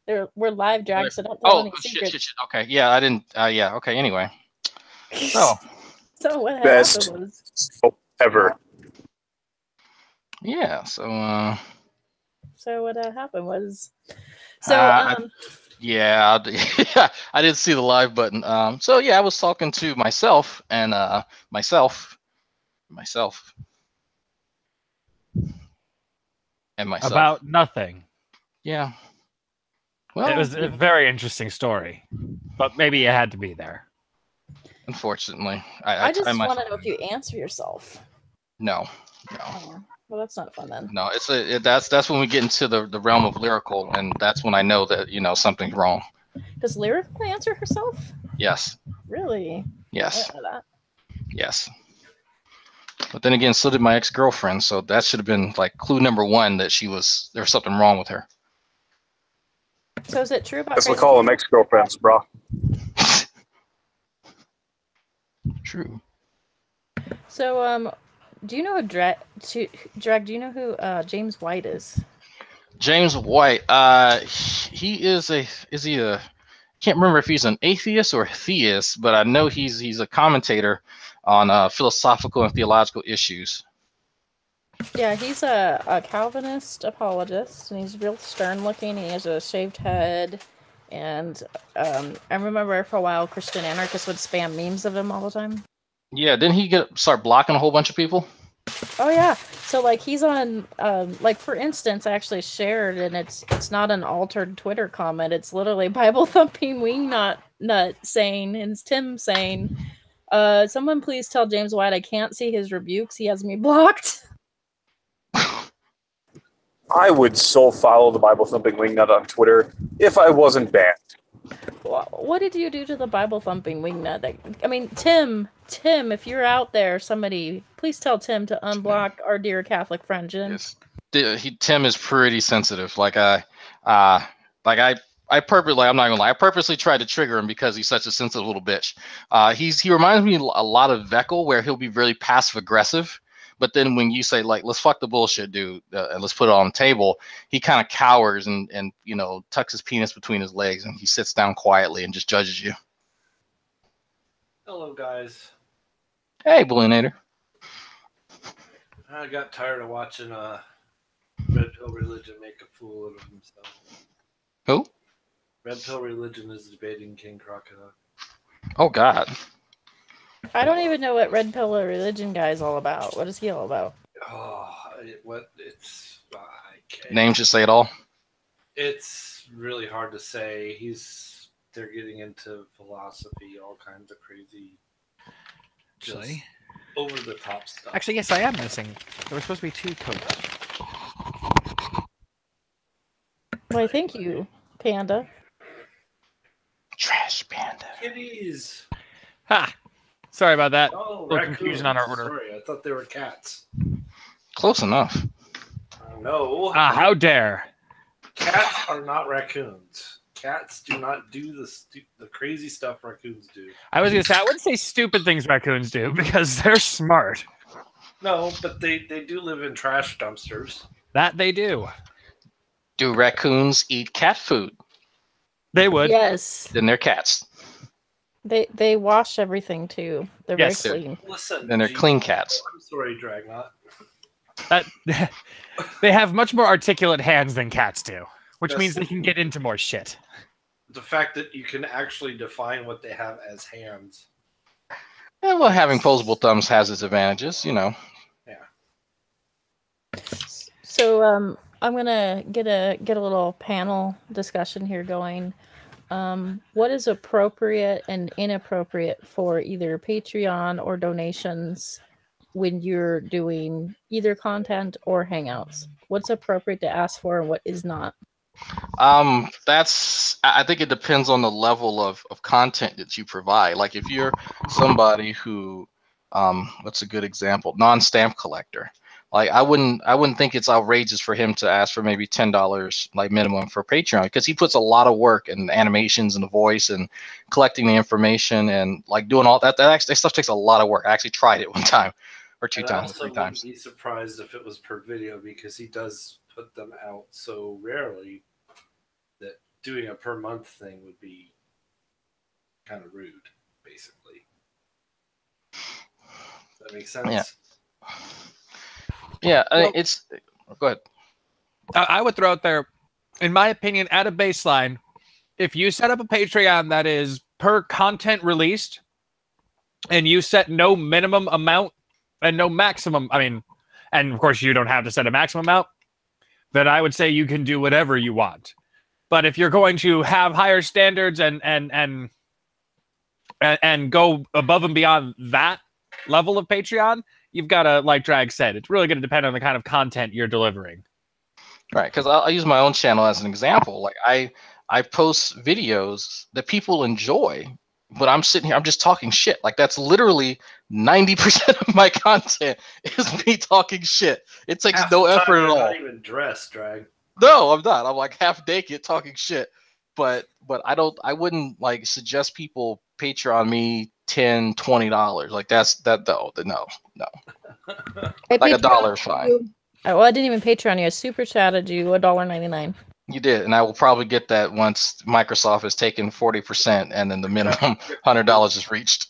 We're live, Drag, so don't tell Oh, any shit, shit, secrets. shit. Okay, yeah, I didn't. Yeah, okay. Anyway, so So what had happened Best was, show ever. yeah, so what had happened was, so uh, yeah, I didn't see the live button. So yeah, I was talking to myself and myself, myself, and myself. About nothing. Yeah. It Well, was a very interesting story, but maybe it had to be there. unfortunately, I just time want to myself. know if you answer yourself. No, Oh, well, that's not fun then. no. That's when we get into the realm of lyrical, and that's when I know that something's wrong. Does Lyrical answer herself? Yes, Really? I yes, didn't know that. yes. But then again, so did my ex-girlfriend. So that should have been like clue number one that there's something wrong with her. So is it true about That's what we crazy call them people? ex-girlfriends, bro. True. So do you know who Drag? Do you know who James White is? James White. He is he a? Can't remember if he's an atheist or a theist, but I know he's a commentator on philosophical and theological issues. Yeah, he's a Calvinist apologist, and he's real stern looking. He has a shaved head, and I remember for a while Christian anarchists would spam memes of him all the time. Yeah, didn't he start blocking a whole bunch of people? Oh yeah, so like he's on like for instance, I actually shared, and it's not an altered Twitter comment. It's literally Bible thumping wingnut nut saying, and it's Tim saying, someone please tell James White I can't see his rebukes. He has me blocked. I would so follow the Bible thumping wingnut on Twitter if I wasn't banned. What did you do to the Bible thumping wingnut? I mean, Tim, if you're out there, somebody please tell Tim to unblock our dear Catholic friend Jen. Yes. Tim is pretty sensitive. I purposely, I'm not gonna lie, I purposely tried to trigger him because he's such a sensitive little bitch. He reminds me a lot of Veckel, where he'll be really passive aggressive, but then when you say like, let's fuck the bullshit, dude, and let's put it on the table, he kind of cowers and tucks his penis between his legs and he sits down quietly and just judges you. Hello, guys. Hey, Balloonator. I got tired of watching Red Pill Religion make a fool of himself. Who? Red Pill Religion is debating King Crocodile. Oh God. I don't even know what Red Pill Religion guy is all about. What is he all about? Oh, Names just say it all. It's really hard to say. They're getting into philosophy, all kinds of crazy, just over the top stuff. Actually, yes, I am missing. There were supposed to be 2 coats. Why, thank you, Panda. Trash Panda. Kitties. Ha! Sorry about that. Oh, little confusion on our order. Sorry, I thought they were cats. Close enough. No. How dare! Cats are not raccoons. Cats do not do the crazy stuff raccoons do. I was gonna say, I wouldn't say stupid things raccoons do because they're smart. No, but they do live in trash dumpsters. That they do. Do raccoons eat cat food? They would. Yes. Then they're cats. They wash everything too. They're Yes. very clean. Listen. Then they're clean cats. I'm sorry, Dragnot. They have much more articulate hands than cats do, which Yes. means they can get into more shit. The fact that you can actually define what they have as hands. Yeah, well, having posable thumbs has its advantages, Yeah. So I'm gonna get a little panel discussion here going. What is appropriate and inappropriate for either Patreon or donations when you're doing either content or hangouts? What's appropriate to ask for and what is not? I think it depends on the level of content that you provide. Like if you're somebody who, what's a good example? Non-stamp collector. Like I wouldn't think it's outrageous for him to ask for maybe $10 like minimum for Patreon, because he puts a lot of work in the animations and the voice and collecting the information and like doing all that. That stuff takes a lot of work. I actually tried it one time or two times or 3 times. I wouldn't be surprised if it was per video, because he does put them out so rarely that doing a per month thing would be kind of rude, basically. Does that make sense? Yeah. Yeah, Well, it's. Go ahead. I would throw out there, in my opinion, at a baseline, if you set up a Patreon that is per content released, and you set no minimum amount and no maximum, and of course you don't have to set a maximum amount, then I would say you can do whatever you want. But if you're going to have higher standards and go above and beyond that level of Patreon, you've got to, like Drag said, it's really going to depend on the kind of content you're delivering. Right, because I'll use my own channel as an example. Like I post videos that people enjoy, but I'm sitting here, I'm just talking shit. Like that's literally 90% of my content is me talking shit. It takes Half no the time effort at you're all. Not even dressed, Drag. No, I'm not. I'm like half naked talking shit. But I wouldn't like suggest people Patreon me $10, $20. Like no. I Like Patreoned $1 is fine. you. Well, I didn't even Patreon you. I super chatted you $1.99. You did, and I will probably get that once Microsoft has taken 40% and then the minimum $100 is reached.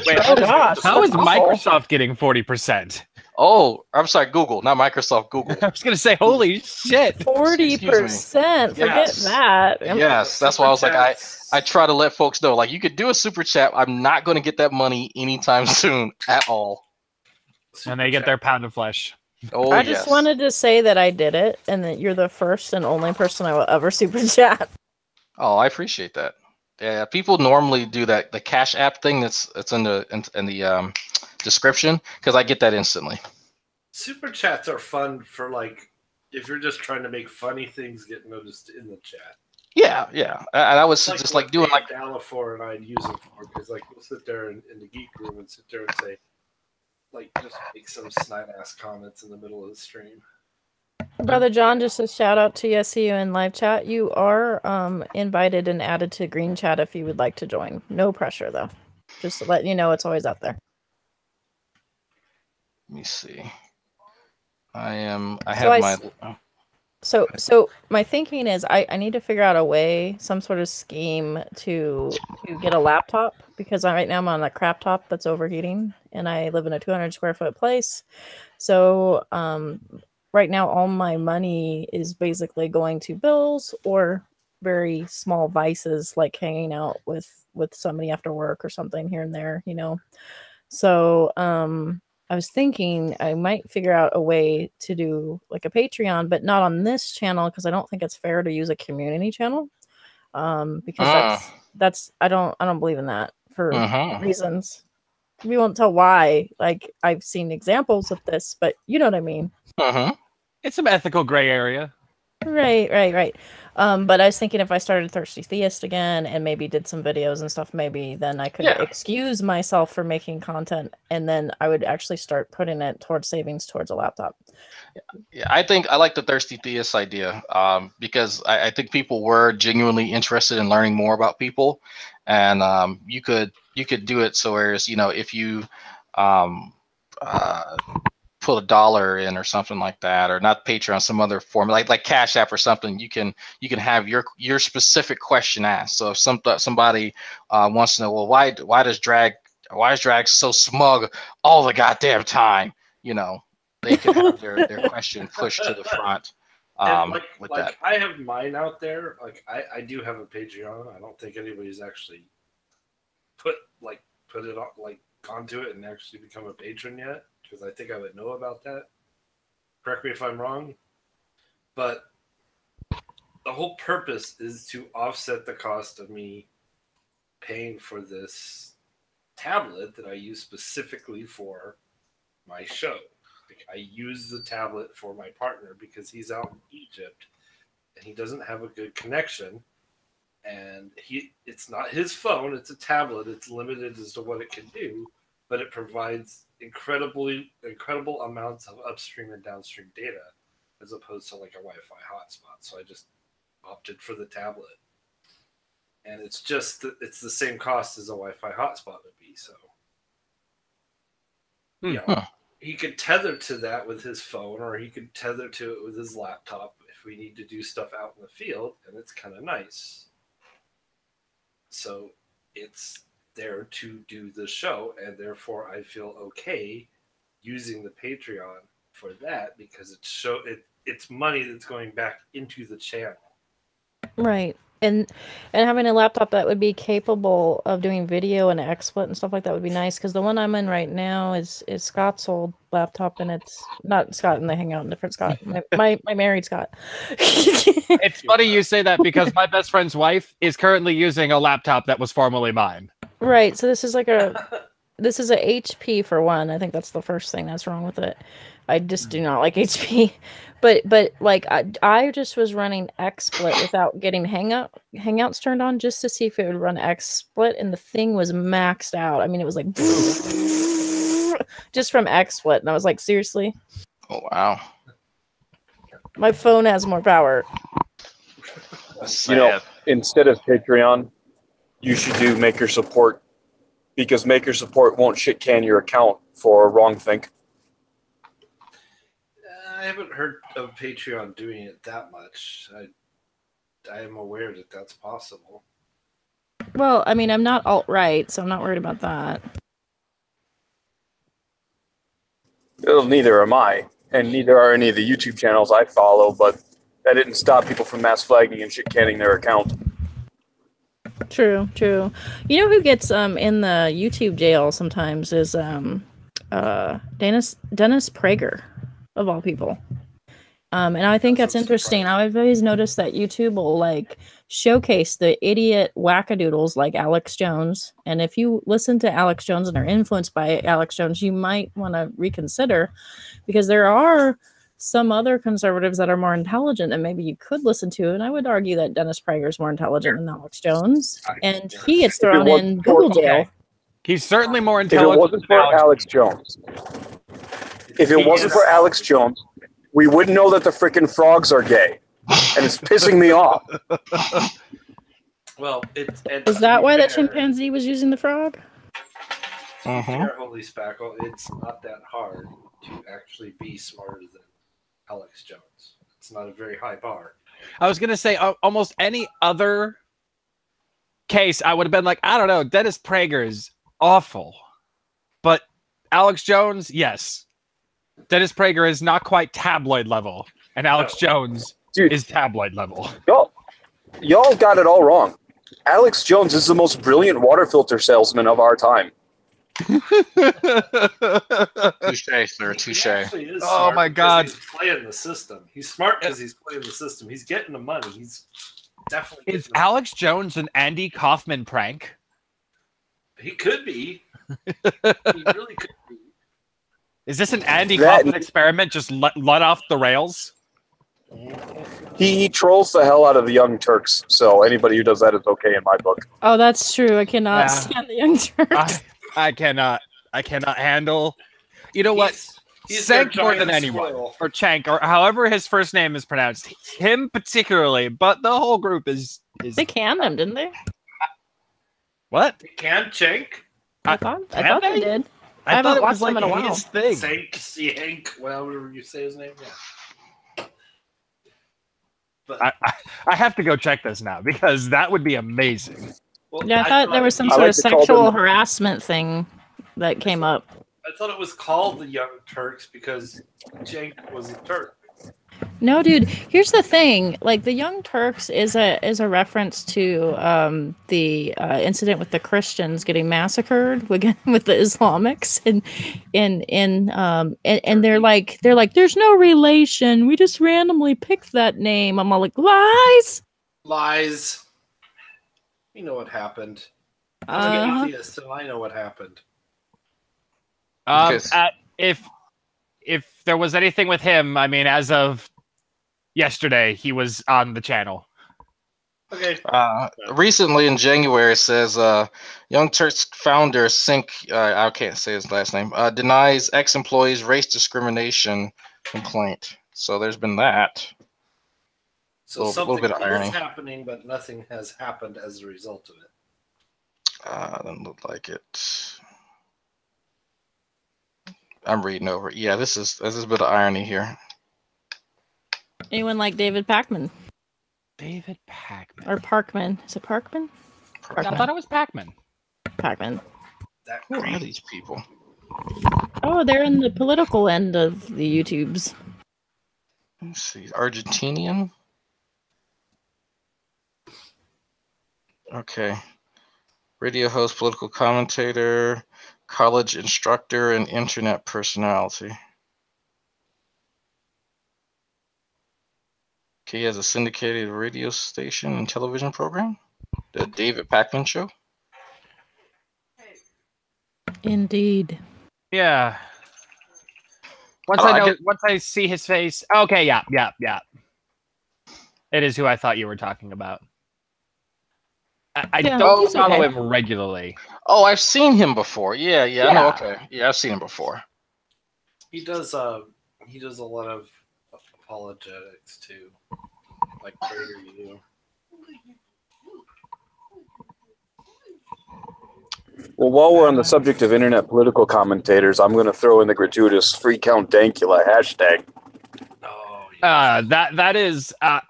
Wait, Oh gosh, how is that's awful. Microsoft getting 40%? Oh, I'm sorry, Google, not Microsoft, Google. I was going to say, holy shit. 40%. Forget Yes. that. Yes, that's why I was like, I try to let folks know, like, you could do a super chat. I'm not going to get that money anytime soon at all. And they get their pound of flesh. Oh, I just wanted to say that I did it, and that you're the first and only person I will ever super chat. Oh, I appreciate that. Yeah, people normally do that. The Cash App thing it's in the description because I get that instantly. Super chats are fun for like if you're just trying to make funny things get noticed in the chat. Yeah. And I was It's just what like doing Dave like Dalafor and I'd use it for because like we'll sit there in the geek room and sit there and say like just make some snide ass comments in the middle of the stream. Brother John, just a shout out to you. I see you in live chat. You are invited and added to Green Chat if you would like to join. No pressure though. Just to let you know, it's always out there. Let me see. I have my. So my thinking is I need to figure out a way, some sort of scheme to get a laptop because right now I'm on a crap top that's overheating and I live in a 200 square foot place. So right now all my money is basically going to bills or very small vices like hanging out with somebody after work or something here and there, you know. So I was thinking I might figure out a way to do like a Patreon, but not on this channel because I don't think it's fair to use a community channel. Because that's I don't believe in that for reasons. We won't tell why. Like I've seen examples of this, but you know what I mean. It's some ethical gray area. Right. But I was thinking if I started Thirsty Theist again and maybe did some videos and stuff, maybe then I could excuse myself for making content and then I would actually start putting it towards savings towards a laptop. Yeah, I think I like the Thirsty Theist idea because I think people were genuinely interested in learning more about people, and you could do it so whereas if you put $1 in or something like that, or not Patreon, some other form like Cash App or something, you can have your specific question asked. So if somebody wants to know, well, why is Drag so smug all the goddamn time? They can have their question pushed to the front. With that, I have mine out there. Like I do have a Patreon. I don't think anybody's actually put it on onto it and actually become a patron yet. Because I think I would know about that. Correct me if I'm wrong. But the whole purpose is to offset the cost of me paying for this tablet that I use specifically for my show. Like, I use the tablet for my partner because he's out in Egypt and he doesn't have a good connection. And it's not his phone, it's a tablet. It's limited as to what it can do, but it provides incredible amounts of upstream and downstream data as opposed to like a Wi-Fi hotspot. So I just opted for the tablet. And it's it's the same cost as a Wi-Fi hotspot would be. So he could tether to that with his phone or he could tether to it with his laptop if we need to do stuff out in the field, and it's kind of nice. So it's there to do the show, and therefore I feel okay using the Patreon for that because it's money that's going back into the channel. Right. And having a laptop that would be capable of doing video and XSplit and stuff like that would be nice, because the one I'm in right now is Scott's old laptop, and it's not Scott and they hang out in different Scott. My married Scott. It's funny you say that because my best friend's wife is currently using a laptop that was formerly mine. Right. So this is a HP for one. I think that's the first thing that's wrong with it. I just do not like HP. But like I just was running XSplit without getting Hangouts turned on just to see if it would run XSplit, and the thing was maxed out. I mean, it was like just from XSplit, and I was like, seriously? Oh wow. My phone has more power. That's You know, sad. instead of Patreon, you should do Maker Support, because Maker Support won't shit can your account for wrongthink. I haven't heard of Patreon doing it that much. I am aware that that's possible. Well, I mean, I'm not alt-right, so I'm not worried about that. Well, neither am I, and neither are any of the YouTube channels I follow, but that didn't stop people from mass flagging and shit canning their account. True. You know who gets in the YouTube jail sometimes is Dennis Prager, of all people. And I think that's interesting. I've always noticed that YouTube will like showcase the idiot wackadoodles like Alex Jones. And if you listen to Alex Jones and are influenced by Alex Jones, you might want to reconsider, because there are some other conservatives that are more intelligent that maybe you could listen to. And I would argue that Dennis Prager is more intelligent than Alex Jones. And he gets thrown in Google jail. Okay. He's certainly more If it intelligent wasn't than for Alex Jones, if it wasn't for Alex Jones, we wouldn't know that the freaking frogs are gay, and it's pissing me off. Well, Is that why that chimpanzee was using the frog? Mhm. Holy Spackle, it's not that hard to actually be smarter than Alex Jones. It's not a very high bar. I was going to say almost any other case, I would have been like, I don't know, Dennis Prager is awful. But Alex Jones, yes. Dennis Prager is not quite tabloid level, and Alex Jones Dude, is tabloid level. y'all got it all wrong. Alex Jones is the most brilliant water filter salesman of our time. Touche, sir. Touche. He actually is Oh smart my because God. He's playing the system. He's smart because he's playing the system. He's getting the money. He's definitely. Is getting the Alex Jones an Andy Kaufman prank? He could be. He really could be. Is this an Andy That- Kaufman experiment just let off the rails? He trolls the hell out of the Young Turks, so anybody who does that is okay in my book. Oh, that's true. I cannot Yeah. stand the Young Turks. I cannot handle. You know what? He's their Sank more than giant anyone, squirrel. or Chank, or however his first name is pronounced. Him particularly, but the whole group is They canned him, didn't they? what? He can Chank. I thought Can they they? did. I I haven't thought it was watched them like in a while. his thing. Sank, whatever you say his name. Yeah. But I have to go check this now because that would be amazing. well, Yeah, I thought there was some I sort like of to call sexual them- harassment thing that came up. I thought it was called the Young Turks because Cenk was a Turk. No, dude. Here's the thing: like the Young Turks is a reference to the incident with the Christians getting massacred with the Islamics, and they're like there's no relation. We just randomly picked that name. I'm all like lies. Lies. You know what happened. I'm an Uh-huh. atheist, so I know what happened. Because- If there was anything with him, I mean, as of yesterday, he was on the channel. Okay. Recently in January, it says Young Turks founder Sink, I can't say his last name, denies ex-employees race discrimination complaint. So there's been that. So Little something bit of irony. is happening, but nothing has happened as a result of it. Doesn't look like it. I'm reading over. Yeah, this is a bit of irony here. Anyone like David Packman David Packman. or Parkman? Is it Parkman? I thought it was Packman. Packman. That Who are creep. these people? Oh, they're in the political end of the YouTubes. Let me see. Argentinian. Okay. Radio host, political commentator, college instructor, and internet personality. Okay, he has a syndicated radio station and television program, The David Packman Show. Indeed. Yeah. Once Oh, I I know, get- once I see his face. Okay, yeah. It is who I thought you were talking about. I Yeah, don't he's follow okay. him regularly. Oh, I've seen him before. Yeah, I know. Yeah. Okay, yeah, I've seen him before. He does a lot of apologetics too, like PragerU. Well, while we're on the subject of internet political commentators, I'm going to throw in the gratuitous free count Dankula hashtag. Oh, yeah. That is I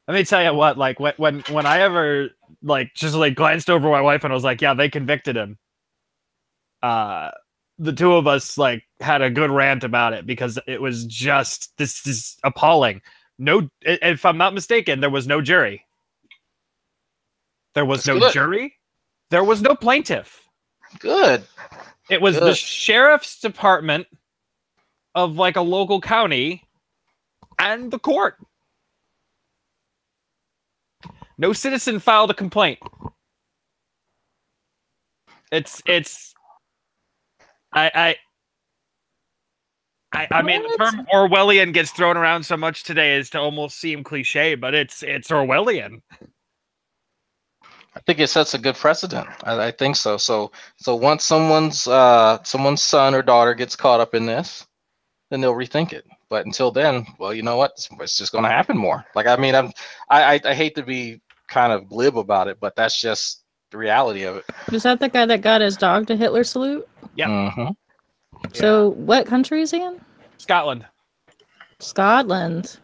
let me tell you what, like when I ever like just like glanced over my wife and I was like, yeah, they convicted him. The two of us like had a good rant about it because it was just this is appalling. No, if I'm not mistaken, there was no jury. There was That's no good. jury. There was no plaintiff. Good. It was the Good. sheriff's department of like a local county and the court. No citizen filed a complaint. I mean, the term Orwellian gets thrown around so much today as to almost seem cliche, but it's Orwellian. I think it sets a good precedent. I think so. So once someone's son or daughter gets caught up in this, then they'll rethink it. But until then, well, you know what? It's just going to happen more. Like, I mean, I hate to be kind of glib about it, but that's just the reality of it. Was that the guy that got his dog to Hitler salute? Yep. Mhm. So what country is he in? Scotland. Scotland.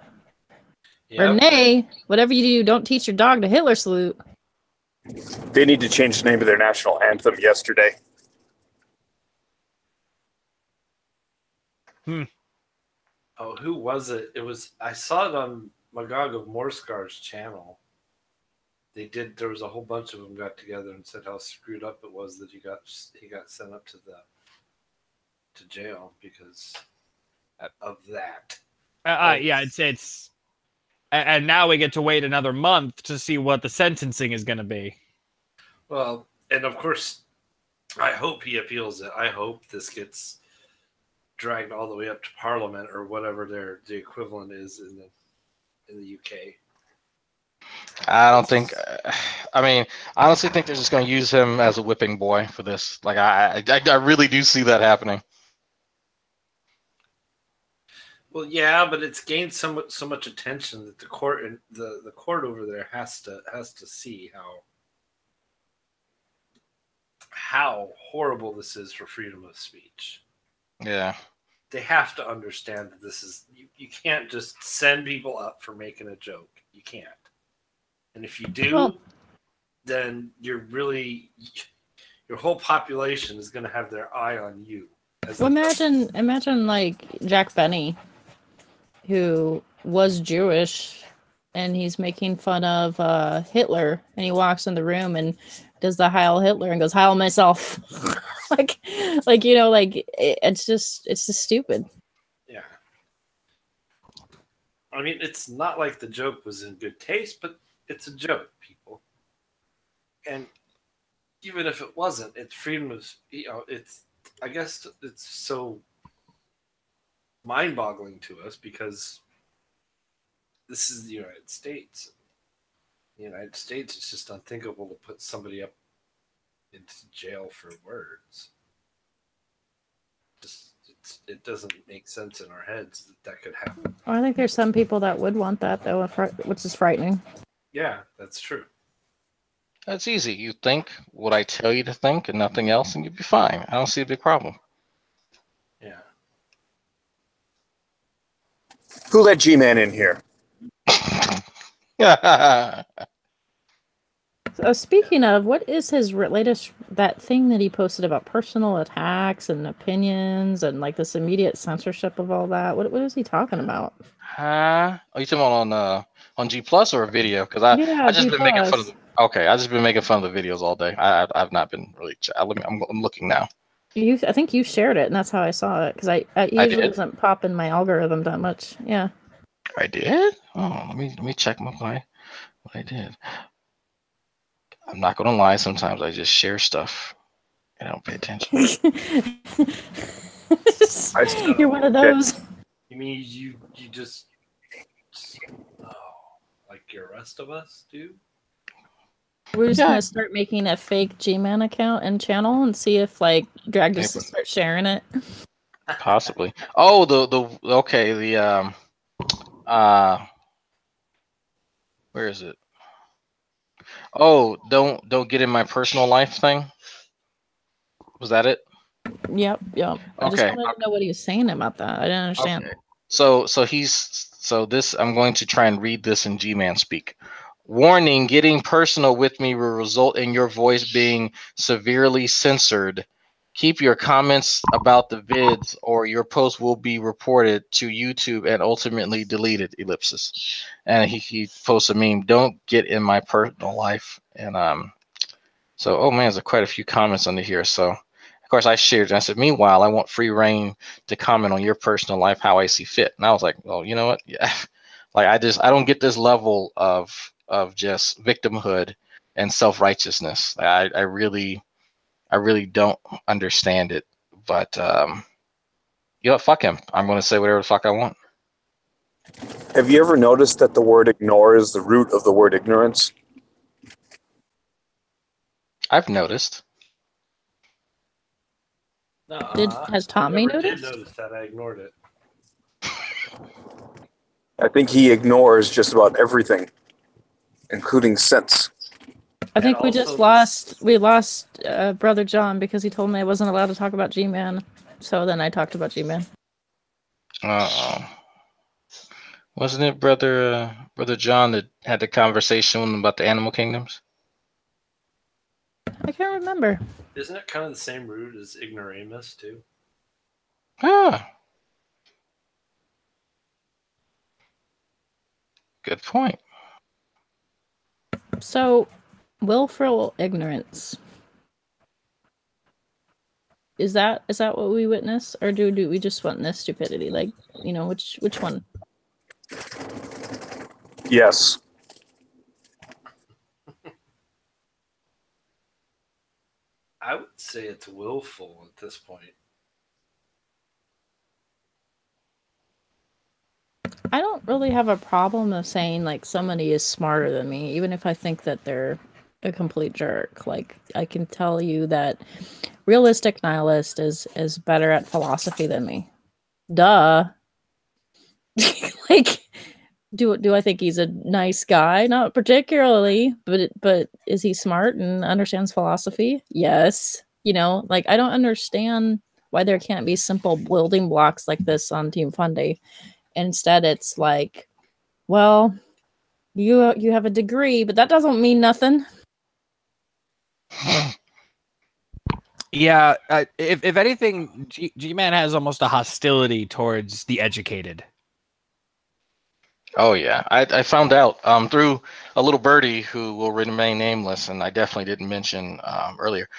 Yep. Renee, whatever you do, don't teach your dog to Hitler salute. They need to change the name of their national anthem yesterday. Oh, who was it? It was. I saw it on Magog of Morscar's channel. There was a whole bunch of them got together and said how screwed up it was that he got sent up to jail because of that. Yeah, it's and now we get to wait another month to see what the sentencing is going to be. Well, and of course, I hope he appeals it. I hope this gets dragged all the way up to Parliament or whatever the equivalent is in the UK. I don't think. I mean, I honestly think they're just going to use him as a whipping boy for this. Like, I really do see that happening. Well, yeah, but it's gained so much attention that the court and the court over there has to see how horrible this is for freedom of speech. Yeah. They have to understand that this is you can't just send people up for making a joke. You can't. And if you do, Well- then your whole population is going to have their eye on you. Well, imagine like Jack Benny, who was Jewish, and he's making fun of Hitler, and he walks in the room and does the Heil Hitler and goes Heil myself, like it's just stupid. Yeah. I mean, it's not like the joke was in good taste, but it's a joke, people. And even if it wasn't, it's freedom of, I guess it's so mind-boggling to us because this is the United States. In the United States, it's just unthinkable to put somebody up into jail for words. It doesn't make sense in our heads that could happen. I think there's some people that would want that though, which is frightening. Yeah, that's true. That's easy. You think what I tell you to think and nothing else, and you'll be fine. I don't see a big problem. Yeah. Who let G-Man in here? Speaking of, what is his latest that thing that he posted about personal attacks and opinions and like this immediate censorship of all that? What is he talking about? Huh? Are you talking about on G Plus or a video? Because I Yeah, just G been making fun of Plus. okay, I just been making fun of the videos all day. I've not been really. I'm looking now. I think you shared it, and that's how I saw it because I I usually did. doesn't pop in my algorithm that much. Yeah. I did. Oh, let me check what I did. I'm not gonna lie. Sometimes I just share stuff and I don't pay attention. You're one of those. You mean you just like your rest of us do? We're just Yeah. gonna start making a fake G-Man account and channel and see if like Drag just start sharing it. Possibly. Oh, where is it? Oh, don't get in my personal life thing. Was that it? Yep. I just Okay. wanted to know what he was saying about that. I didn't understand. Okay. So this I'm going to try and read this in G-Man speak. Warning, getting personal with me will result in your voice being severely censored. Keep your comments about the vids or your post will be reported to YouTube and ultimately deleted, ellipsis. And he posts a meme, don't get in my personal life. And so oh man, there's quite a few comments under here. So of course I shared and I said, meanwhile, I want free reign to comment on your personal life how I see fit. And I was like, well, you know what? Yeah. Like I don't get this level of just victimhood and self-righteousness. I really don't understand it. But you know what, fuck him. I'm gonna say whatever the fuck I want. Have you ever noticed that the word ignore is the root of the word ignorance? I've noticed. Has Tommy I never noticed? did notice that. I ignored it. I think he ignores just about everything, including sense. I think And we also just this- lost Brother John because he told me I wasn't allowed to talk about G-Man. So then I talked about G-Man. Wasn't it brother John that had the conversation about the animal kingdoms? I can't remember. Isn't it kind of the same root as ignoramus too? Ah, good point. So, willful ignorance. Is that what we witness, or do we just witness stupidity? Like, which one? Yes. I would say it's willful at this point. I don't really have a problem of saying like somebody is smarter than me, even if I think that they're a complete jerk. Like I can tell you that realistic nihilist is better at philosophy than me. Duh. Like, do I think he's a nice guy? Not particularly, but is he smart and understands philosophy? Yes. Like I don't understand why there can't be simple building blocks like this on Team Funday. Instead, it's like, well, you have a degree, but that doesn't mean nothing. Yeah, if anything, G-Man has almost a hostility towards the educated. Oh yeah, I found out through a little birdie who will remain nameless, and I definitely didn't mention earlier.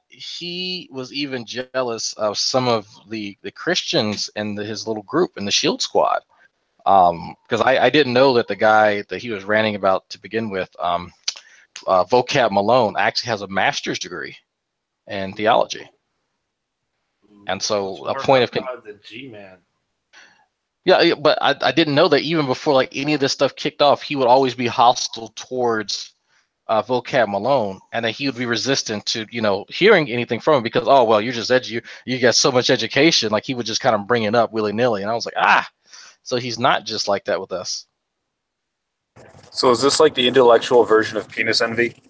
He was even jealous of some of the Christians in his little group in the Shield Squad, because I didn't know that the guy that he was ranting about to begin with, Vocab Malone, actually has a master's degree in theology, and so a point of the G-Man. Yeah, but I didn't know that even before like any of this stuff kicked off, he would always be hostile towards Vocab Malone, and that he would be resistant to hearing anything from him because oh well, you're just you got so much education. Like he would just kind of bring it up willy nilly, and I was like so he's not just like that with us. So is this like the intellectual version of penis envy?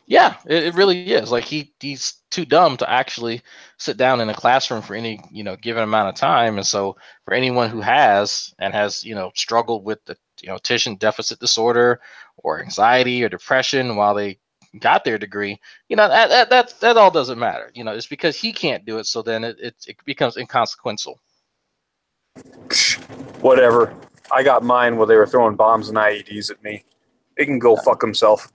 Yeah, it really is. Like he's too dumb to actually sit down in a classroom for any given amount of time. And so for anyone who has struggled with the attention deficit disorder or anxiety or depression while they got their degree, that all doesn't matter. It's because he can't do it. So then it becomes inconsequential. Whatever. I got mine while they were throwing bombs and IEDs at me. He can go fuck himself.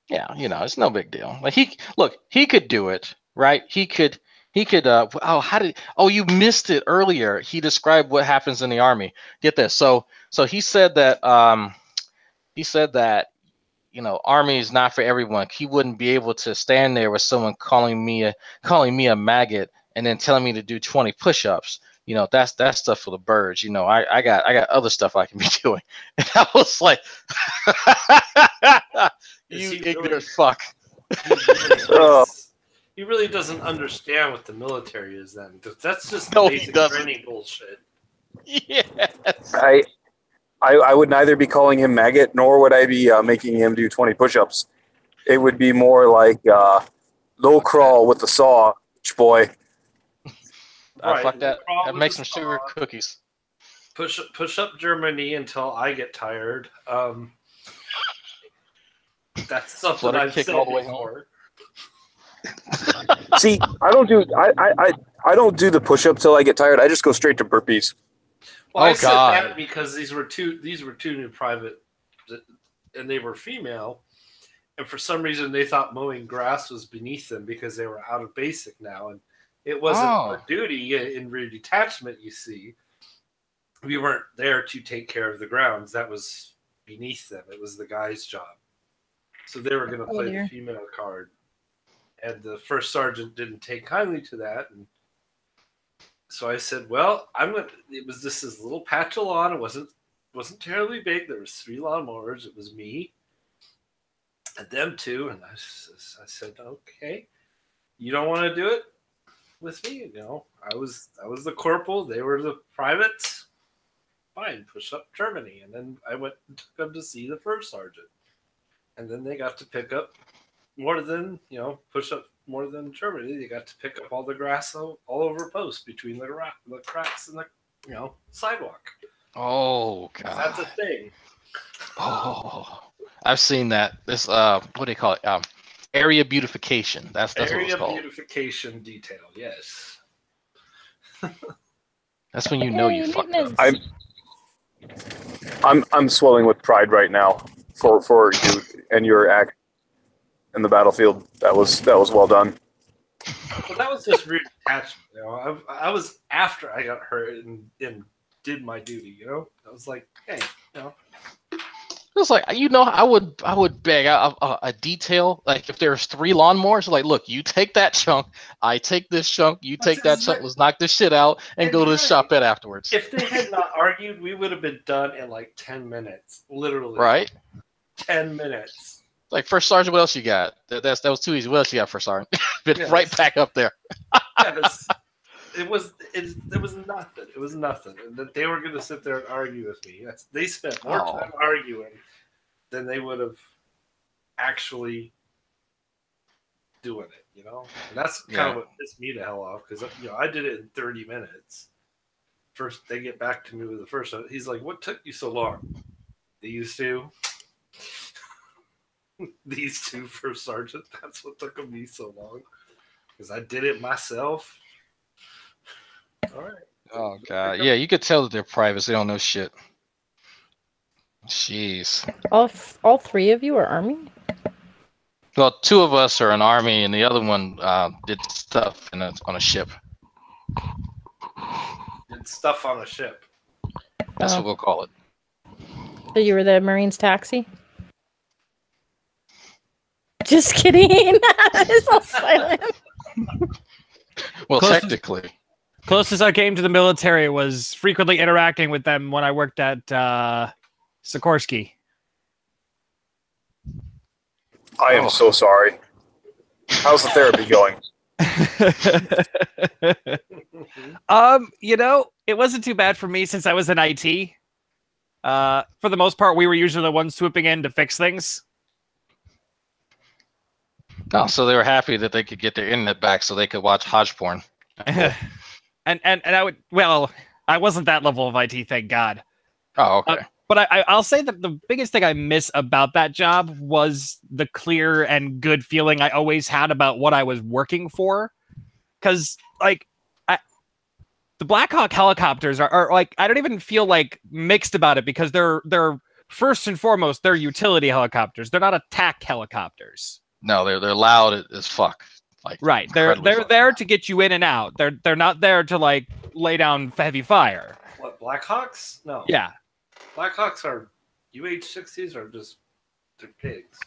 Yeah, it's no big deal. Like he could do it, right? He could you missed it earlier. He described what happens in the army. Get this. So he said that army is not for everyone. He wouldn't be able to stand there with someone calling me a maggot and then telling me to do 20 push-ups. That's stuff for the birds. I got other stuff I can be doing. And I was like, you ignorant fuck. He really doesn't understand what the military is then. That's just No, basic he doesn't. training bullshit. Yes. I would neither be calling him maggot nor would I be making him do 20 push-ups. It would be more like low crawl with the saw, boy. Right. Fuck that. Make some sugar cookies. Push up Germany until I get tired. That's something I've said all the way before. See, I don't do the push-up till I get tired. I just go straight to burpees. Well, I said that because these were two new private, and they were female, and for some reason they thought mowing grass was beneath them because they were out of basic now, and it wasn't a duty in redetachment. You see, we weren't there to take care of the grounds. That was beneath them. It was the guy's job. So they were going to play the female card, and the first sergeant didn't take kindly to that, and so I said, "Well, It was just this little patch of lawn. It wasn't terribly big. There was 3 lawnmowers. It was me and them 2, and I said, okay, you don't want to do it with me? I was the corporal. They were the privates. Fine, push up Germany, and then I went and took them to see the first sergeant, and then they got to pick up more than push up more than Germany. They got to pick up all the grass all over post between the cracks in the sidewalk. Oh god, that's a thing. Oh, I've seen that. This what do they call it? Area beautification. That's what it's called. Area beautification detail. Yes. That's when you fucked up. I'm swelling with pride right now for you and your act in the battlefield. That was well done. Well, that was just reattachment. I was after I got hurt and did my duty. I was like, hey, It's like I would beg a detail, like if there's 3 lawnmowers, like, look, you take that chunk, I take this chunk, you take that chunk, let's knock this shit out and go to the shop afterwards. If they had not argued, we would have been done in like 10 minutes, literally. Right? 10 minutes. Like, First Sergeant, what else you got? That was too easy. What else you got, First Sergeant? Right back up there. It was nothing. It was nothing. And that they were going to sit there and argue with me. They spent more time arguing than they would have actually doing it, And that's kind of what pissed me the hell off because I did it in 30 minutes. First, they get back to me with the first one. He's like, "What took you so long?" These 2 first sergeant. That's what took me so long because I did it myself. All right. Oh god, yeah, you could tell that they're privates. They don't know shit. Jeez. All 3 of you are Army? Well, 2 of us are in Army, and the other one did stuff on a ship. Did stuff on a ship. That's what we'll call it. So you were the Marines taxi? Just kidding. It's all silent. Well, technically. Closest I came to the military was frequently interacting with them when I worked at Sikorsky. I am so sorry. How's the therapy going? It wasn't too bad for me since I was in IT. For the most part, we were usually the ones swooping in to fix things. No, so they were happy that they could get their internet back so they could watch Hodge porn. Cool. and I would, well, I wasn't that level of IT, thank God. Oh, okay. But I'll say that the biggest thing I miss about that job was the clear and good feeling I always had about what I was working for. Because, like, the Black Hawk helicopters are like, I don't even feel like mixed about it because they're first and foremost, they're utility helicopters. They're not attack helicopters. No, they're loud as fuck. Like, right. They're there to get you in and out. They're not there to like lay down heavy fire. What, Blackhawks? No. Yeah. Blackhawks are UH-60s or just they're pigs.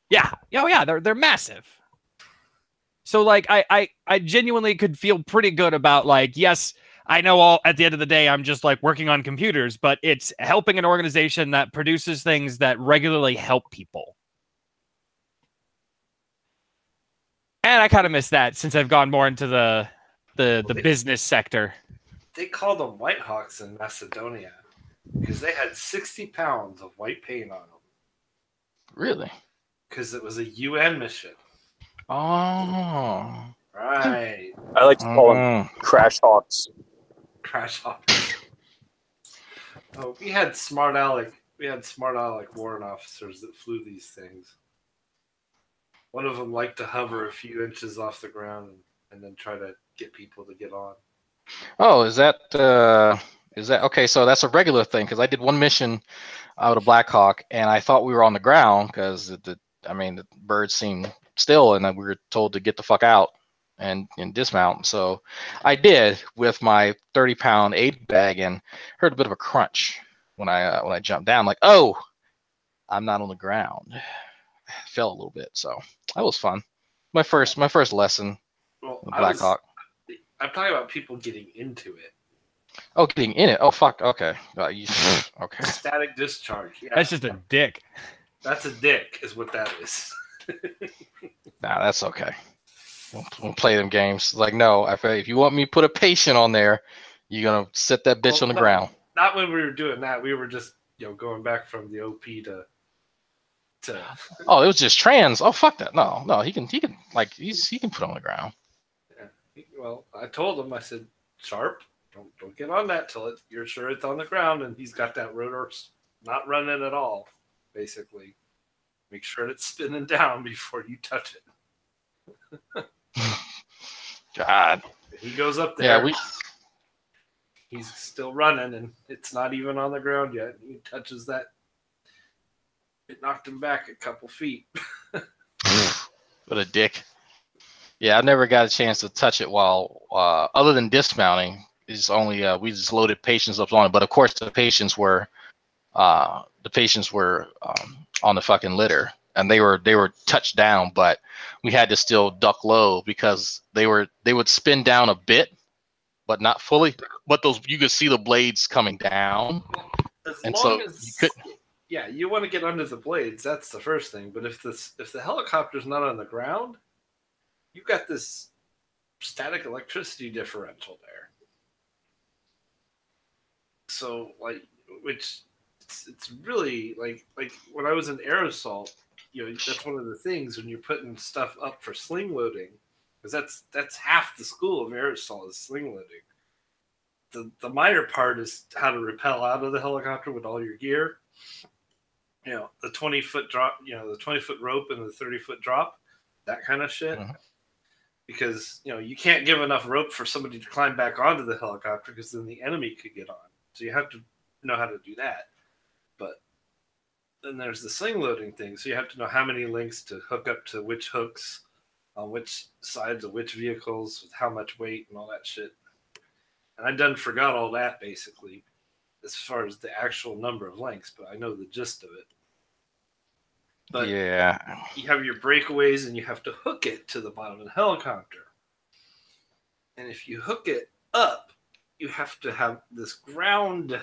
Yeah. Oh yeah, they're massive. So like I genuinely could feel pretty good about like, yes, I know at the end of the day I'm just like working on computers, but it's helping an organization that produces things that regularly help people. And I kind of miss that since I've gone more into the business sector. They called them Whitehawks in Macedonia because they had 60 pounds of white paint on them. Really? Because it was a UN mission. Oh. Right. I like to call them Crash Hawks. Crash Hawks. Oh, we had smart aleck warrant officers that flew these things. One of them liked to hover a few inches off the ground and then try to get people to get on. Oh, is that okay? So that's a regular thing because I did one mission out of Black Hawk and I thought we were on the ground because the birds seemed still and we were told to get the fuck out and dismount. So I did with my 30-pound aid bag and heard a bit of a crunch when I jumped down. Like, oh, I'm not on the ground. I fell a little bit, so that was fun. My first lesson with Black Hawk. I'm talking about people getting into it. Oh, getting in it. Oh, fuck. Okay. Okay. Static discharge. Yeah. That's just a dick. That's a dick, is what that is. Nah, that's okay. We'll play them games. Like, no, if you want me to put a patient on there, you're gonna set that bitch on the ground. Not when we were doing that. We were just going back from the OP to. Oh, it was just trans. Oh, fuck that. No, he can like he can put on the ground. Yeah. Well, I told him. I said, Sharp, don't get on that till you're sure it's on the ground, and he's got that rotor not running at all. Basically, make sure it's spinning down before you touch it. God. He goes up there. Yeah, he's still running, and it's not even on the ground yet. He touches that. It knocked him back a couple feet. What a dick. Yeah, I never got a chance to touch it while, other than dismounting, is only we just loaded patients up on it. But of course, the patients were on the fucking litter, and they were touched down, but we had to still duck low because they would spin down a bit, but not fully. But you could see the blades coming down, you could. Yeah, you want to get under the blades. That's the first thing. But if the helicopter's not on the ground, you've got this static electricity differential there. So, it's really like when I was in Aerosol, that's one of the things when you're putting stuff up for sling loading, because that's half the school of Aerosol is sling loading. The minor part is how to rappel out of the helicopter with all your gear. The 20-foot drop, the 20-foot rope and the 30-foot drop, that kind of shit. Mm-hmm. Because, you can't give enough rope for somebody to climb back onto the helicopter because then the enemy could get on. So you have to know how to do that. But then there's the sling loading thing. So you have to know how many links to hook up to which hooks on which sides of which vehicles with how much weight and all that shit. And I done forgot all that basically, as far as the actual number of links, but I know the gist of it. But yeah, you have your breakaways and you have to hook it to the bottom of the helicopter. And if you hook it up, you have to have this ground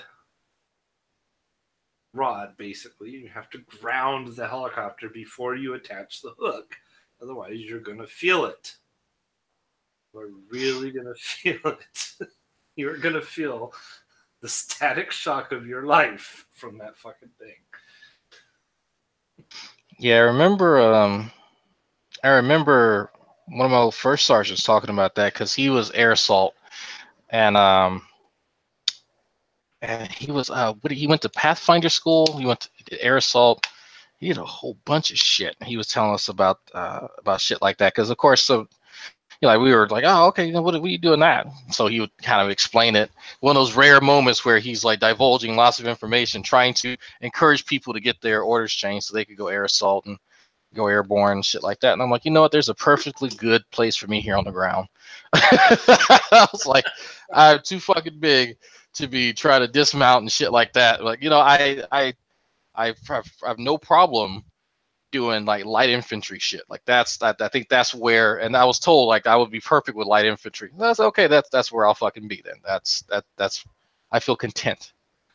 rod, basically. You have to ground the helicopter before you attach the hook. Otherwise, you're going to feel it. You're really going to feel it. You're going to feel the static shock of your life from that fucking thing. Yeah, I remember I remember one of my first sergeants talking about that because he was air assault, and he was he went to Pathfinder school. He went to air assault. He did a whole bunch of shit. He was telling us about shit like that because, of course, so like we were like, oh, okay, you know, what are you doing that? So he would kind of explain it. One of those rare moments where he's like divulging lots of information, trying to encourage people to get their orders changed so they could go air assault and go airborne and shit like that. And I'm like, you know what? There's a perfectly good place for me here on the ground. I was like, I'm too fucking big to be trying to dismount and shit like that. Like, you know, I have no problem doing like light infantry shit. Like I think that's where, and I was told like I would be perfect with light infantry. That's okay. That's where I'll fucking be then. That's I feel content.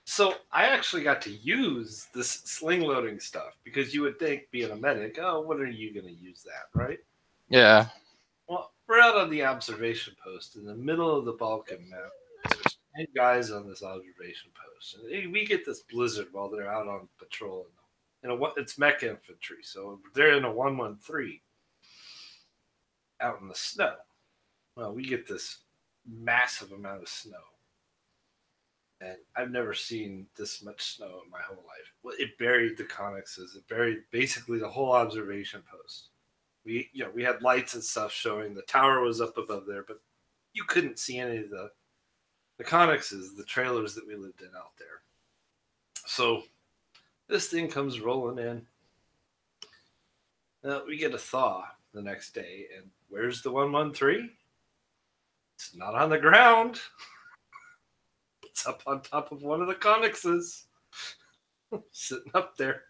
So I actually got to use this sling loading stuff because you would think, being a medic, oh, what are you going to use that, right? Yeah. Well, we're out on the observation post in the middle of the Balkan map. There's 10 guys on this observation post, and we get this blizzard while they're out on patrol. It's mech infantry, so they're in a 113 out in the snow. Well, we get this massive amount of snow. And I've never seen this much snow in my whole life. Well, it buried the connexes. It buried basically the whole observation post. We had lights and stuff showing the tower was up above there, but you couldn't see any of the connexes, the trailers that we lived in out there. So this thing comes rolling in. We get a thaw the next day, and where's the 113? It's not on the ground. It's up on top of one of the connexes, sitting up there,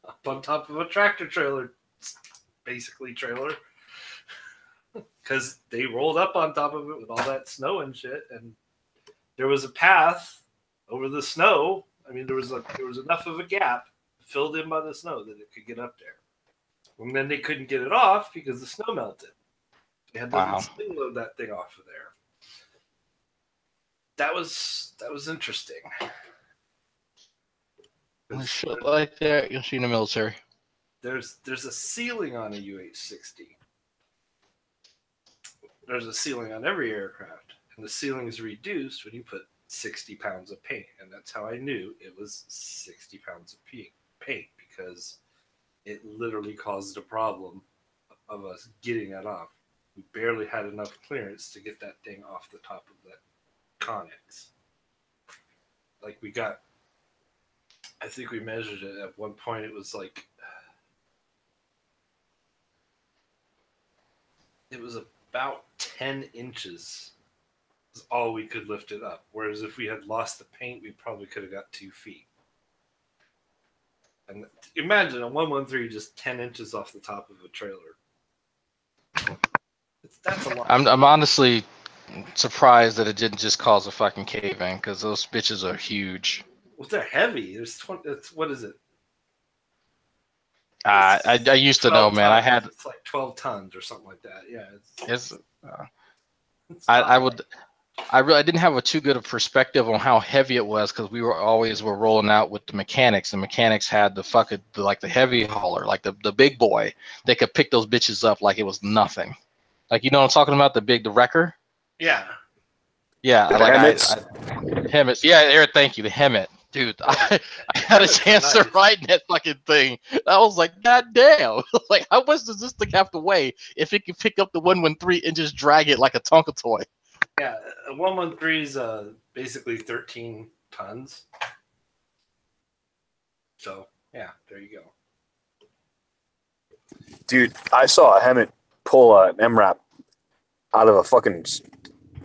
up on top of a tractor trailer, basically trailer, because they rolled up on top of it with all that snow and shit, and there was a path over the snow. I mean, there was enough of a gap filled in by the snow that it could get up there, and then they couldn't get it off because the snow melted. They had to sling load that thing off of there. That was interesting. Shit like that you'll see in the military. There's a ceiling on a UH-60. There's a ceiling on every aircraft, and the ceiling is reduced when you put 60 pounds of paint, and that's how I knew it was 60 pounds of paint because it literally caused a problem of us getting that off. We barely had enough clearance to get that thing off the top of that Connex. Like I think we measured it at one point. It was like it was about 10 inches is all we could lift it up. Whereas if we had lost the paint, we probably could have got 2 feet. And imagine a 113 just 10 inches off the top of a trailer. That's a lot. I'm honestly surprised that it didn't just cause a fucking cave in because those bitches are huge. Well, they're heavy. There's 20. What is it? I used to know, man. Tons. It's like 12 tons or something like that. Yeah. I didn't have a too good of perspective on how heavy it was because we were rolling out with the mechanics. The mechanics had the heavy hauler, like the big boy. They could pick those bitches up like it was nothing. Like, you know what I'm talking about? The wrecker? Yeah. Yeah. The Hemmets. Yeah, Eric, thank you. The Hemmet. Dude, I had a chance to ride that fucking thing. I was like, God damn. Like, how much does this thing have to weigh if it can pick up the 113 and just drag it like a Tonka toy? Yeah, 113 is basically 13 tons. So, yeah, there you go. Dude, I saw a Hemmet pull an MRAP out of a fucking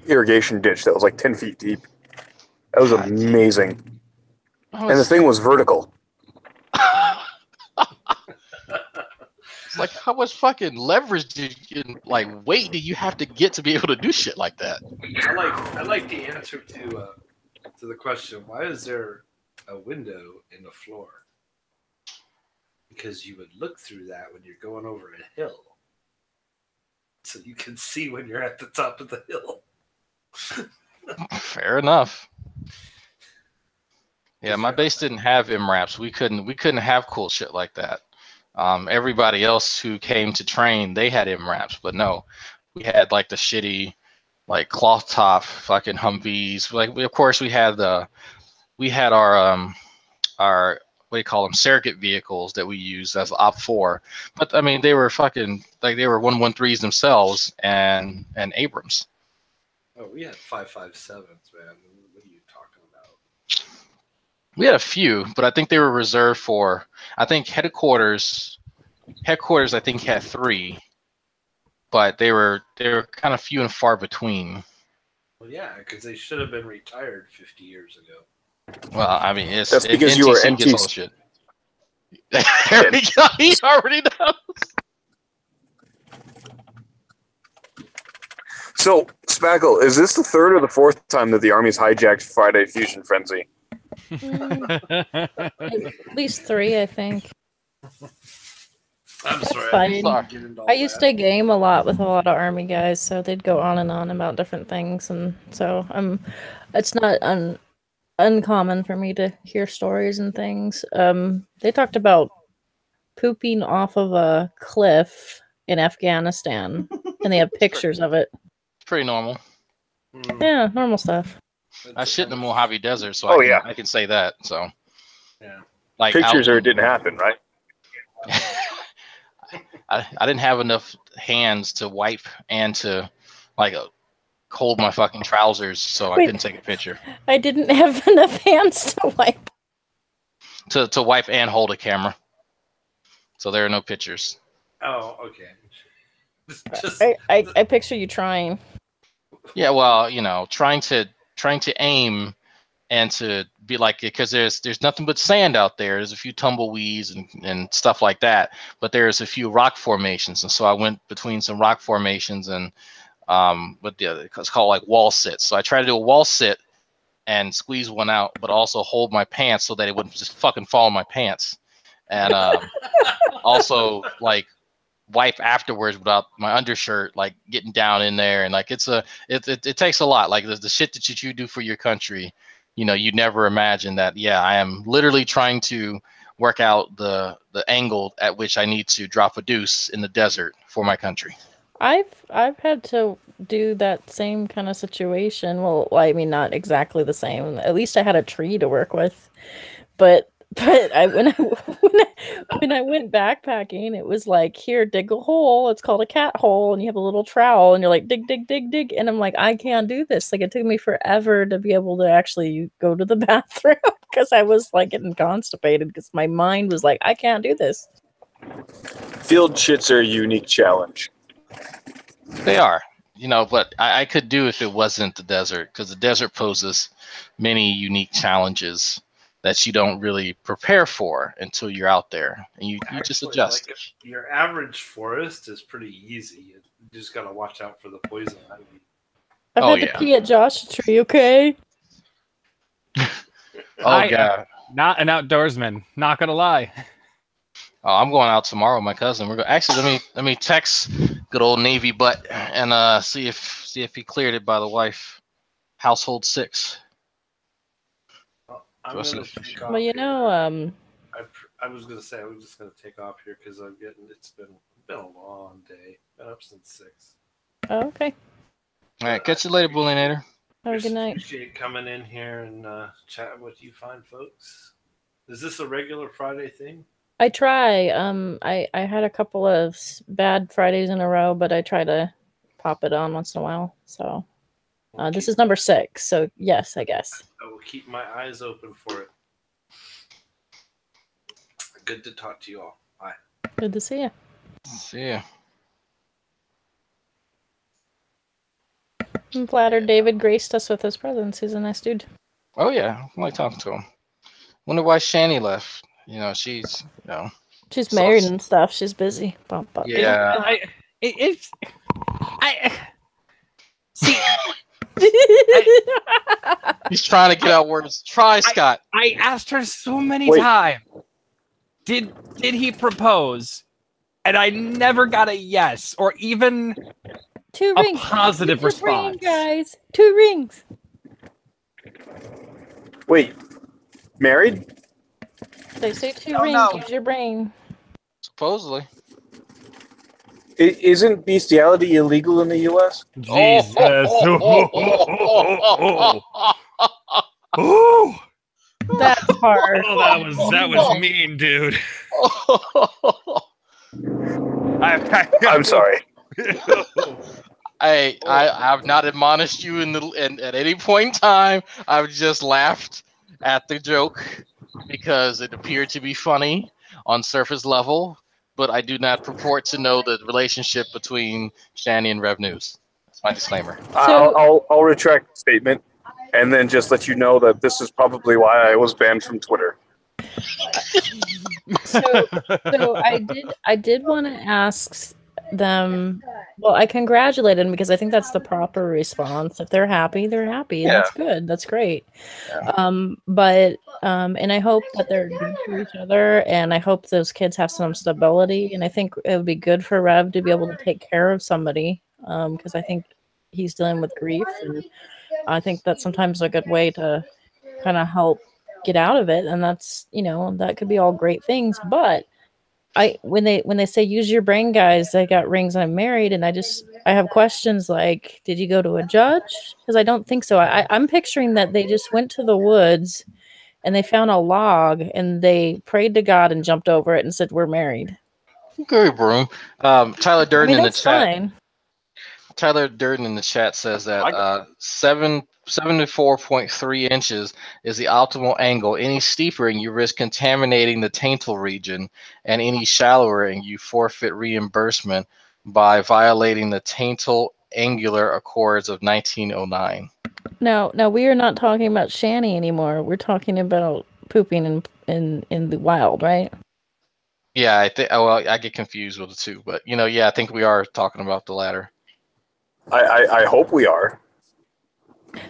irrigation ditch that was like 10 feet deep. That was amazing. And the thing was vertical. It's like, how much fucking leverage weight do you have to get to be able to do shit like that? I like the answer to the question, why is there a window in the floor? Because you would look through that when you're going over a hill. So you can see when you're at the top of the hill. Fair enough. Yeah, my base didn't have MRAPs. We couldn't have cool shit like that. Everybody else who came to train, they had MRAPs, but no, we had like the shitty, like cloth top fucking Humvees. Like of course we had our what do you call them, surrogate vehicles that we used as OP4, but I mean they were fucking like they were 113s themselves and Abrams. Oh, we had 5.57s, man. What are you talking about? We had a few, but I think they were reserved for. I think headquarters. I think had 3, but they were kind of few and far between. Well, yeah, because they should have been retired 50 years ago. Well, I mean, That's because you were gets all the shit. There we go. He already knows. So, Spackle, is this the 3rd or the 4th time that the Army's hijacked Friday Fusion Frenzy? At least 3, I think. I'm sorry. fine. I didn't get into all I used that. to game a lot with a lot of Army guys, so they'd go on and on about different things, and so it's not uncommon for me to hear stories and things. They talked about pooping off of a cliff in Afghanistan, and they have pictures of it. Pretty normal. Mm, Yeah, normal stuff. I shit in the Mojave Desert, so Oh, I can say that. So Yeah. like Pictures or it didn't happen, right? I didn't have enough hands to wipe and to like hold my fucking trousers, so I Wait. couldn't take a picture. I didn't have enough hands to wipe. To wipe and hold a camera. So there are no pictures. Oh, okay. Just, I picture you trying. Yeah, well, you know, trying to aim and to be like, because there's nothing but sand out there. There's a few tumbleweeds and stuff like that, but there's a few rock formations, and so I went between some rock formations and it's called like wall sits. So I tried to do a wall sit and squeeze one out, but also hold my pants so that it wouldn't just fucking fall in my pants, and also like wipe afterwards without my undershirt like getting down in there, and like it takes a lot. Like the shit that you do for your country, you know, you never imagine that. Yeah, I am literally trying to work out the angle at which I need to drop a deuce in the desert for my country. I've had to do that same kind of situation. Well, I mean, not exactly the same. At least I had a tree to work with. But when I went backpacking, it was like, here, dig a hole. It's called a cat hole, and you have a little trowel, and you're like, dig, dig, dig, dig. And I'm like, I can't do this. Like, it took me forever to be able to actually go to the bathroom because I was like getting constipated because my mind was like, I can't do this. Field shits are a unique challenge. They are, you know, but I could do if it wasn't the desert, because the desert poses many unique challenges that you don't really prepare for until you're out there, and you just Actually, adjust. like, your average forest is pretty easy. You just gotta watch out for the poison ivy. I've Oh, had yeah. to pee at Josh's tree, okay? Oh god. Not an outdoorsman. Not gonna lie. Oh, I'm going out tomorrow with my cousin. We're going actually let me text good old Navy butt and see if he cleared it by the wife. Household 6. I'm What's gonna this? take off Well, you here. know, I was gonna say I was just gonna take off here because it's been a long day. Been up since 6. oh, okay. All right, catch you later, Bullinator. Have a good night. Appreciate coming in here and chatting with you fine folks. Is this a regular Friday thing? I try. I had a couple of bad Fridays in a row, but I try to pop it on once in a while. So this is number 6. So yes, I guess. I will keep my eyes open for it. Good to talk to you all. Bye. Good to see you. See ya. I'm flattered David graced us with his presence. He's a nice dude. Oh yeah, I like talking to him. Wonder why Shani left. You know, she's She's So- married and stuff. She's busy. yeah. See, He's trying to get out words. Try, Scott. I asked her so many Wait. times. Did he propose? And I never got a yes or even 2 a rings. positive Use your brain, response. guys. 2 rings. Wait, married? They say 2 Oh, rings. no. Use your brain. Supposedly. Isn't bestiality illegal in the U.S.? Jesus. Oh. That's hard. Oh, that was mean, dude. I'm sorry. I've not admonished you at any point in time. I've just laughed at the joke because it appeared to be funny on surface level, but I do not purport to know the relationship between Shani and Rev News. That's my disclaimer. I'll retract the statement, and then just let you know that this is probably why I was banned from Twitter. So I did want to ask them. Well, I congratulate them because I think that's the proper response. If they're happy, they're happy, and that's good. That's great. And I hope that they're good for each other, and I hope those kids have some stability. And I think it would be good for Rev to be able to take care of somebody, because I think he's dealing with grief, and I think that's sometimes a good way to kind of help get out of it. And that's, that could be all great things, but when they say use your brain, guys, I got rings and I'm married, and I have questions like, did you go to a judge? Because I don't think so. I'm picturing that they just went to the woods and they found a log and they prayed to God and jumped over it and said, we're married. Good, Broom. Tyler Durden in the chat. Fine. Tyler Durden in the chat says that 74.3 inches is the optimal angle. Any steeper and you risk contaminating the taintal region, and any shallower and you forfeit reimbursement by violating the taintal angular accords of 1909. No, we are not talking about Shani anymore. We're talking about pooping in the wild, right? Yeah, I think. Well, I get confused with the two, but I think we are talking about the latter. I hope we are.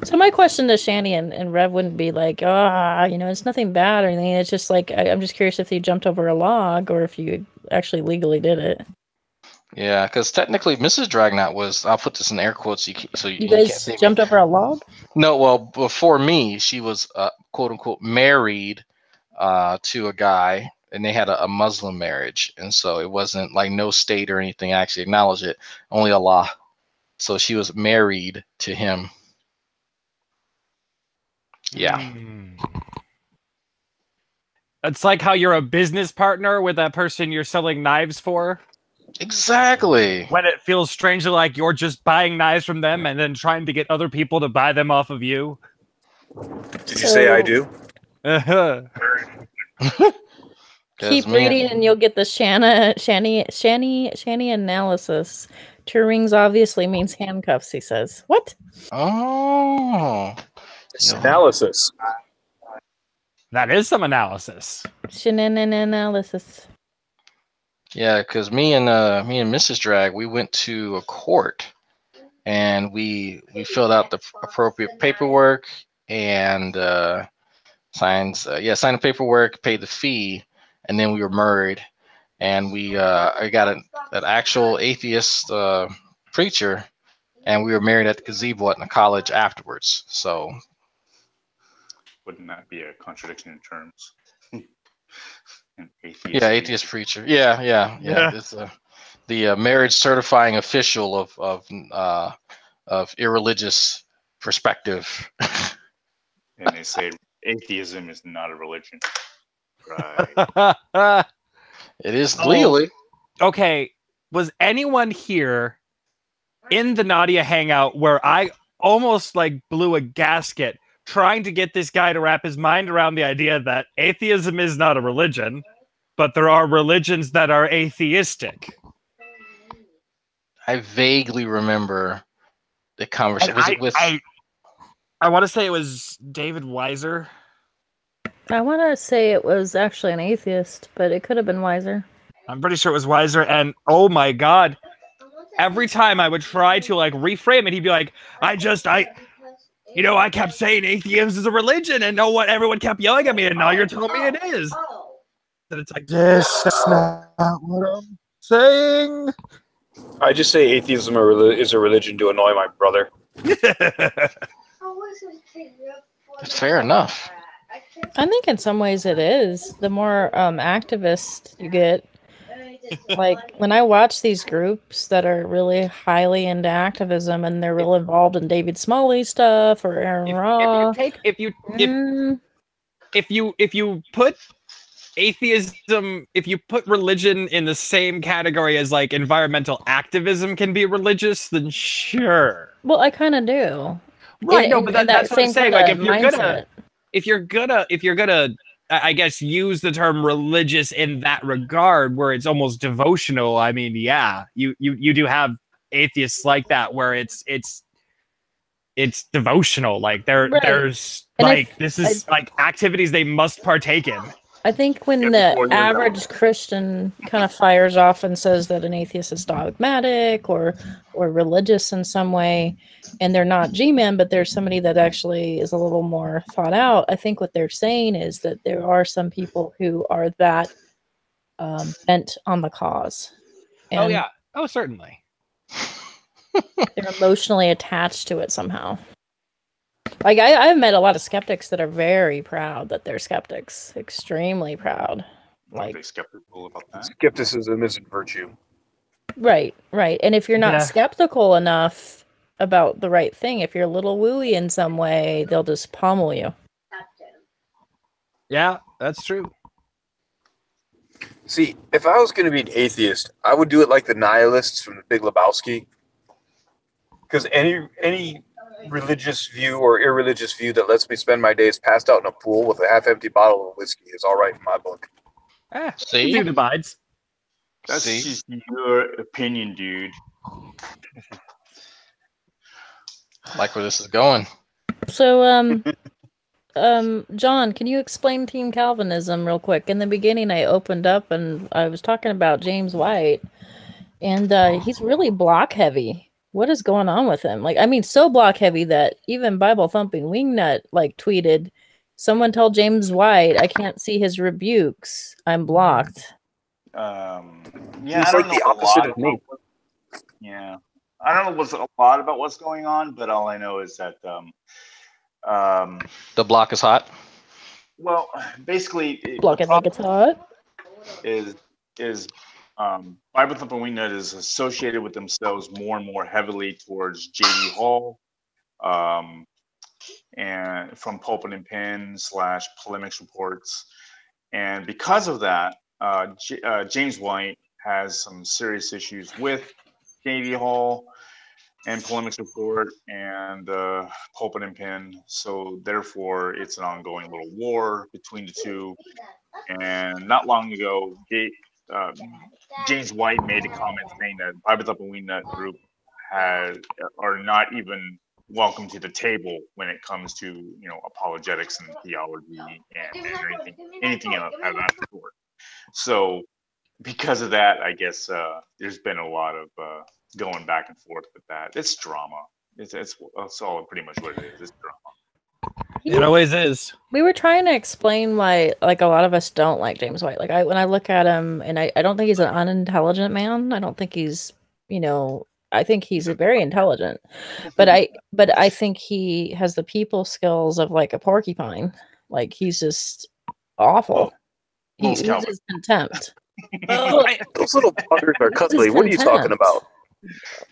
So my question to Shani and Rev wouldn't be like, it's nothing bad or anything. It's just like, I'm just curious if you jumped over a log or if you actually legally did it. Yeah, because technically Mrs. Dragnot was, I'll put this in air quotes so you guys can't jumped over a log? No, well, before me, she was quote unquote married to a guy, and they had a Muslim marriage. And so it wasn't like no state or anything actually acknowledged it, only Allah. So she was married to him. Yeah. It's like how you're a business partner with that person you're selling knives for. Exactly. When it feels strangely like you're just buying knives from them and then trying to get other people to buy them off of you. Did you say I do? Keep reading and you'll get the Shani analysis. 2 rings obviously means handcuffs, he says. What? Oh. It's analysis. That is some analysis. Analysis. Yeah, because me and Mrs. Drag, we went to a court and we filled out the appropriate paperwork and signed the paperwork, paid the fee, and then we were married. And I got an actual atheist preacher, and we were married at the gazebo at the college afterwards. So, wouldn't that be a contradiction in terms? Atheist preacher. Yeah. It's the marriage certifying official of irreligious perspective. And they say atheism is not a religion. Right. It is legally. Okay. Was anyone here in the Nadia hangout where I almost blew a gasket trying to get this guy to wrap his mind around the idea that atheism is not a religion, but there are religions that are atheistic? I vaguely remember the conversation. Was it with? I want to say it was David Weiser. I want to say it was actually an atheist, but it could have been Weiser. I'm pretty sure it was Weiser, and oh my god, every time I would try to reframe it, he'd be like, I kept saying atheism is a religion, and everyone kept yelling at me, and now you're telling me it is. And it's like, yes, that's not what I'm saying. I just say atheism is a religion to annoy my brother. Fair enough. I think in some ways it is. The more activist you get, Like when I watch these groups that are really highly into activism and they're real involved in David Smalley stuff or Aaron Ra. If you put atheism, if you put religion in the same category as like environmental activism can be religious, then sure. Well, I kind of do. Right, no, but that's what I'm saying. Like, if you're gonna, I guess, use the term religious in that regard, where it's almost devotional. I mean, yeah, you do have atheists like that, where it's devotional. Like there's And like this is like activities they must partake in. I think when the average Christian kind of fires off and says that an atheist is dogmatic or religious in some way, and they're not G-Man, but there's somebody that actually is a little more thought out, I think what they're saying is that there are some people who are that bent on the cause. And oh, yeah. Oh, certainly. They're emotionally attached to it somehow. Like, I've met a lot of skeptics that are very proud that they're skeptics. Extremely proud. Like, are they skeptical about that? Skepticism isn't virtue. Right, right. And if you're not skeptical enough about the right thing, if you're a little wooey in some way, they'll just pummel you. Yeah, that's true. See, if I was going to be an atheist, I would do it like the nihilists from The Big Lebowski. Because any religious view or irreligious view that lets me spend my days passed out in a pool with a half-empty bottle of whiskey is all right in my book. See? Who divides? That's just your opinion, dude. Like where this is going. So, John, can you explain Team Calvinism real quick? In the beginning, I opened up and I was talking about James White, and he's really block heavy. What is going on with him? Like, I mean, so block heavy that even Bible thumping wingnut like tweeted, "Someone tell James White I can't see his rebukes. I'm blocked." Yeah, he's like the opposite of me. Yeah, I don't know a lot about what's going on, but all I know is that the block is hot. Well, basically, block it like it's hot. Is Bible Thumping Wingnut is associated with themselves more and more heavily towards J.D. Hall, and from Pulpit and Pen / Polemics Reports, and because of that, James White has some serious issues with J.D. Hall and Polemics Report and Pulpit and Pen. So therefore, it's an ongoing little war between the two. And not long ago, James White made a comment saying that Bible Thumping Wingnut group are not even welcome to the table when it comes to apologetics and theology and anything of that sort. So because of that, I guess there's been a lot of going back and forth with that. It's drama. It's all pretty much what it is. It's drama. It always is. We were trying to explain why, like, a lot of us don't like James White. Like, when I look at him, and I don't think he's an unintelligent man. I don't think he's, I think he's very intelligent. But I think he has the people skills of, like, a porcupine. Like, he's just awful. He uses contempt. Those little buggers are cuddly. What are you talking about?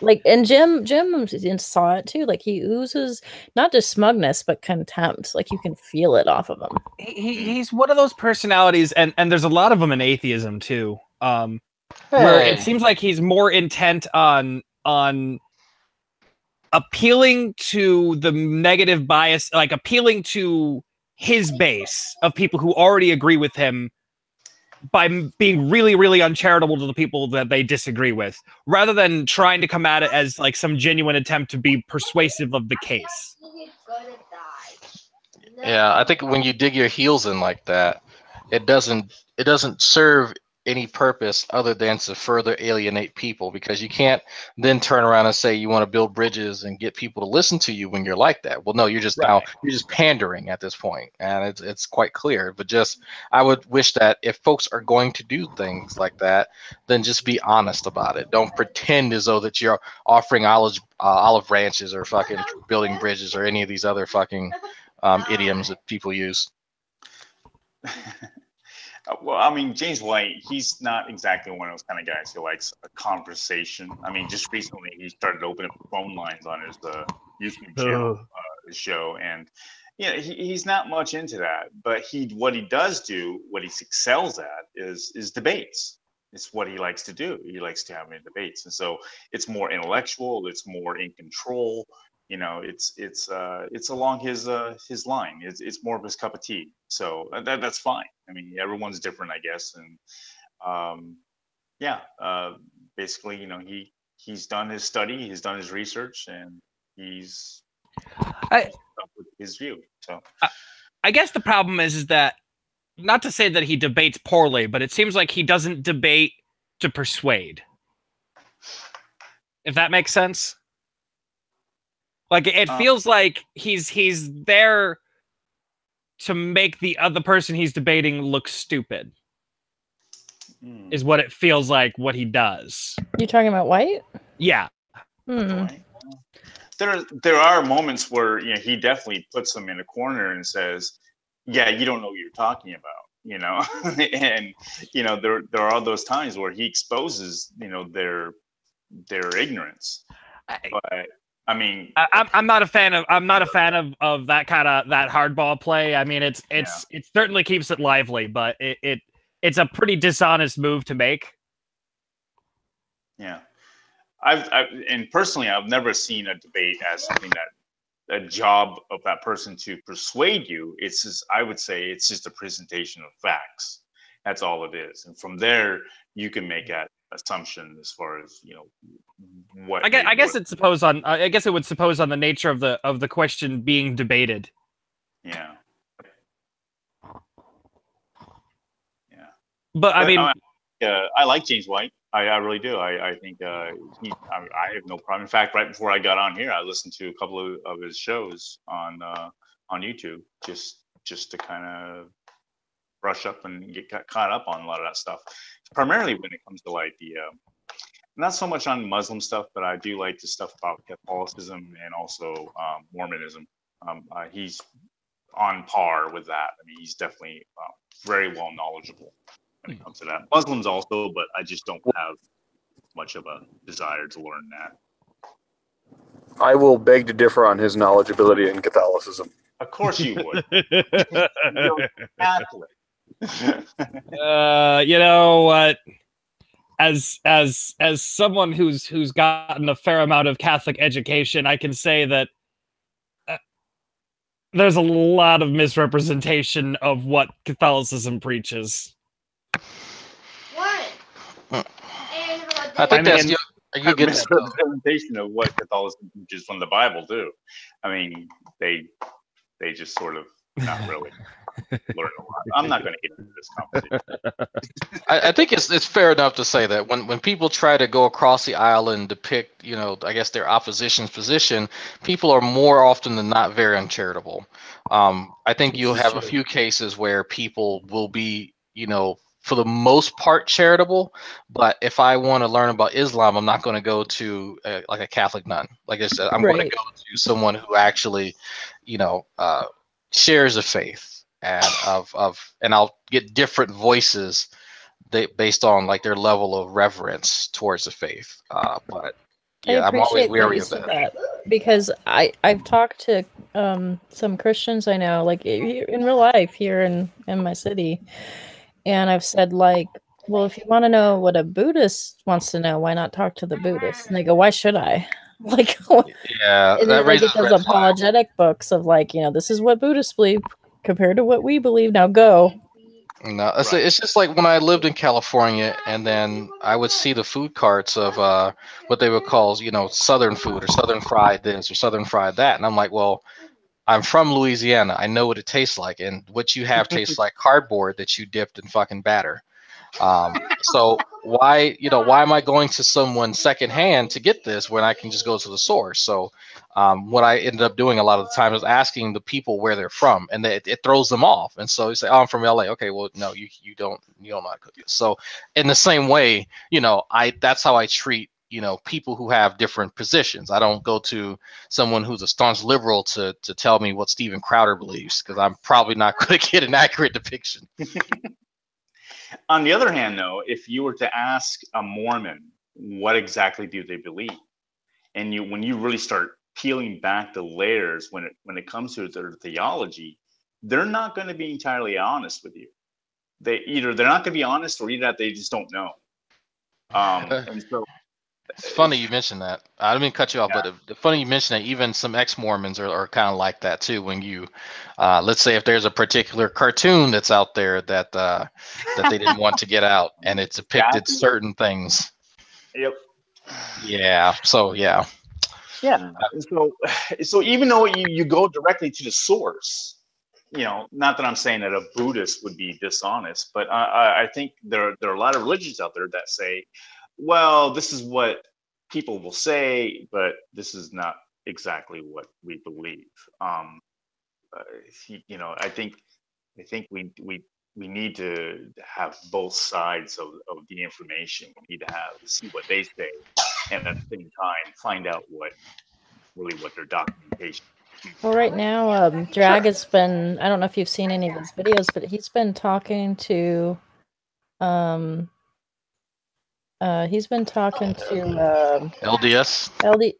Like, and Jim saw it too. Like, he oozes not just smugness but contempt. Like, you can feel it off of him. He's one of those personalities, and there's a lot of them in atheism too. Where it seems like he's more intent on appealing to the negative bias, like appealing to his base of people who already agree with him, by being really, really uncharitable to the people that they disagree with, rather than trying to come at it as like some genuine attempt to be persuasive of the case. Yeah, I think when you dig your heels in like that, it doesn't serve any purpose other than to further alienate people, because you can't then turn around and say you want to build bridges and get people to listen to you when you're like that. Well, no, you're just you're just pandering at this point, and it's quite clear. But just, I would wish that if folks are going to do things like that, then just be honest about it. Don't pretend as though that you're offering olive branches or fucking building bridges or any of these other fucking idioms that people use. Well, I mean, James White, he's not exactly one of those kind of guys who likes a conversation. I mean, just recently he started opening phone lines on his YouTube channel, show, and he's not much into that. But what he does do, what he excels at, is debates. It's what he likes to do. He likes to have debates, and so it's more intellectual. It's more in control. It's along his line. It's more of his cup of tea. So that's fine. I mean, everyone's different, I guess. And basically, he's done his study, he's done his research, and he's up with his view. So I guess the problem is that, not to say that he debates poorly, but it seems like he doesn't debate to persuade. If that makes sense. Like, it feels like he's there to make the other person he's debating look stupid. Is what it feels like what he does. You talking about White? Yeah. There are moments where he definitely puts them in a corner and says, "Yeah, you don't know what you're talking about," and there are those times where he exposes their ignorance. But I mean, I'm not a fan of that kind of hardball play. I mean, it certainly keeps it lively, but it's a pretty dishonest move to make. Yeah, and personally, I've never seen a debate as something that a job of that person to persuade you. It's just, I would say, it's just a presentation of facts. That's all it is, and from there you can make that assumption as far as what. I guess it would suppose on the nature of the question being debated. Yeah. But I mean, I like James White. I really do. I think I have no problem. In fact, right before I got on here, I listened to a couple of his shows on YouTube just to kind of brush up and get caught up on a lot of that stuff. Primarily when it comes to like the not so much on Muslim stuff, but I do like the stuff about Catholicism and also Mormonism. He's on par with that. I mean, he's definitely very well knowledgeable when it comes to that. Muslims also, but I just don't have much of a desire to learn that. I will beg to differ on his knowledgeability in Catholicism. Of course you would. You're Catholic. You know what? As someone who's gotten a fair amount of Catholic education, I can say that there's a lot of misrepresentation of what Catholicism preaches. I think that's you get misrepresentation of what Catholicism teaches from the Bible too. I mean, they just sort of not really learn a lot. I'm not going to get into this conversation. I think it's fair enough to say that when people try to go across the aisle and depict, I guess their opposition's position, people are more often than not very uncharitable. I think you'll have a few cases where people will be, for the most part charitable, but if I want to learn about Islam, I'm not going to go to like a Catholic nun. Like I said, I'm going to go to someone who actually, shares a faith, and and I'll get different voices based on like their level of reverence towards the faith. But yeah, I'm always wary of that because I've talked to some Christians I know, like in real life here in my city. And I've said, like, well, if you want to know what a Buddhist wants to know, why not talk to the Buddhist? And they go, why should I? Like, yeah, that raises those apologetic books of like, this is what Buddhists believe compared to what we believe. Now go. No, it's just like when I lived in California, and then I would see the food carts of what they would call, Southern food or Southern fried this or Southern fried that, and I'm like, well, I'm from Louisiana. I know what it tastes like, and what you have tastes like cardboard that you dipped in fucking batter. So why am I going to someone secondhand to get this when I can just go to the source? So what I ended up doing a lot of the time is asking the people where they're from, and it throws them off. And so you say, "Oh, I'm from LA." Okay, well, no, you don't know how to cook it. So in the same way, that's how I treat people who have different positions. I don't go to someone who's a staunch liberal to tell me what Steven Crowder believes, because I'm probably not going to get an accurate depiction. On the other hand, though, if you were to ask a Mormon what exactly do they believe, and when you really start peeling back the layers when it comes to their theology, they're not going to be entirely honest with you. They're not going to be honest, or either that they just don't know. And so it's funny you mentioned that. I didn't mean to cut you off, but it's funny you mentioned that even some ex-Mormons are kind of like that too. When you, let's say if there's a particular cartoon that's out there that they didn't want to get out, and it depicted certain things. Yep. Yeah. So yeah. Yeah. So even though you go directly to the source, not that I'm saying that a Buddhist would be dishonest, but I think there are a lot of religions out there that say, well, this is what people will say, but this is not exactly what we believe. I think we need to have both sides of the information. We need to see what they say, and at the same time find out what their documentation. Well, right now, Drag has been, I don't know if you've seen any of his videos, but he's been talking to, LDS?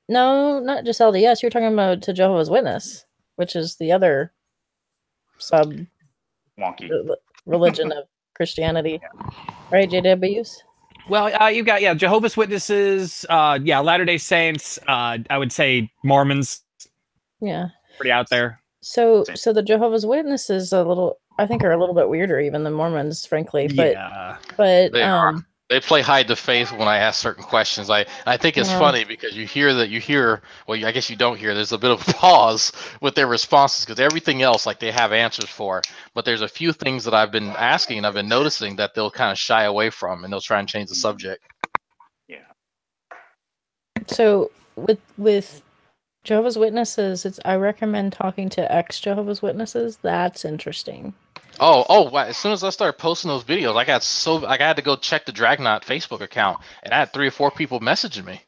No, not just LDS. You're talking about to Jehovah's Witness, which is the other sub religion of Christianity. Right, JWs? Well, you've got Jehovah's Witnesses, Latter-day Saints, I would say Mormons. Yeah. Pretty out there. So the Jehovah's Witnesses are a little bit weirder even than Mormons, frankly. But they play hide the faith when I ask certain questions. I think it's funny because you hear well, I guess you don't hear, there's a bit of a pause with their responses because everything else like they have answers for, but there's a few things that I've been asking and I've been noticing that they'll kind of shy away from, and they'll try and change the subject. Yeah. So with Jehovah's Witnesses, I recommend talking to ex-Jehovah's Witnesses. That's interesting. Oh! Wow. As soon as I started posting those videos, I had to go check the Dragnot Facebook account, and I had 3 or 4 people messaging me,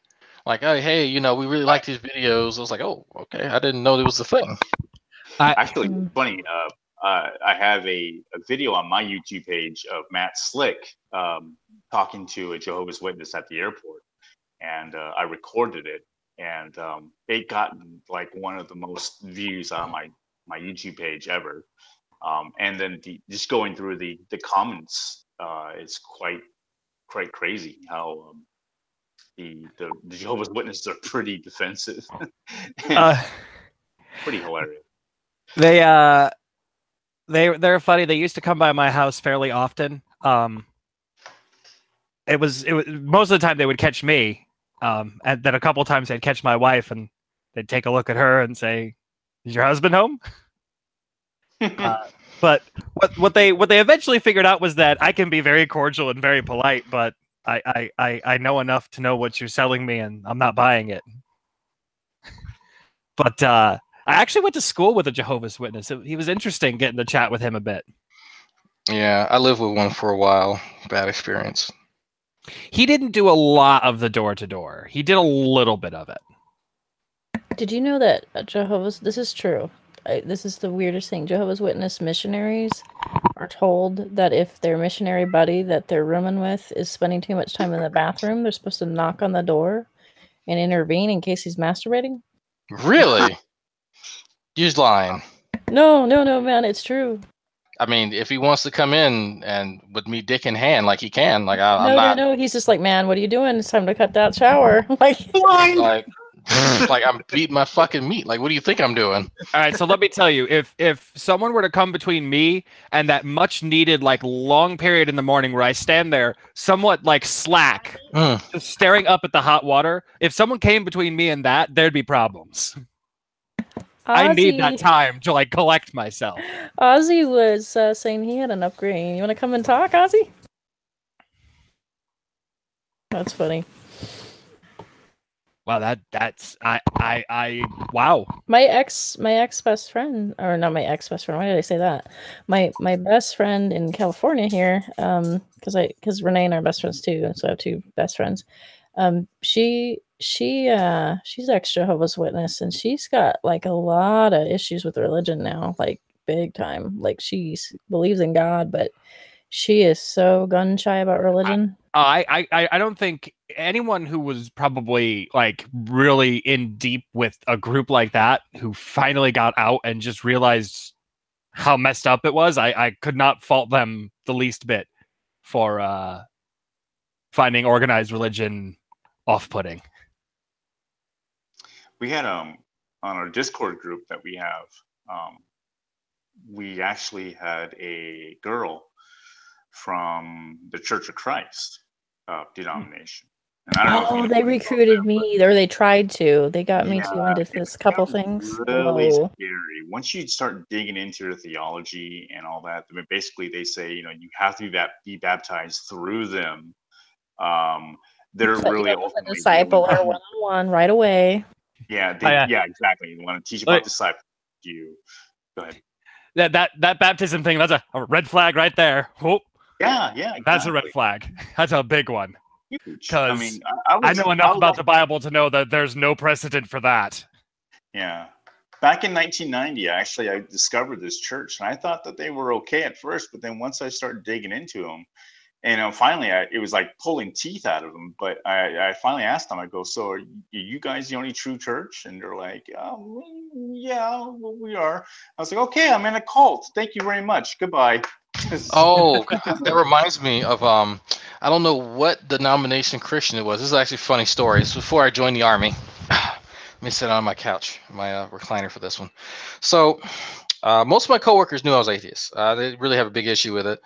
like, "Oh, hey, we really like these videos." I was like, "Oh, okay, I didn't know there was a thing." Actually, funny. I have a video on my YouTube page of Matt Slick talking to a Jehovah's Witness at the airport, and I recorded it, and it got like one of the most views on my YouTube page ever. And then just going through the comments, it's quite crazy how the Jehovah's Witnesses are pretty defensive. Pretty hilarious. They're funny. They used to come by my house fairly often. It was most of the time they would catch me, and then a couple times they'd catch my wife, and they'd take a look at her and say, "Is your husband home?" But what they eventually figured out was that I can be very cordial and very polite, but I know enough to know what you're selling me, and I'm not buying it. But I actually went to school with a Jehovah's Witness. He was interesting getting to chat with him a bit. Yeah, I lived with one for a while. Bad experience. He didn't do a lot of the door-to-door. He did a little bit of it. Did you know that this is true. This is the weirdest thing. Jehovah's Witness missionaries are told that if their missionary buddy that they're rooming with is spending too much time in the bathroom, they're supposed to knock on the door and intervene in case he's masturbating. Really? He's lying. No, man, it's true. I mean, if he wants to come in and with me dick in hand, like he can, like I'm not. No, he's just like, man, what are you doing? It's time to cut that shower. like I'm beating my fucking meat. Like, what do you think I'm doing? All right, so let me tell you, if someone were to come between me and that much needed like long period in the morning where I stand there somewhat like slack, just staring up at the hot water, if someone came between me and that, there'd be problems. I need that time to like collect myself. Ozzy was saying he had an upgrade. You want to come and talk, Ozzy? That's funny. Wow, that's wow. My ex best friend, or not my ex best friend. Why did I say that? My best friend in California here, because Renee and I are best friends too, so I have 2 best friends. She's ex Jehovah's Witness, and she's got like a lot of issues with religion now, like big time. Like she believes in God, but She is so gun shy about religion. I don't think anyone who was probably like really in deep with a group like that who finally got out and just realized how messed up it was, I could not fault them the least bit for finding organized religion off-putting. We had on our Discord group that we have, we actually had a girl from the Church of Christ denomination. And I don't know if you know They recruited me, or they tried to. They got me to into this couple it's things. really Whoa. scary. Once you start digging into their theology and all that, I mean, basically they say, you know, you have to be baptized through them. They're So really you don't ultimately disciple her one-on-one right away. Yeah, yeah, exactly. You want to teach about disciple. You go ahead. That baptism thing, that's a red flag right there. Oh, yeah, exactly. That's a red flag. That's a big one. Huge. I mean, I know enough about the Bible to know that there's no precedent for that. Yeah. Back in 1990, I discovered this church, and I thought that they were okay at first, but then once I started digging into them, and finally, it was like pulling teeth out of them. But I finally asked them, I go, so are you guys the only true church? And they're like, yeah, well, we are. I was like, okay, I'm in a cult. Thank you very much. Goodbye. Oh, that reminds me of I don't know what denomination Christian it was. This is actually a funny story. It's before I joined the army. Let me sit on my couch, my recliner for this one. So most of my coworkers knew I was atheist. They didn't really have a big issue with it.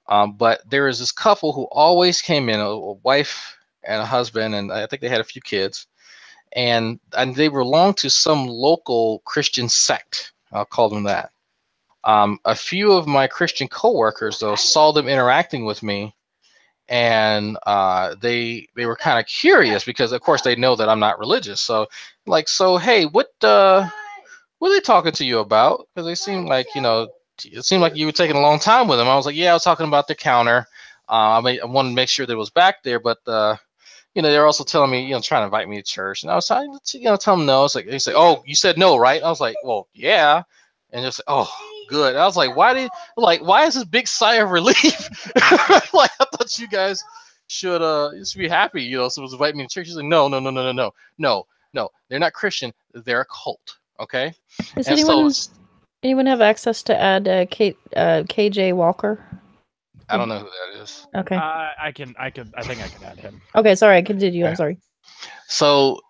But there was this couple who always came in, a wife and a husband, and I think they had a few kids, and they belonged to some local Christian sect. I'll call them that. A few of my Christian coworkers, though, saw them interacting with me, and they were kind of curious because, of course, they know that I'm not religious. So, hey, what are they talking to you about? Because they seem like, it seemed like you were taking a long time with them. I was like, yeah, I was talking about the counter. I wanted to make sure that it was back there, but they were also telling me, trying to invite me to church, and I was trying to, tell them no. It's like they say, oh, you said no, right? I was like, well, yeah, and just oh, good. I was like, why is this big sigh of relief? Like I thought you guys should be happy, so it was inviting me to church. He's like, no, they're not Christian, they're a cult. Okay. Does anyone have access to add KJ Walker? I don't know who that is. Okay. I think I can add him. Okay, sorry, I continue. I'm sorry. So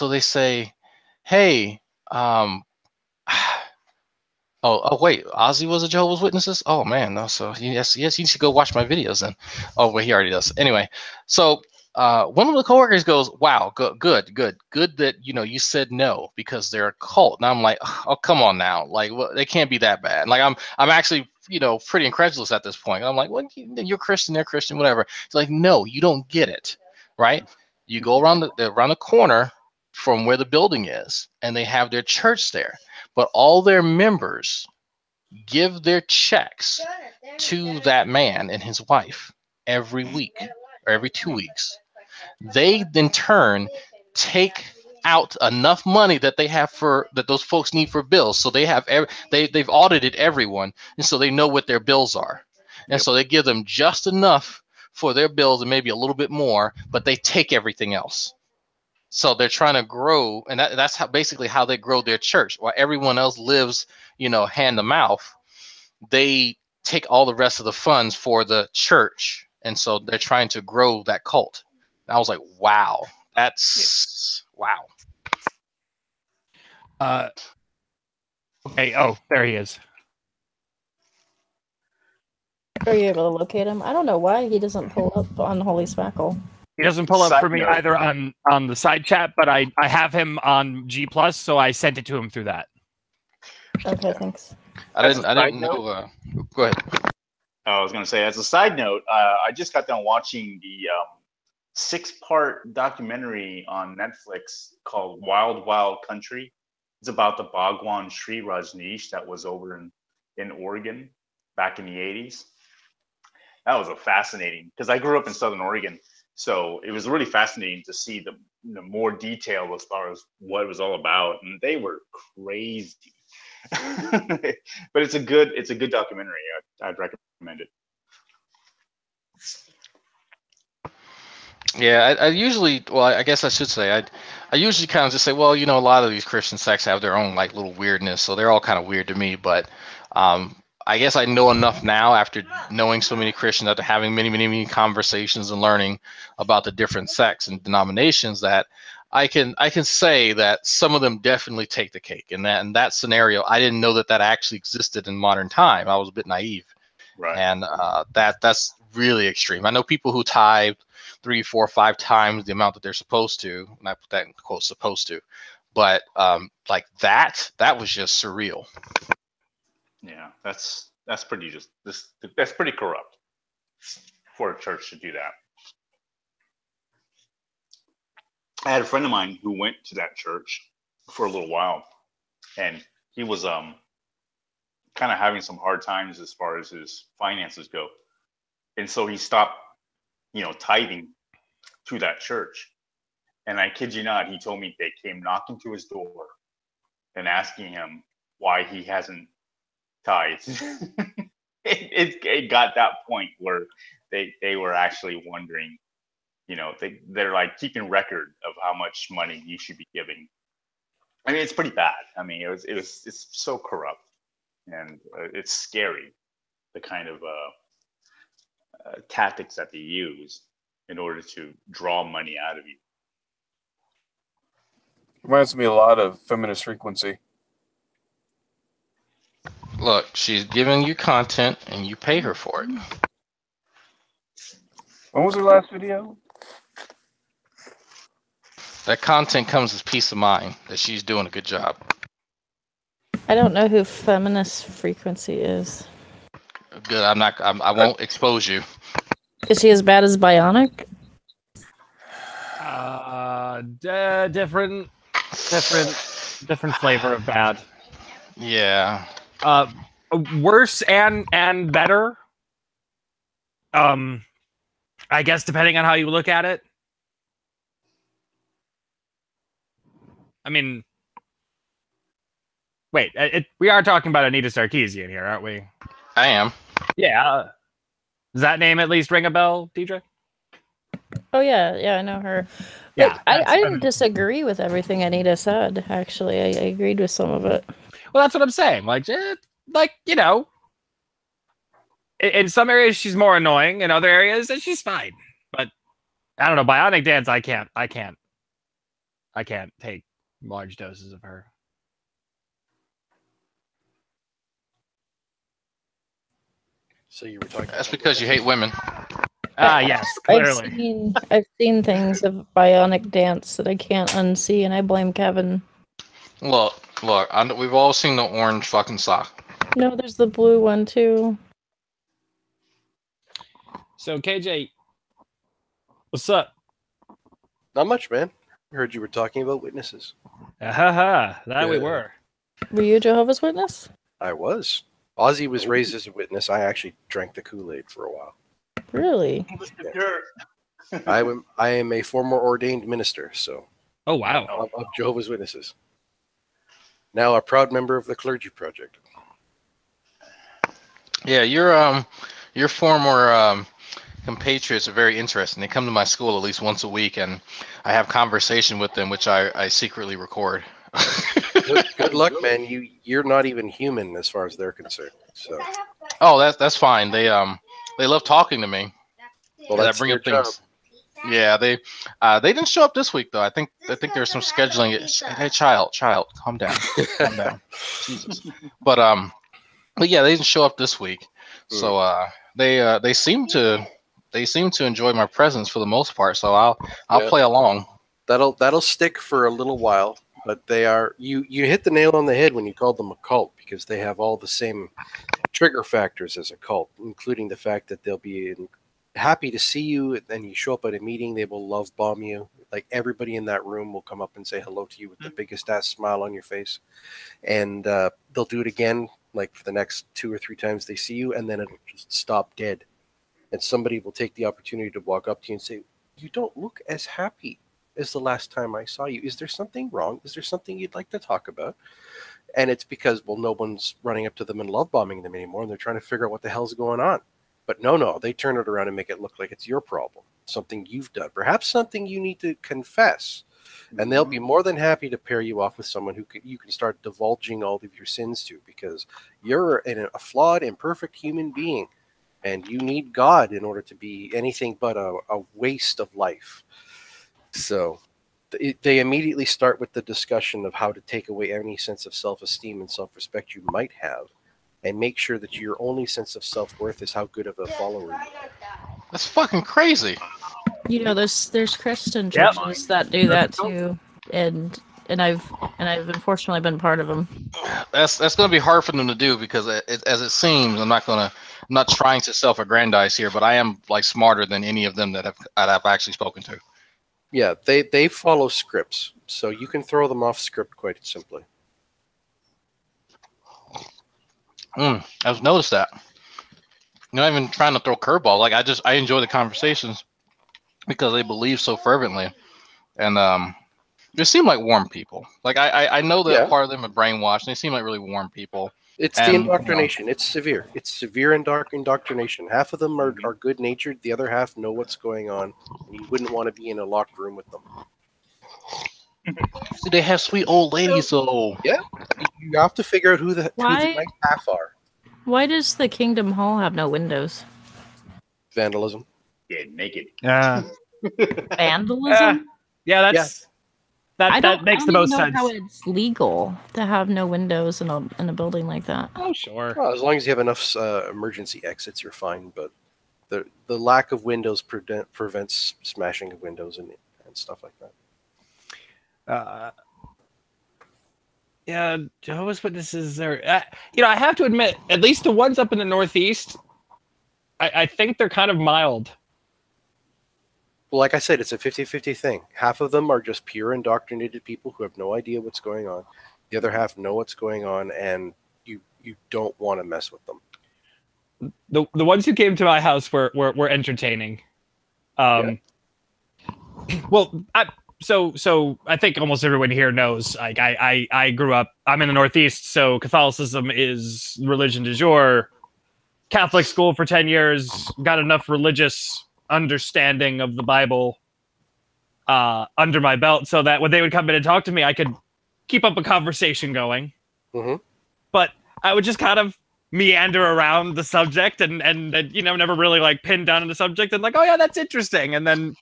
they say, hey, oh wait, Ozzy was a Jehovah's Witnesses? Oh man, no. So yes, you should go watch my videos then. Oh wait, he already does. Anyway, so one of the coworkers goes, wow, good that you said no because they're a cult. And I'm like, oh come on now, like they can't be that bad. Like I'm actually pretty incredulous at this point. I'm like, well, you're Christian, they're Christian, whatever. It's like, no, you don't get it, right? You go around the corner from where the building is, and they have their church there. But all their members give their checks to that man and his wife every week or every 2 weeks. They in turn take out enough money that they have that those folks need for bills. So they have they've audited everyone, and so they know what their bills are, and so they give them just enough for their bills and maybe a little bit more, but they take everything else. So they're trying to grow, and that's basically how they grow their church. While everyone else lives, hand to mouth, they take all the rest of the funds for the church, and so they're trying to grow that cult. And I was like, wow, that's wow. Okay. Oh, there he is. Are you able to locate him? I don't know why he doesn't pull up on Holy Spackle. He doesn't pull up for me either on the side chat, but I have him on G+, so I sent it to him through that. Okay, thanks. I didn't know. Go ahead. I was going to say, as a side note, I just got done watching the 6-part documentary on Netflix called Wild Wild Country. It's about the Bhagwan Sri Rajneesh that was over in Oregon back in the 80s. That was fascinating because I grew up in Southern Oregon. So it was really fascinating to see the more detail as far as what it was all about. And they were crazy. But it's a good documentary. I'd recommend it. Yeah, I usually, well, I guess I should say, I usually kind of just say, well, a lot of these Christian sects have their own like little weirdness, so they're all kind of weird to me. But I guess I know enough now after knowing so many Christians, after having many conversations and learning about the different sects and denominations, that I can say that some of them definitely take the cake. And that scenario, I didn't know that actually existed in modern time. I was a bit naive. Right. And that's really extreme. I know people who tithe 3, 4, 5 times the amount that they're supposed to, and I put that in quotes, supposed to, but like that was just surreal. Yeah, that's pretty corrupt for a church to do that. I had a friend of mine who went to that church for a little while, and he was kind of having some hard times as far as his finances go, and so he stopped tithing to that church. And I kid you not, he told me they came knocking to his door and asking him why he hasn't tithed. it got that point where they were actually wondering, they're like keeping record of how much money you should be giving. I mean, it's pretty bad. I mean, it's so corrupt, and it's scary, the kind of tactics that they use in order to draw money out of you. Reminds me a lot of Feminist Frequency. Look, she's giving you content and you pay her for it. When was her last video? That content comes as peace of mind that she's doing a good job. I don't know who Feminist Frequency is. Good. I won't expose you. Is she as bad as Bionic? Different flavor of bad. Yeah. Worse and better. I guess depending on how you look at it. I mean, wait, we are talking about Anita Sarkeesian here, aren't we? I am. Yeah. Does that name at least ring a bell, DJ? Oh yeah, I know her. Yeah, I didn't disagree with everything Anita said. Actually, I agreed with some of it. Well, that's what I'm saying. In some areas she's more annoying. In other areas, she's fine. But I don't know. Bionic Dance, I can't take large doses of her. So you were talking. That's because you hate women. Yes, clearly. I've seen things of Bionic Dance that I can't unsee, and I blame Kevin. Look, we've all seen the orange fucking sock. No, there's the blue one too. So KJ, what's up? Not much, man. I heard you were talking about witnesses. That Yeah. we were. Were you a Jehovah's Witness? I was. Ozzy was raised as a witness. I actually drank the Kool-Aid for a while. Really? I am a former ordained minister, so Oh wow. of Jehovah's Witnesses. Now a proud member of the Clergy Project. Yeah, your former compatriots are very interesting. They come to my school at least once a week, and I have conversation with them, which I secretly record. Good luck, man. You're not even human as far as they're concerned. So. Oh, that's fine. They love talking to me. Well, I that's bring their up things. job. Yeah, they didn't show up this week though. I think there's some scheduling. Hey, child, calm down, calm down. Jesus. But yeah, they didn't show up this week. So they seem to enjoy my presence for the most part. So I'll play along. That'll stick for a little while, but they are you hit the nail on the head when you called them a cult, because they have all the same trigger factors as a cult, including the fact that they'll be happy to see you, and then you show up at a meeting, they will love bomb you. Like everybody in that room will come up and say hello to you with the biggest ass smile on your face, and they'll do it again like for the next 2 or 3 times they see you, and then it'll just stop dead, and somebody will take the opportunity to walk up to you and say, "You don't look as happy as the last time I saw you. Is there something wrong? Is there something you'd like to talk about? And it's because, well, no one's running up to them and love bombing them anymore, and they're trying to figure out what the hell's going on. But no, they turn it around and make it look like it's your problem, something you've done, perhaps something you need to confess. And they'll be more than happy to pair you off with someone who you can start divulging all of your sins to, because you're a flawed, imperfect human being, and you need God in order to be anything but a waste of life. So they immediately start with the discussion of how to take away any sense of self-esteem and self-respect you might have, and make sure that your only sense of self-worth is how good of a follower you are. That's fucking crazy. You know, there's Christian Yep. churches that do that too, and I've unfortunately been part of them. That's going to be hard for them to do, because as it seems, I'm not trying to self-aggrandize here, but I am like smarter than any of them that I've actually spoken to. Yeah, they follow scripts, so you can throw them off script quite simply. I've noticed that. Not even trying to throw curveball. Like I enjoy the conversations because they believe so fervently, and they seem like warm people. Like I know that part of them are brainwashed, and they seem like really warm people. It's the indoctrination. It's severe. It's severe indoctrination. Half of them are good-natured. The other half know what's going on. And you wouldn't want to be in a locked room with them. See, they have sweet old ladies, though. Yeah, you have to figure out who the nice half are. Why does the Kingdom Hall have no windows? Vandalism. Get naked. Yeah. Vandalism? Yeah, that makes the most sense. I don't know how it's legal to have no windows in a building like that. Oh, sure. Well, as long as you have enough emergency exits, you're fine. But the lack of windows prevents smashing of windows and stuff like that. Yeah, Jehovah's Witnesses are. I have to admit, at least the ones up in the Northeast, I think they're kind of mild. Well, like I said, it's a 50-50 thing. Half of them are just pure indoctrinated people who have no idea what's going on. The other half know what's going on, and you don't want to mess with them. The ones who came to my house were entertaining. Well, so I think almost everyone here knows. Like I grew up. I'm in the Northeast, so Catholicism is religion du jour. Catholic school for 10 years. Got enough religious understanding of the Bible under my belt, so that when they would come in and talk to me, I could keep up a conversation going. Mm-hmm. But I would just kind of meander around the subject and never really like pin down on the subject and like, oh yeah, that's interesting, and then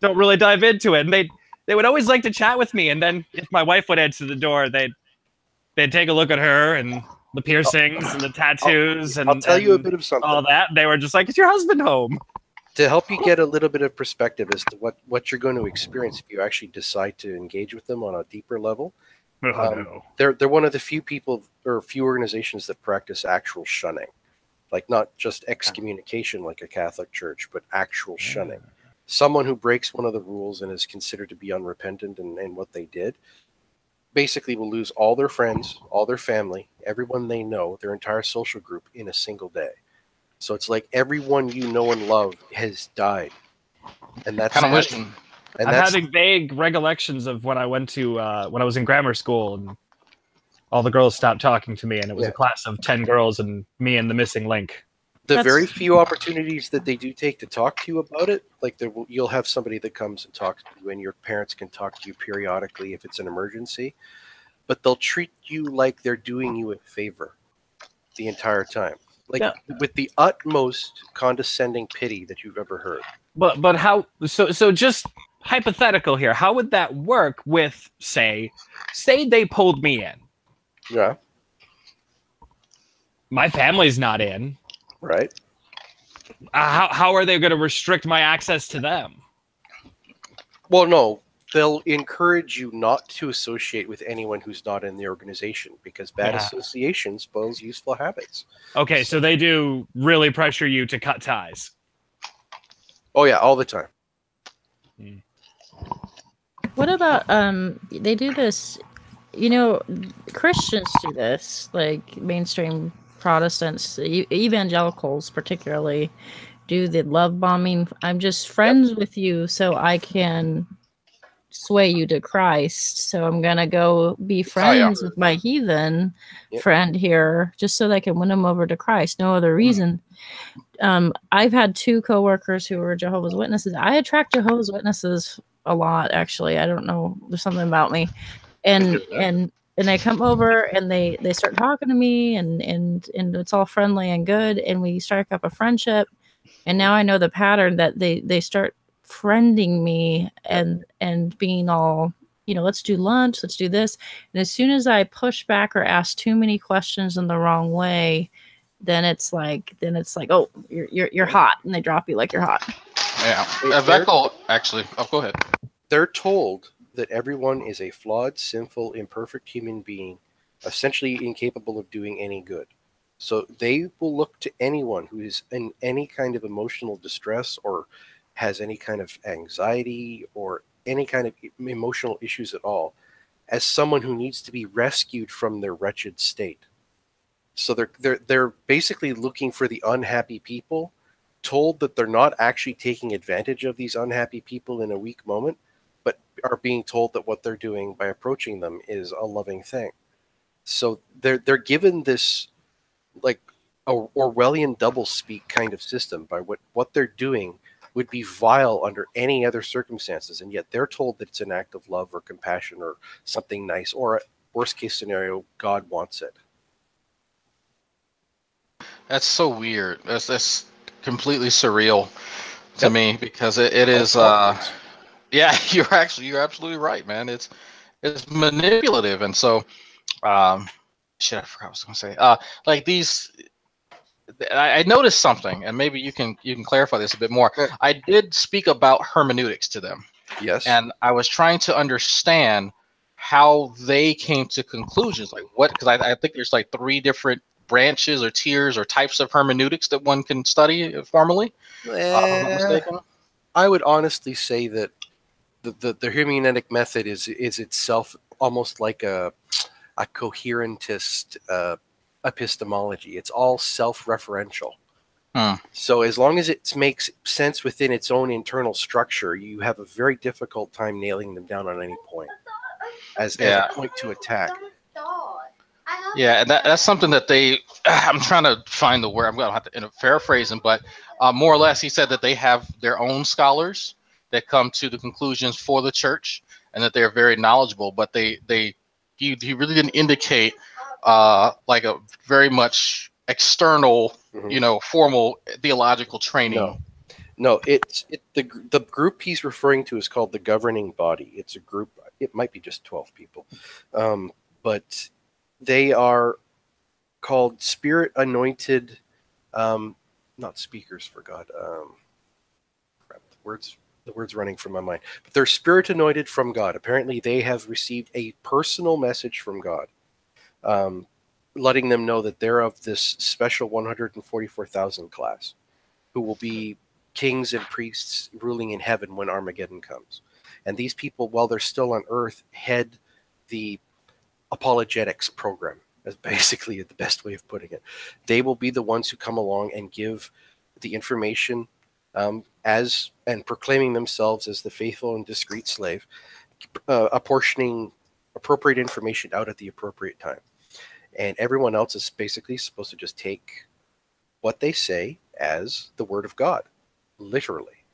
don't really dive into it. And they would always like to chat with me, and then if my wife would answer the door, they'd take a look at her and the piercings and the tattoos. I'll tell you a bit of something. All that. They were just like, is your husband home? To help you get a little bit of perspective as to what you're going to experience if you actually decide to engage with them on a deeper level. They're one of the few people or few organizations that practice actual shunning, like not just excommunication like a Catholic church, but actual shunning. Someone who breaks one of the rules and is considered to be unrepentant in what they did basically will lose all their friends, all their family, everyone they know, their entire social group in a single day. So it's like everyone you know and love has died. And that's kind of wishing. I'm having vague recollections of when I went to when I was in grammar school, and all the girls stopped talking to me, and it was a class of 10 girls and me and the missing link. The very few opportunities that they do take to talk to you about it, like you'll have somebody that comes and talks to you, and your parents can talk to you periodically if it's an emergency, but they'll treat you like they're doing you a favor the entire time, like with the utmost condescending pity that you've ever heard. But how? So just hypothetical here. How would that work with say they pulled me in? Yeah. My family's not in. Right. How are they going to restrict my access to them? Well, no, they'll encourage you not to associate with anyone who's not in the organization, because bad association spoils useful habits. Okay, so they do really pressure you to cut ties. Oh yeah, all the time. What about they do this, Christians do this, like mainstream Protestants, evangelicals particularly, do the love bombing. I'm just friends with you so I can sway you to Christ. So I'm gonna go be friends with my heathen friend here, just so that I can win them over to Christ. No other reason. I've had 2 coworkers who were Jehovah's Witnesses. I attract Jehovah's Witnesses a lot, actually. I don't know. There's something about me, and they come over and they start talking to me, and it's all friendly and good, and we strike up a friendship. And now I know the pattern that they start friending me and being all, let's do lunch, let's do this. And as soon as I push back or ask too many questions in the wrong way, then it's like, oh, you're hot, and they drop you like you're hot. Yeah, actually. Oh, go ahead. They're told that everyone is a flawed, sinful, imperfect human being, essentially incapable of doing any good. So they will look to anyone who is in any kind of emotional distress or has any kind of anxiety or any kind of emotional issues at all as someone who needs to be rescued from their wretched state. So they're basically looking for the unhappy people, told that they're not actually taking advantage of these unhappy people in a weak moment, but are being told that what they're doing by approaching them is a loving thing. So they're given this like a Orwellian doublespeak kind of system by what they're doing would be vile under any other circumstances, and yet they're told that it's an act of love or compassion or something nice, or worst case scenario, God wants it. That's so weird. That's completely surreal to me, because it is. Yeah, you're absolutely right, man. It's manipulative, and so shit, I forgot what I was gonna say. Like these. I noticed something, and maybe you can clarify this a bit more. I did speak about hermeneutics to them. Yes. And I was trying to understand how they came to conclusions, like what, because I think there's like 3 different branches or tiers or types of hermeneutics that one can study formally. If I'm not mistaken. I would honestly say that the hermeneutic method is itself almost like a coherentist epistemology. It's all self-referential. So as long as it makes sense within its own internal structure, you have a very difficult time nailing them down on any point as a point to attack. Yeah, and that's something that I'm trying to find the word. I'm going to have to paraphrase him, but more or less he said that they have their own scholars that come to the conclusions for the church, and that they're very knowledgeable, but he really didn't indicate like a very much external, formal theological training. No, the group he's referring to is called the governing body. It's a group. It might be just 12 people, but they are called spirit anointed, not speakers for God. Crap, the words running from my mind. But they're spirit anointed from God. Apparently, they have received a personal message from God, letting them know that they're of this special 144,000 class, who will be kings and priests ruling in heaven when Armageddon comes. And these people, while they're still on Earth, head the apologetics program, as basically the best way of putting it. They will be the ones who come along and give the information and proclaiming themselves as the faithful and discreet slave, apportioning appropriate information out at the appropriate time. And everyone else is basically supposed to just take what they say as the word of God, literally.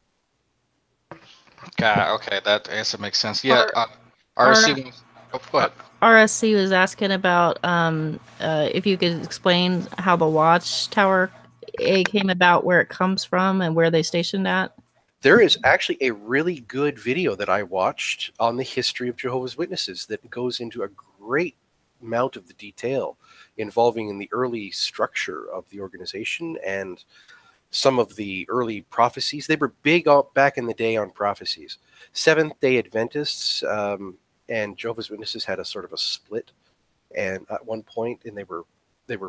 Okay, that answer makes sense. Yeah, RSC. Go ahead. RSC was asking about if you could explain how the Watchtower came about, where it comes from, and where they stationed at. There is actually a really good video that I watched on the history of Jehovah's Witnesses that goes into a great amount of the detail involving in the early structure of the organization and some of the early prophecies. They were big back in the day on prophecies. Seventh-day Adventists and Jehovah's Witnesses had a sort of a split, and at one point, and they were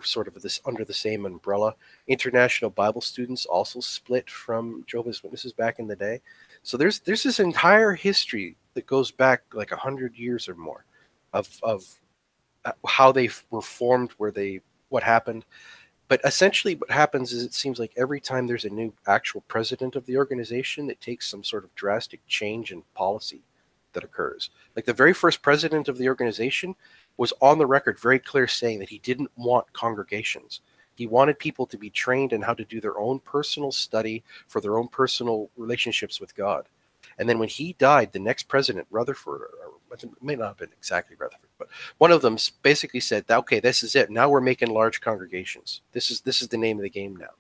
sort of under the same umbrella. International Bible Students also split from Jehovah's Witnesses back in the day. So there's this entire history that goes back like 100 years or more of how they were formed, what happened. But essentially what happens is it seems like every time there's a new actual president of the organization, it takes some sort of drastic change in policy. that occurs. Like the very first president of the organization was on the record very clear saying that he didn't want congregations. He wanted people to be trained in how to do their own personal study for their own personal relationships with God. And then when he died, the next president, Rutherford, or it may not have been exactly Rutherford, but one of them basically said, okay, this is it. Now we're making large congregations. This is the name of the game now.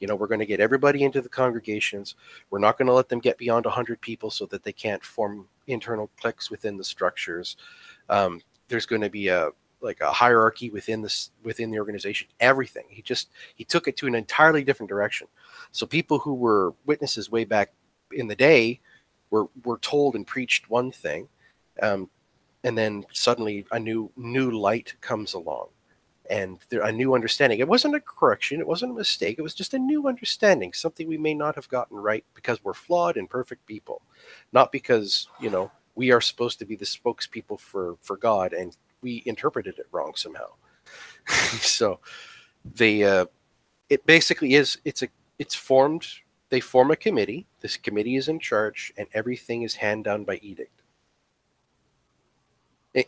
You know, we're going to get everybody into the congregations. We're not going to let them get beyond 100 people so that they can't form internal cliques within the structures. There's going to be a hierarchy within the organization. Everything. He took it to an entirely different direction. So people who were witnesses way back in the day were told and preached one thing, and then suddenly a new light comes along. And a new understanding. It wasn't a correction. It wasn't a mistake. It was just a new understanding, something we may not have gotten right because we're flawed and perfect people, not because, you know, we are supposed to be the spokespeople for God and we interpreted it wrong somehow. So it basically is, it's formed. They form a committee. This committee is in charge and everything is hand down by edict.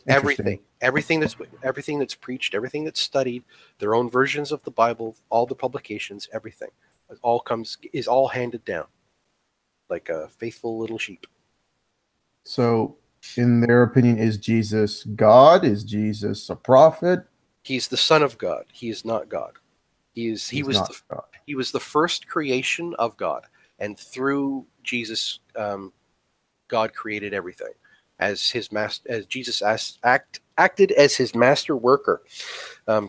Everything that's preached, everything that's studied, their own versions of the Bible, all the publications, everything, is all handed down like a faithful little sheep. So, in their opinion, is Jesus God? Is Jesus a prophet? He's the Son of God. He is not God. He was the first creation of God, and through Jesus, God created everything. As his master, as Jesus acted as his master worker,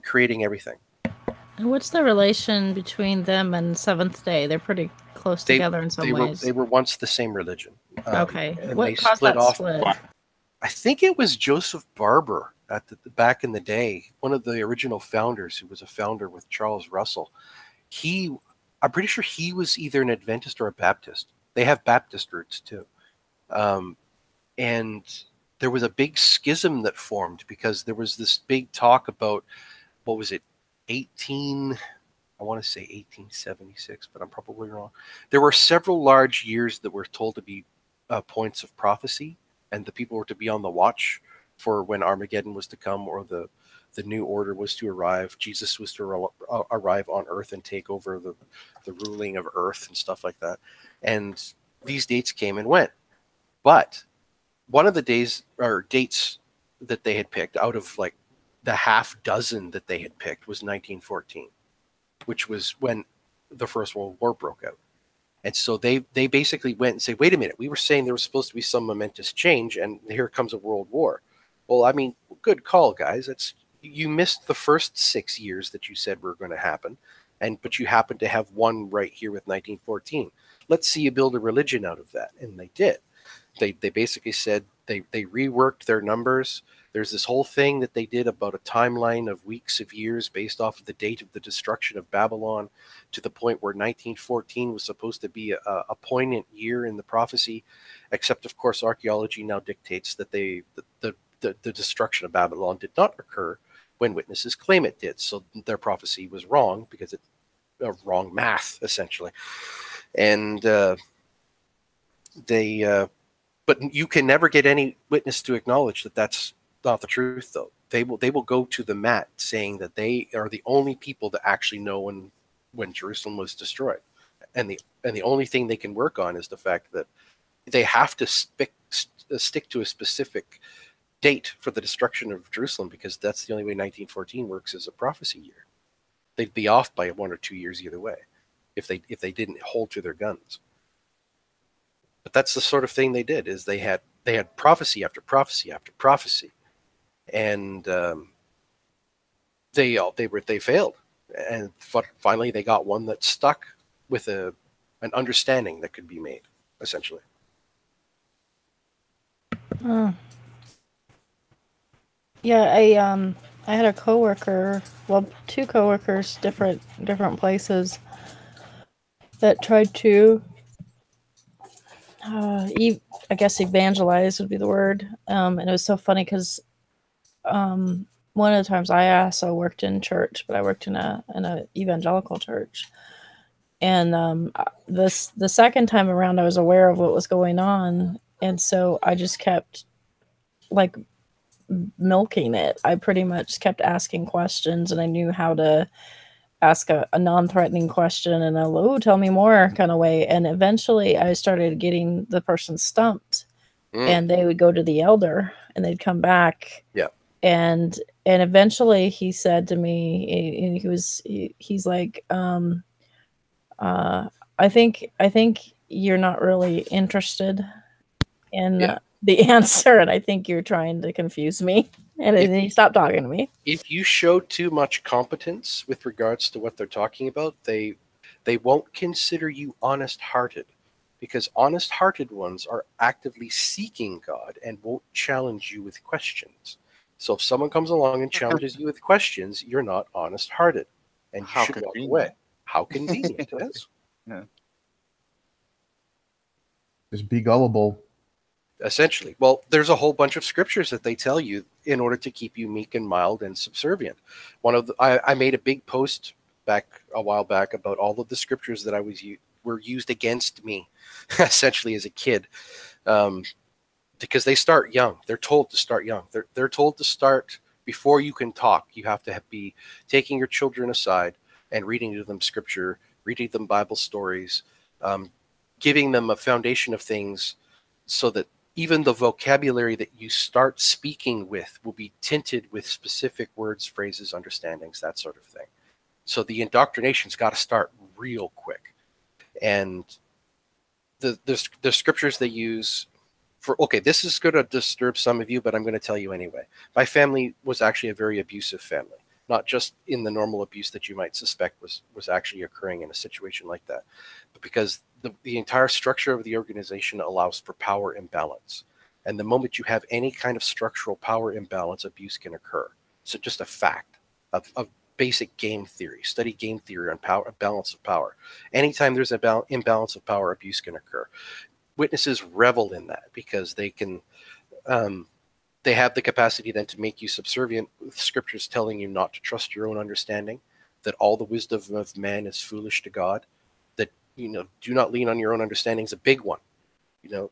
creating everything. And what's the relation between them and Seventh Day? They're pretty close together in some ways. They were once the same religion. Okay, And what they caused split that off. split? I think it was Joseph Barber back in the day, one of the original founders, who was a founder with Charles Russell. I'm pretty sure he was either an Adventist or a Baptist. They have Baptist roots too. And there was a big schism that formed because there was this big talk about, what was it, I want to say 1876, but I'm probably wrong. There were several large years that were told to be points of prophecy, and the people were to be on the watch for when Armageddon was to come, or the new order was to arrive. Jesus was to arrive on Earth and take over the ruling of Earth and stuff like that. And these dates came and went. But one of the dates that they had picked out of like the half dozen that they had picked was 1914, which was when the First World War broke out. And so they basically went and said, wait a minute, we were saying there was supposed to be some momentous change, and here comes a world war. Well, I mean, good call, guys. You missed the first 6 years that you said were going to happen, but you happened to have one right here with 1914. Let's see you build a religion out of that. And they did. They basically said they reworked their numbers. There's this whole thing that they did about a timeline of weeks of years based off of the date of the destruction of Babylon, to the point where 1914 was supposed to be a poignant year in the prophecy, except of course archaeology now dictates that the destruction of Babylon did not occur when witnesses claim it did. So their prophecy was wrong because it's wrong math essentially. And but you can never get any witness to acknowledge that that's not the truth, though. They will go to the mat saying that they are the only people that actually know when Jerusalem was destroyed, and the only thing they can work on is the fact that they have to stick to a specific date for the destruction of Jerusalem, because that's the only way 1914 works as a prophecy year. They'd be off by 1 or 2 years either way if they didn't hold to their guns. But that's the sort of thing they did, is they had prophecy after prophecy after prophecy, and they failed, and finally they got one that stuck with an understanding that could be made, essentially. Yeah, I had a coworker, well, 2 coworkers, different places, that tried to I guess evangelize would be the word. And it was so funny because one of the times I also worked in church, but I worked in a evangelical church. And the second time around, I was aware of what was going on, and so I just kept like milking it. I pretty much kept asking questions, and I knew how to ask a non-threatening question in a "oh, tell me more" kind of way. And eventually I started getting the person stumped, and they would go to the elder and they'd come back. Yeah. And eventually he said to me, he's like, I think you're not really interested in the answer, and I think you're trying to confuse me. And then he stopped talking to me. If you show too much competence with regards to what they're talking about, they won't consider you honest-hearted, because honest-hearted ones are actively seeking God and won't challenge you with questions. So if someone comes along and challenges you with questions, you're not honest-hearted, and you should walk away. How convenient it is. Yeah. Just be gullible. Essentially. Well, there's a whole bunch of scriptures that they tell you in order to keep you meek and mild and subservient. I made a big post a while back about all of the scriptures that were used against me, essentially as a kid, because they start young. They're told to start young. They're told to start before you can talk. You have to be taking your children aside and reading to them scripture, reading them Bible stories, giving them a foundation of things so that even the vocabulary that you start speaking with will be tinted with specific words, phrases, understandings, that sort of thing. So the indoctrination's got to start real quick. And the scriptures they use this is going to disturb some of you, but I'm going to tell you anyway. My family was actually a very abusive family, not just in the normal abuse that you might suspect was actually occurring in a situation like that, but because the entire structure of the organization allows for power imbalance. And the moment you have any kind of structural power imbalance, abuse can occur. So just a fact of basic game theory. Study game theory on power, balance of power. Anytime there's an imbalance of power, abuse can occur. Witnesses revel in that because they can, they have the capacity then to make you subservient, with scriptures telling you not to trust your own understanding, that all the wisdom of man is foolish to God, that, do not lean on your own understanding is a big one,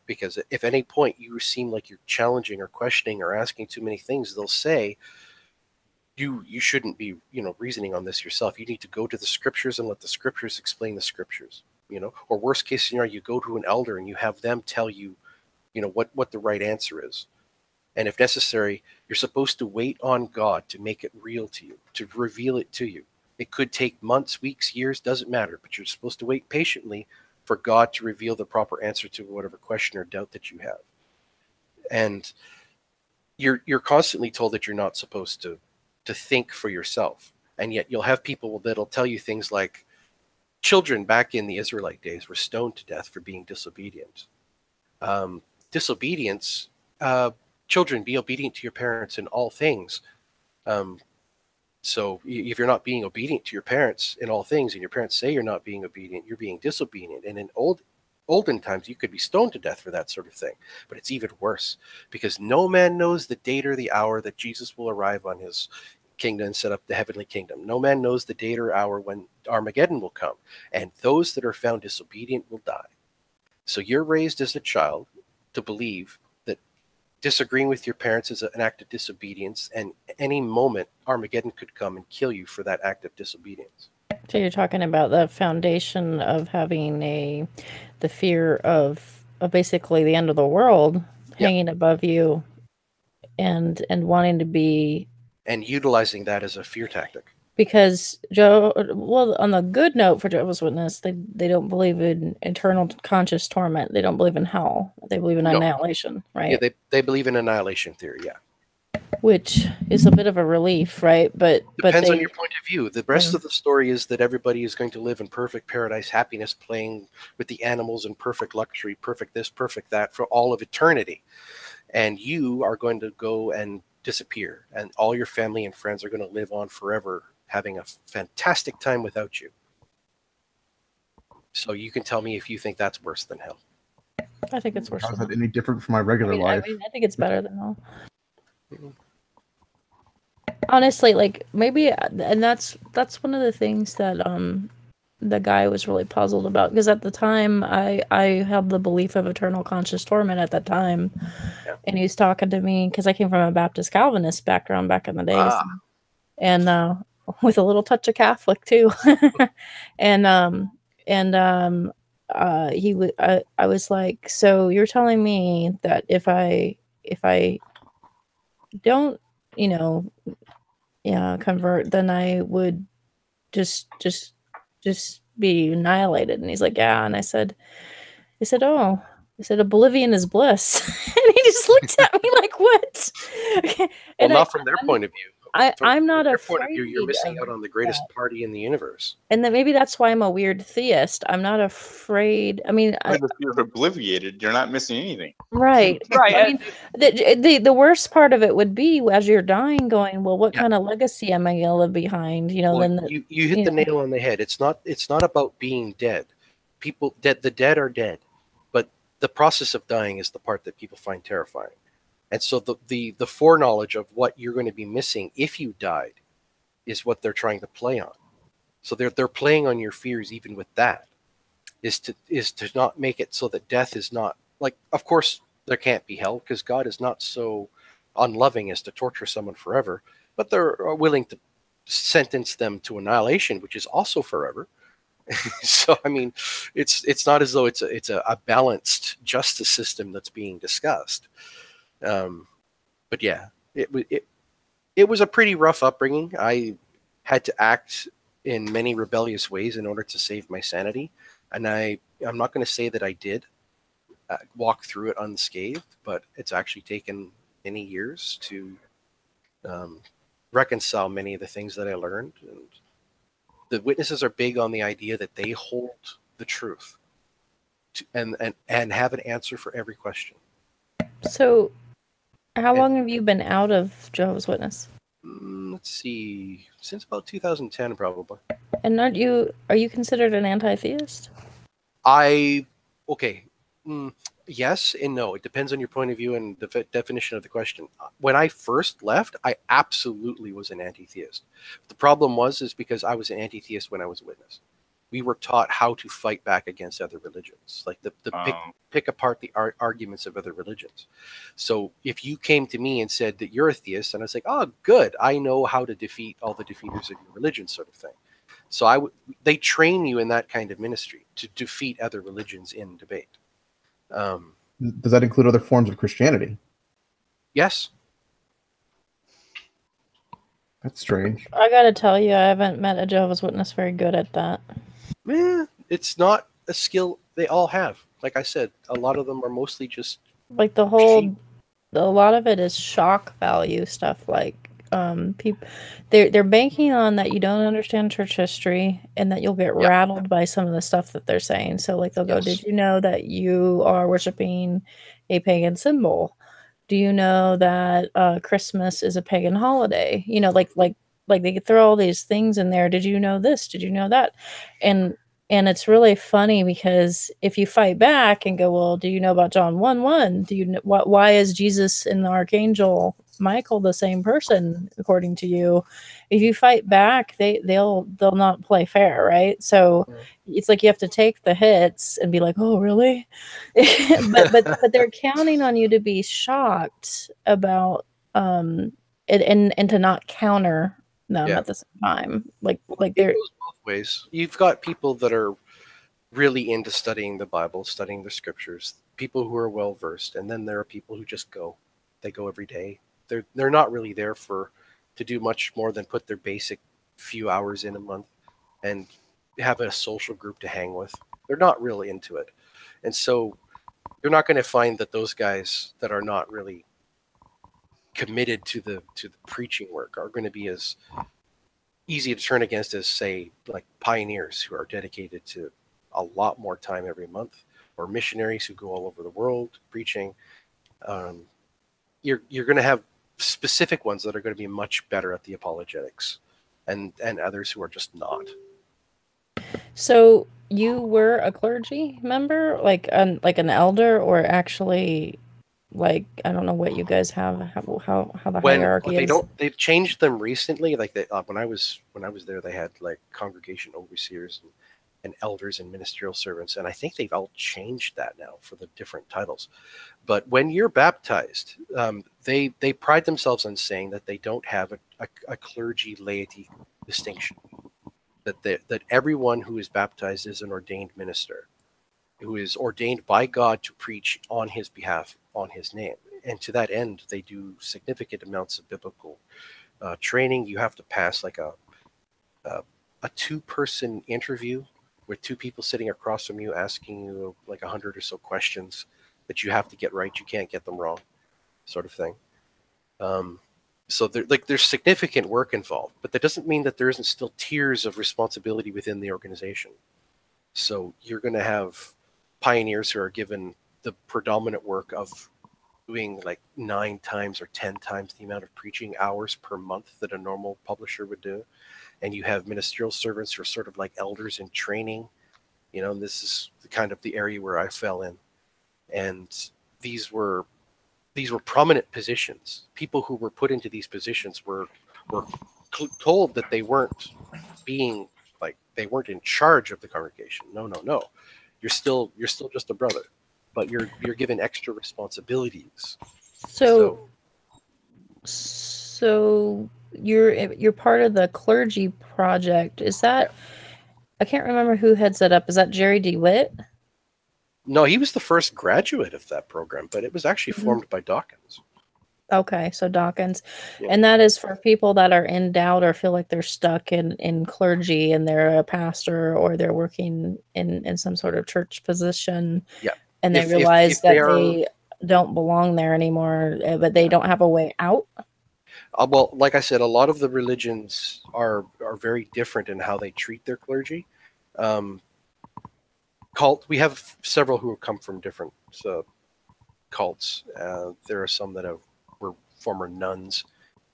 because if at any point you seem like you're challenging or questioning or asking too many things, they'll say, you shouldn't be, reasoning on this yourself. You need to go to the scriptures and let the scriptures explain the scriptures, or worst case scenario, you go to an elder and you have them tell you, what the right answer is. And if necessary, you're supposed to wait on God to make it real to you, to reveal it to you. It could take months, weeks, years, doesn't matter, but you're supposed to wait patiently for God to reveal the proper answer to whatever question or doubt that you have. And you're constantly told that you're not supposed to think for yourself. And yet you'll have people that'll tell you things like, children back in the Israelite days were stoned to death for being disobedient. Disobedience, children, be obedient to your parents in all things. So if you're not being obedient to your parents in all things, and your parents say you're not being obedient, you're being disobedient. And in olden times, you could be stoned to death for that sort of thing. But it's even worse, because no man knows the date or the hour that Jesus will arrive on his kingdom and set up the heavenly kingdom. No man knows the date or hour when Armageddon will come. And those that are found disobedient will die. So you're raised as a child to believe that disagreeing with your parents is an act of disobedience, and any moment Armageddon could come and kill you for that act of disobedience. So you're talking about the foundation of having the fear of basically the end of the world hanging above you, and wanting to be, and utilizing that as a fear tactic. Because on the good note for Jehovah's Witness, they don't believe in eternal conscious torment. They don't believe in hell. They believe in annihilation, right? Yeah, they believe in annihilation theory, yeah. Which is a bit of a relief, right? But depends on your point of view. The rest of the story is that everybody is going to live in perfect paradise happiness, playing with the animals in perfect luxury, perfect this, perfect that, for all of eternity. And you are going to go and disappear, and all your family and friends are going to live on forever, having a fantastic time without you. So you can tell me if you think that's worse than hell. I think it's worse. How is that any different from my regular life? I think it's better than hell. Honestly, like maybe, and that's one of the things that the guy was really puzzled about, because at the time I had the belief of eternal conscious torment at that time. Yeah. And he's talking to me because I came from a Baptist Calvinist background back in the days. Ah. And with a little touch of Catholic too. and I was like, so you're telling me that if I don't, convert, then I would just be annihilated? And he's like, yeah. And I said, oblivion is bliss. And he just looked at me like, what? Well, And not from their point of view. I'm not their afraid. point of view, you're missing out on the greatest party in the universe. And then maybe that's why I'm a weird theist. I'm not afraid. I mean, If you're obliviated, you're not missing anything. right. Right. I mean, the worst part of it would be as you're dying, going, well, what kind of legacy am I going to leave behind? Well, then you hit the nail on the head. It's not about being dead. People dead. The dead are dead, but the process of dying is the part that people find terrifying. And so the foreknowledge of what you're going to be missing if you died is what they're trying to play on. So they're playing on your fears even with that. Is to not make it so that death is not like, of course there can't be hell because God is not so unloving as to torture someone forever, but they're willing to sentence them to annihilation, which is also forever. So I mean, it's not as though it's a balanced justice system that's being discussed. But yeah, it was a pretty rough upbringing. I had to act in many rebellious ways in order to save my sanity, and I'm not going to say that I did walk through it unscathed, but it's actually taken many years to reconcile many of the things that I learned. And the witnesses are big on the idea that they hold the truth and have an answer for every question. So, how long have you been out of Jehovah's Witness? Let's see, since about 2010, probably. And are you considered an anti-theist? Yes and no. It depends on your point of view and the definition of the question. When I first left, I absolutely was an anti-theist. The problem is because I was an anti-theist when I was a witness. We were taught how to fight back against other religions, like pick apart the arguments of other religions. So if you came to me and said that you're a theist, and I was like, oh, good, I know how to defeat all the defeaters of your religion, sort of thing. So they train you in that kind of ministry to defeat other religions in debate. Does that include other forms of Christianity? Yes. That's strange. I gotta tell you, I haven't met a Jehovah's Witness very good at that. It's not a skill they all have. Like I said, a lot of them are mostly just like a lot of it is shock value stuff. Like people, they're banking on that you don't understand church history and that you'll get rattled by some of the stuff that they're saying. So like they'll go, did you know that you are worshiping a pagan symbol? Do you know that Christmas is a pagan holiday? Like they could throw all these things in there. Did you know this? Did you know that? And it's really funny because if you fight back and go, well, do you know about John 1:1? Do you know why is Jesus and the archangel Michael the same person according to you? If you fight back, they'll not play fair, right? So it's like you have to take the hits and be like, oh, really? but they're counting on you to be shocked about it and to not counter them at the same time. Like they're it goes both ways. You've got people that are really into studying the Bible, studying the scriptures, people who are well versed, and then there are people who just go. They go every day. They're not really there to do much more than put their basic few hours in a month and have a social group to hang with. They're not really into it. And so you're not going to find that those guys that are not really committed to the preaching work are going to be as easy to turn against as, say, like pioneers who are dedicated to a lot more time every month, or missionaries who go all over the world preaching. You're going to have specific ones that are going to be much better at the apologetics, and others who are just not. So you were a clergy member, like an elder, or actually, like, I don't know what you guys have, how the hierarchy is. They've changed them recently. Like when I was there, they had like congregation overseers, and elders and ministerial servants. And I think they've all changed that now for the different titles. But when you're baptized, they pride themselves on saying that they don't have a clergy laity distinction. That everyone who is baptized is an ordained minister, who is ordained by God to preach on his behalf, on his name. And to that end, they do significant amounts of biblical training. You have to pass like a 2-person interview with 2 people sitting across from you asking you like 100 or so questions that you have to get right. You can't get them wrong, sort of thing. So there's significant work involved, but that doesn't mean that there isn't still tiers of responsibility within the organization. So you're going to have pioneers who are given the predominant work of doing like 9 times or 10 times the amount of preaching hours per month that a normal publisher would do. And you have ministerial servants who are sort of like elders in training. You know, this is kind of the area where I fell in. And these were prominent positions. People who were put into these positions were told that they weren't being like, they weren't in charge of the congregation. No. You're still just a brother, but you're given extra responsibilities. So you're part of the clergy project. Is that, I can't remember who heads that up. Is that Jerry DeWitt? No, he was the first graduate of that program, but it was actually formed by Dawkins. Okay, so Dawkins. Yeah. And that is for people that are in doubt or feel like they're stuck in clergy and they're a pastor or they're working in some sort of church position. Yeah. And they realize that they don't belong there anymore, but they don't have a way out. Well, like I said, a lot of the religions are very different in how they treat their clergy. We have several who have come from different cults. There are some that were former nuns.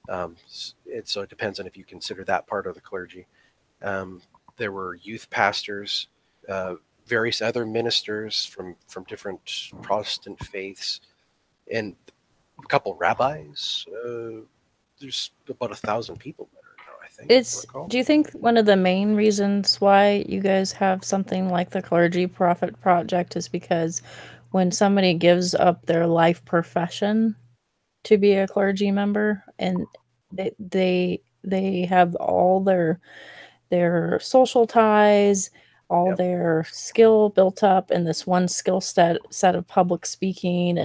So it depends on if you consider that part of the clergy. There were youth pastors, various other ministers from different Protestant faiths, and a couple rabbis. There's about 1,000 people there now, I think. Do you think one of the main reasons why you guys have something like the Clergy Prophet Project is because when somebody gives up their life profession to be a clergy member and they have all their social ties, all their skill built up in this one skill set of public speaking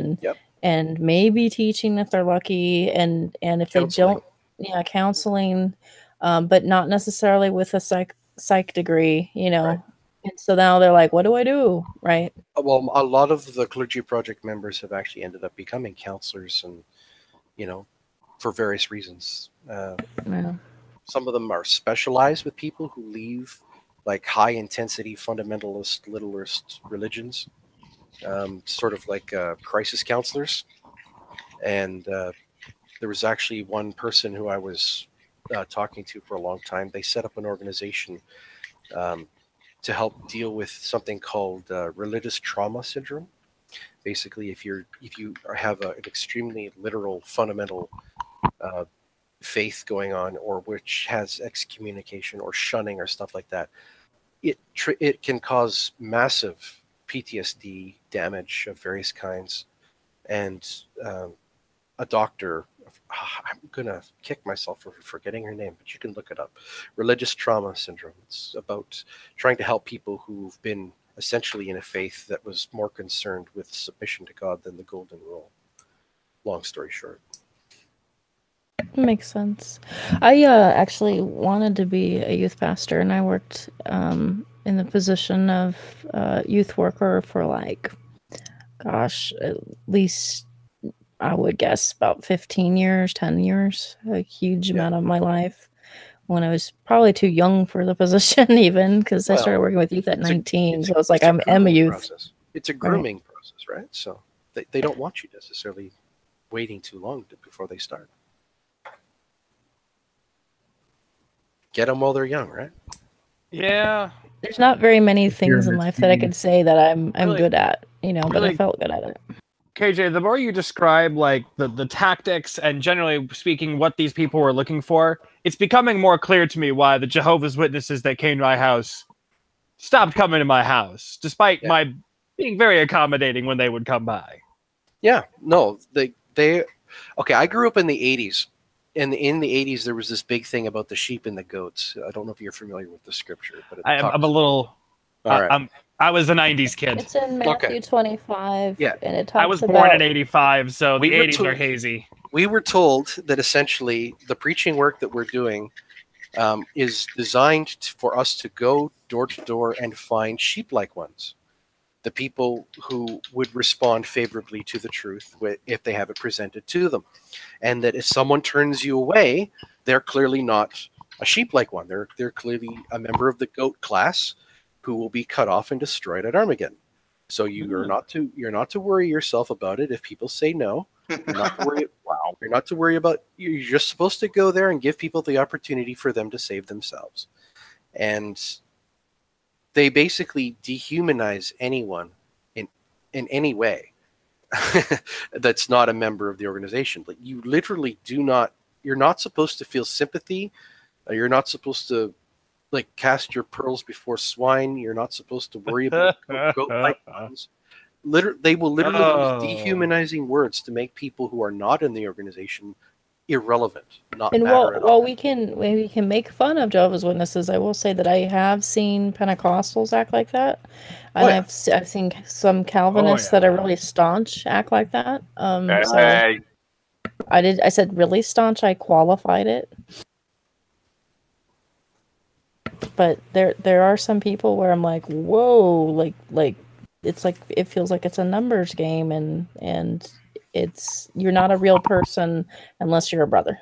and maybe teaching if they're lucky, and if counseling. they don't, counseling, but not necessarily with a psych degree, Right. And so now they're like, what do I do? Right. Well, a lot of the Clergy Project members have actually ended up becoming counselors and, for various reasons. Some of them are specialized with people who leave like high intensity fundamentalist, literalist religions. Sort of like crisis counselors. And there was actually one person who I was talking to for a long time. They set up an organization to help deal with something called religious trauma syndrome. Basically, if you have an extremely literal, fundamental faith going on, or which has excommunication or shunning or stuff like that, it can cause massive PTSD damage of various kinds. And a doctor, I'm gonna kick myself for forgetting her name, but you can look it up. Religious trauma syndrome. It's about trying to help people who've been essentially in a faith that was more concerned with submission to God than the golden rule. Long story short. Makes sense. I actually wanted to be a youth pastor, and I worked in the position of youth worker for like, gosh, at least I would guess about 15 years, 10 years, a huge amount of my life, when I was probably too young for the position even, because I started working with youth at 19. So it's like I'm a youth. Process. It's a grooming process, right? So they don't want you necessarily waiting too long before they start. Get them while they're young, right? Yeah. There's not very many things in life that I could say that I'm good at, but I felt good at it. KJ, the more you describe like the tactics and generally speaking what these people were looking for, it's becoming more clear to me why the Jehovah's Witnesses that came to my house stopped coming to my house, despite my being very accommodating when they would come by. Yeah, no, they okay, I grew up in the 80s. And in the 80s, there was this big thing about the sheep and the goats. I don't know if you're familiar with the scripture, but I'm a little. All right. I was a '90s kid. It's in Matthew 25. Yeah. And it talks I was about... born in '85, so the We were '80s told- are hazy. We were told that essentially the preaching work that we're doing is designed for us to go door to door and find sheep-like ones, the people who would respond favorably to the truth if they have it presented to them. And that if someone turns you away, they're clearly not a sheep-like one. They're clearly a member of the goat class who will be cut off and destroyed at Armageddon. So you're not to worry yourself about it if people say no. You're not to worry. Wow. You're not to worry about. You're just supposed to go there and give people the opportunity for them to save themselves. And they basically dehumanize anyone in any way that's not a member of the organization. But you literally you're not supposed to feel sympathy. You're not supposed to cast your pearls before swine. You're not supposed to worry about goat-like ones. They will literally use dehumanizing words to make people who are not in the organization irrelevant, not And matter at while all. we can make fun of Jehovah's Witnesses, I will say that I have seen Pentecostals act like that, and I've seen some Calvinists that are really staunch act like that. So I said really staunch. I qualified it, but there are some people where I'm like, whoa, like it's like it feels like it's a numbers game, and you're not a real person unless you're a brother.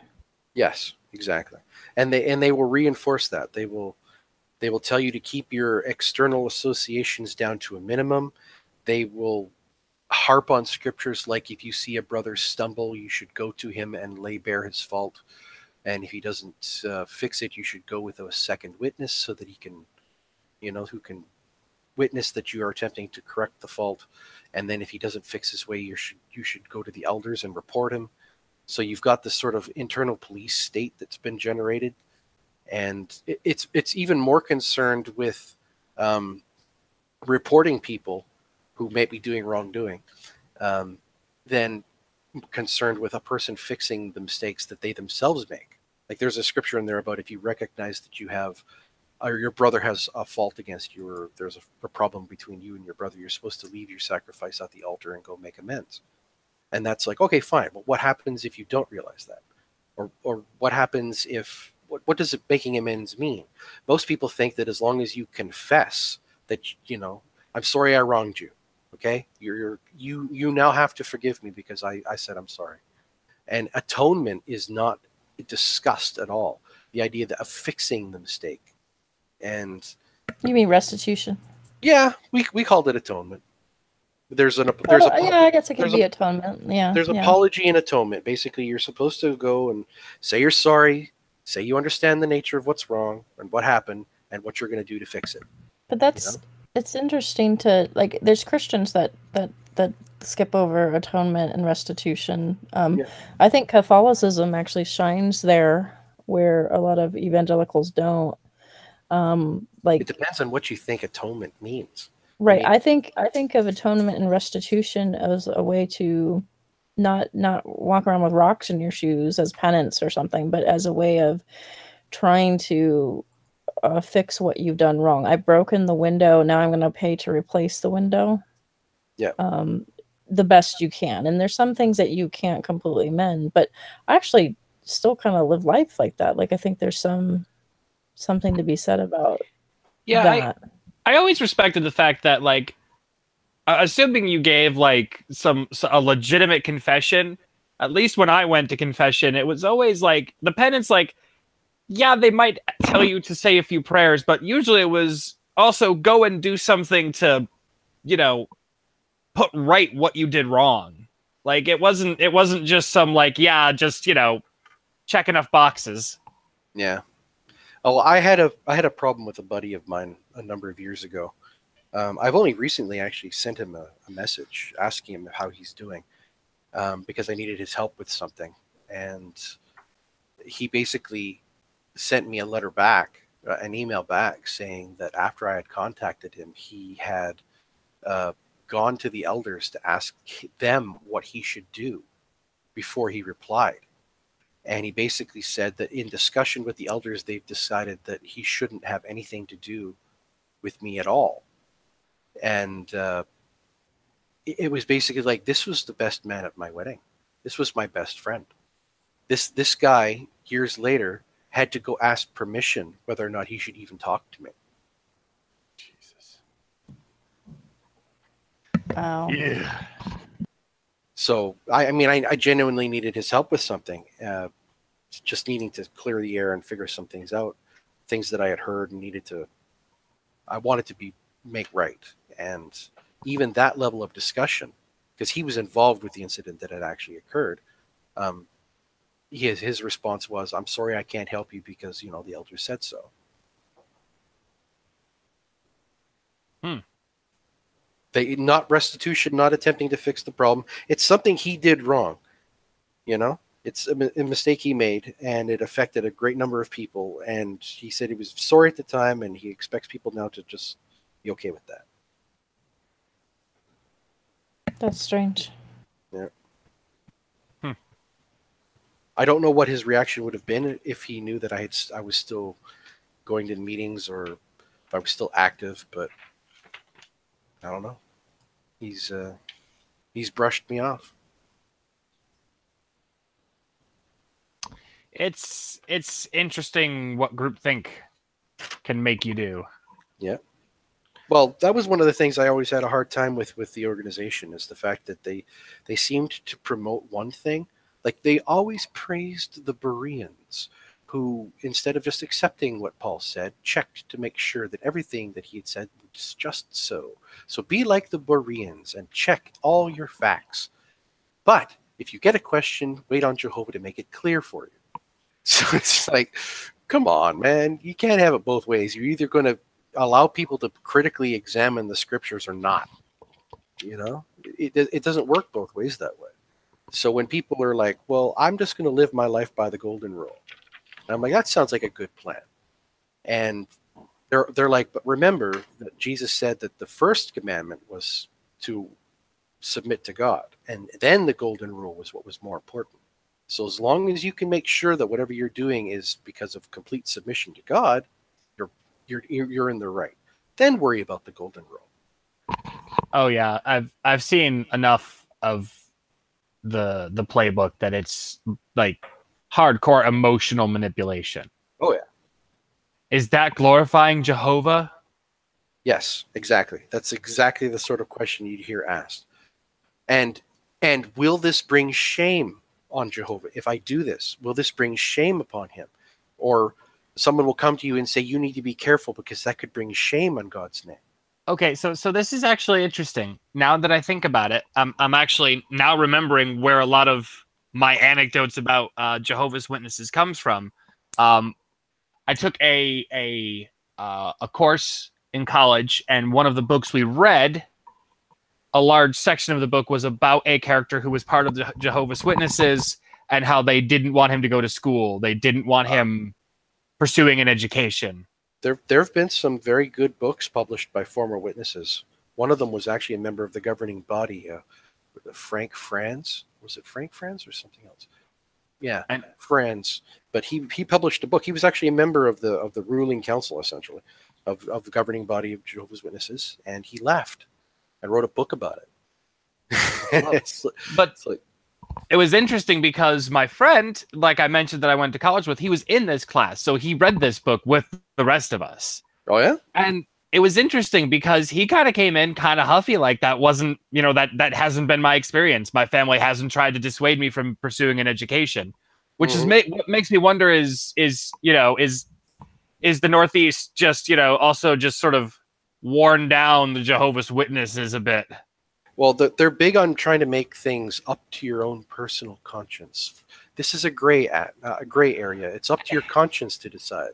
Yes, exactly. And they will reinforce that. They will tell you to keep your external associations down to a minimum. They will harp on scriptures like if you see a brother stumble, you should go to him and lay bare his fault. And if he doesn't fix it, you should go with a second witness so that he can, who can witness that you are attempting to correct the fault. And then if he doesn't fix his way, you should go to the elders and report him. So you've got this sort of internal police state that's been generated, and it's even more concerned with reporting people who may be doing wrongdoing than concerned with a person fixing the mistakes that they themselves make. Like there's a scripture in there about if you recognize that you have or your brother has a fault against you, or there's a problem between you and your brother, you're supposed to leave your sacrifice at the altar and go make amends. And that's like, okay, fine. But what happens if you don't realize that? Or what happens if, what does making amends mean? Most people think that as long as you confess that, I'm sorry I wronged you. Okay. You now have to forgive me because I said I'm sorry. And atonement is not discussed at all. The idea of fixing the mistake. And you mean restitution? Yeah, we called it atonement. I guess it could be atonement. Yeah. There's apology and atonement. Basically, you're supposed to go and say you're sorry, say you understand the nature of what's wrong and what happened and what you're going to do to fix it. But it's interesting to there's Christians that skip over atonement and restitution. I think Catholicism actually shines there where a lot of evangelicals don't. It depends on what you think atonement means. Right. I think of atonement and restitution as a way to not walk around with rocks in your shoes as penance or something, but as a way of trying to fix what you've done wrong. I've broken the window. Now I'm going to pay to replace the window. Yeah. The best you can. And there's some things that you can't completely mend, but I actually still kind of live life like that. Like I think there's something to be said about that. I always respected the fact that assuming you gave a legitimate confession, at least when I went to confession, it was always the penance, they might tell you to say a few prayers, but usually it was also go and do something to, put right what you did wrong. It wasn't just some check enough boxes. Yeah. Oh, I had a problem with a buddy of mine a number of years ago. I've only recently actually sent him a message asking him how he's doing because I needed his help with something. And he basically sent me a letter back an email back saying that after I had contacted him, he had gone to the elders to ask them what he should do before he replied. And he basically said that in discussion with the elders, they've decided that he shouldn't have anything to do with me at all. And it was basically like, this was the best man at my wedding. This was my best friend. This guy, years later, had to go ask permission whether or not he should even talk to me. Jesus. Wow. Yeah. So, I genuinely needed his help with something. Just needing to clear the air and figure some things out. Things that I had heard and I wanted to make right. And even that level of discussion, because he was involved with the incident that had actually occurred, his response was, "I'm sorry, I can't help you because, the elders said so." Not restitution, not attempting to fix the problem. It's something he did wrong. It's a mistake he made, and it affected a great number of people. And he said he was sorry at the time, and he expects people now to just be okay with that. That's strange. Yeah. I don't know what his reaction would have been if he knew that I was still going to meetings or if I was still active, but I don't know. He's brushed me off. It's interesting what groupthink can make you do. Yeah. Well, that was one of the things I always had a hard time with the organization, is the fact that they seemed to promote one thing. Like, they always praised the Bereans, who, instead of just accepting what Paul said, checked to make sure that everything that he had said was just so. So be like the Bereans and check all your facts. But if you get a question, wait on Jehovah to make it clear for you. So it's like, come on, man. You can't have it both ways. You're either going to allow people to critically examine the scriptures or not. It doesn't work both ways that way. So when people are like, well, I'm just going to live my life by the golden rule, and I'm like, that sounds like a good plan. And they're like, but remember that Jesus said that the first commandment was to submit to God, and then the golden rule was what was more important. So as long as you can make sure that whatever you're doing is because of complete submission to God, you're in the right. Then worry about the golden rule. Oh yeah, I've seen enough of the playbook that it's like hardcore emotional manipulation. Oh yeah. Is that glorifying Jehovah? Yes, exactly. That's exactly the sort of question you'd hear asked. And will this bring shame on Jehovah? If I do this, will this bring shame upon him? Or someone will come to you and say, you need to be careful because that could bring shame on God's name. Okay, so this is actually interesting. Now that I think about it, I'm actually now remembering where a lot of my anecdotes about Jehovah's Witnesses comes from. I took a course in college, and one of the books we read, a large section of the book was about a character who was part of the Jehovah's Witnesses and how they didn't want him to go to school. They didn't want him pursuing an education. There have been some very good books published by former witnesses. One of them was actually a member of the governing body, Frank Franz. Was it Frank Franz or something else? Yeah, and Franz. But he published a book. He was actually a member of the ruling council, essentially, of the governing body of Jehovah's Witnesses, and he left and wrote a book about it. It was interesting because my friend, like I mentioned that I went to college with, he was in this class. So he read this book with the rest of us. Oh, yeah? And it was interesting because he kind of came in kind of huffy, like that wasn't, that hasn't been my experience. My family hasn't tried to dissuade me from pursuing an education, which is what makes me wonder is the Northeast just, also just sort of worn down the Jehovah's Witnesses a bit? Well, they're big on trying to make things up to your own personal conscience. This is a gray area. It's up to your conscience to decide,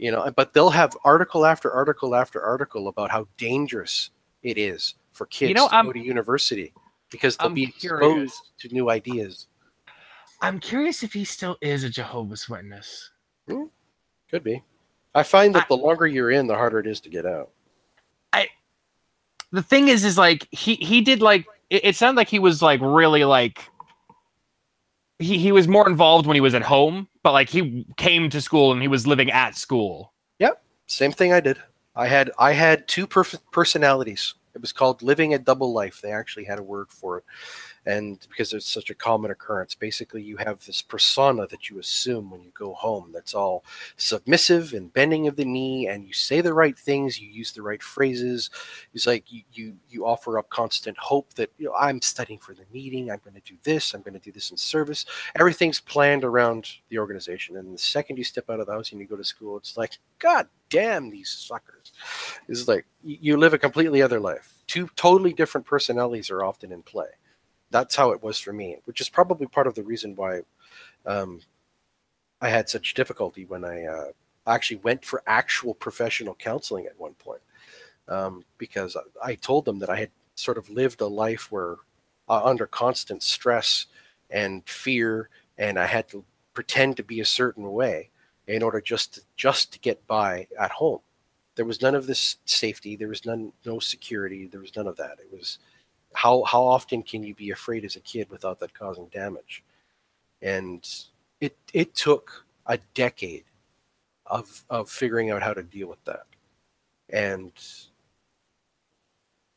But they'll have article after article after article about how dangerous it is for kids to go to university because they'll be exposed to new ideas. I'm curious if he still is a Jehovah's Witness. Could be. I find that the longer you're in, the harder it is to get out. The thing is like he did like it sounded like he was like really like he was more involved when he was at home, but like he came to school and he was living at school. Yep, same thing I did. I had two personalities. It was called living a double life. They actually had a word for it. And because it's such a common occurrence, basically you have this persona that you assume when you go home that's all submissive and bending of the knee, and you say the right things, you use the right phrases. It's like you offer up constant hope that, you know, I'm studying for the meeting, I'm going to do this in service. Everything's planned around the organization. And the second you step out of the house and you go to school, it's like, God damn these suckers. It's like you live a completely other life. Two totally different personalities are often in play. That's how it was for me, which is probably part of the reason why I had such difficulty when I actually went for actual professional counseling at one point, because I told them that I had sort of lived a life where under constant stress and fear, and I had to pretend to be a certain way in order just to get by at home. There was none of this safety. There was no security. There was none of that. It was how often can you be afraid as a kid without that causing damage? And it took a decade of figuring out how to deal with that. And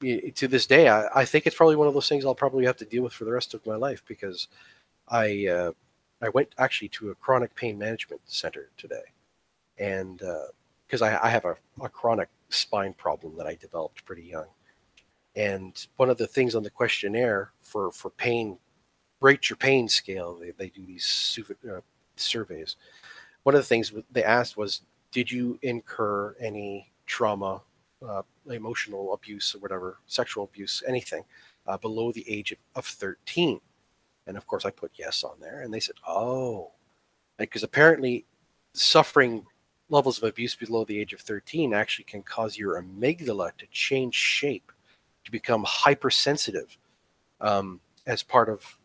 to this day, I think it's probably one of those things I'll probably have to deal with for the rest of my life, because I went actually to a chronic pain management center today, and because I have a chronic spine problem that I developed pretty young. And one of the things on the questionnaire for pain, rate your pain scale, they do these surveys. One of the things they asked was, did you incur any trauma, emotional abuse or whatever, sexual abuse, anything below the age of 13? And of course I put yes on there. And they said, oh, because apparently suffering levels of abuse below the age of 13 actually can cause your amygdala to change shape, to become hypersensitive, as part of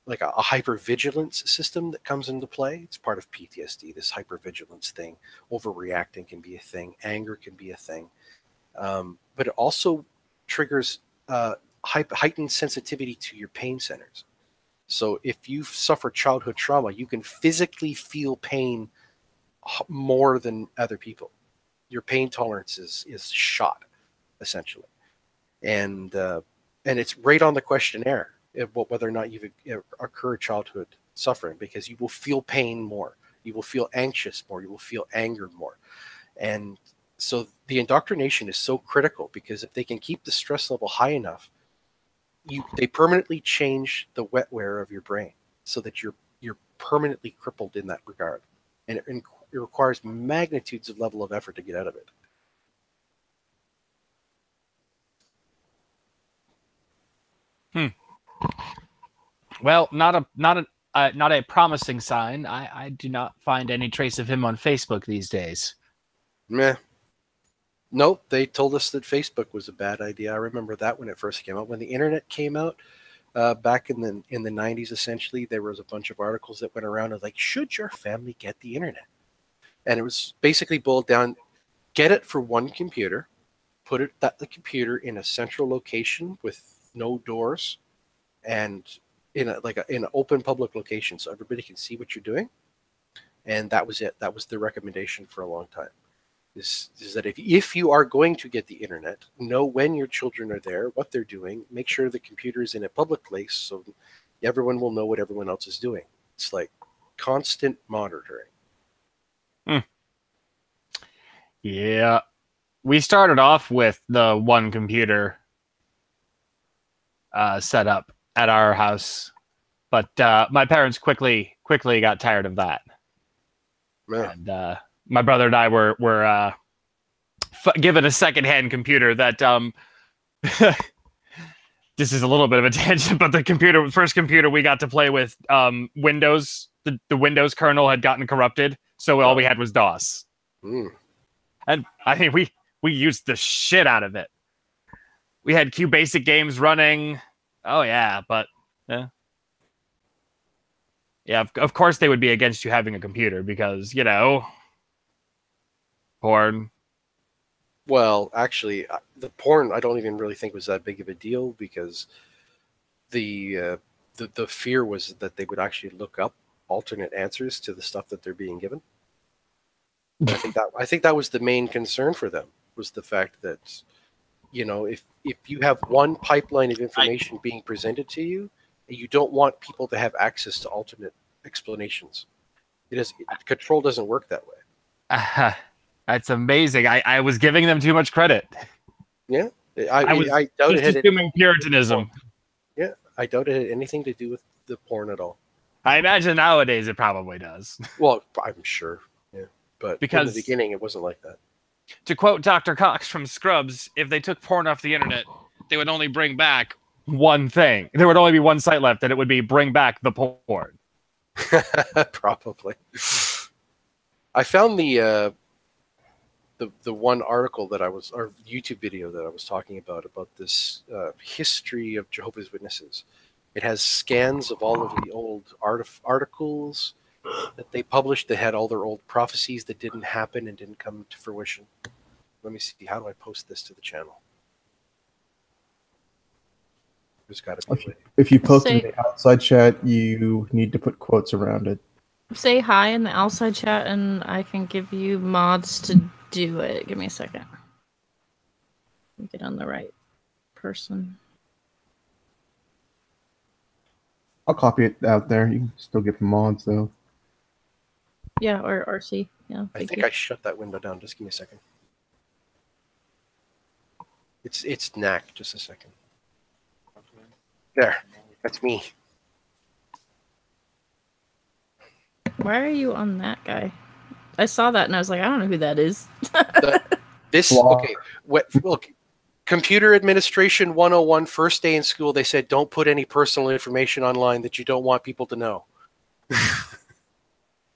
like a hypervigilance system that comes into play. It's part of PTSD, this hypervigilance thing. Overreacting can be a thing. Anger can be a thing. But it also triggers heightened sensitivity to your pain centers. So if you've suffered childhood trauma, you can physically feel pain more than other people. Your pain tolerance is shot, essentially. And it's right on the questionnaire whether or not you've occurred childhood suffering, because you will feel pain more, you will feel anxious more, you will feel angered more. And so the indoctrination is so critical, because if they can keep the stress level high enough, they permanently change the wetware of your brain so that you're permanently crippled in that regard, and it requires magnitudes of level of effort to get out of it. Well, not a promising sign. I do not find any trace of him on Facebook these days. Meh. Nope, they told us that Facebook was a bad idea. I remember that when it first came out. When the internet came out, back in the 90s, essentially, there was a bunch of articles that went around of like, should your family get the internet? And it was basically boiled down, get it for one computer, put the computer in a central location with no doors, and in an open public location so everybody can see what you're doing. And that was it. That was the recommendation for a long time. Is that if you are going to get the internet, know when your children are there, what they're doing, make sure the computer is in a public place so everyone will know what everyone else is doing. It's like constant monitoring. Yeah. We started off with the one computer set up at our house, but my parents quickly got tired of that. Yeah. And my brother and I were given a secondhand computer that this is a little bit of a tangent, but the first computer we got to play with, Windows, the Windows kernel had gotten corrupted, so all we had was DOS. And I think we used the shit out of it. We had QBasic games running. Oh yeah, but yeah, of course they would be against you having a computer because, you know, Porn. Well, actually, the porn I don't even really think was that big of a deal because the fear was that they would actually look up alternate answers to the stuff that they're being given. I think that was the main concern for them, was the fact that, you know, if you have one pipeline of information being presented to you, you don't want people to have access to alternate explanations. Control doesn't work that way. That's amazing. I was giving them too much credit. Yeah, I was doubt just assuming Puritanism. Yeah, I doubt it had anything to do with the porn at all. I imagine nowadays it probably does. Well, I'm sure. Yeah, but because in the beginning it wasn't like that. To quote Dr. Cox from Scrubs, if they took porn off the internet, they would only bring back one thing. There would only be one site left, and it would be bring back the porn. Probably. I found the one article or YouTube video that I was talking about this history of Jehovah's Witnesses. It has scans of all of the old articles that they published that had all their old prophecies that didn't happen and didn't come to fruition. Let me see. How do I post this to the channel? There's got to be a way. If you post in the outside chat, you need to put quotes around it. Say hi in the outside chat, and I can give you mods to do it. Give me a second. Get on the right person. I'll copy it out there. You can still get the mods though. Yeah, or RC. Yeah. I think I shut that window down. Just give me a second. It's Knack. Just a second. There. That's me. Why are you on that guy? I saw that and I was like, I don't know who that is. Okay. Look. Computer Administration 101, first day in school, they said don't put any personal information online that you don't want people to know.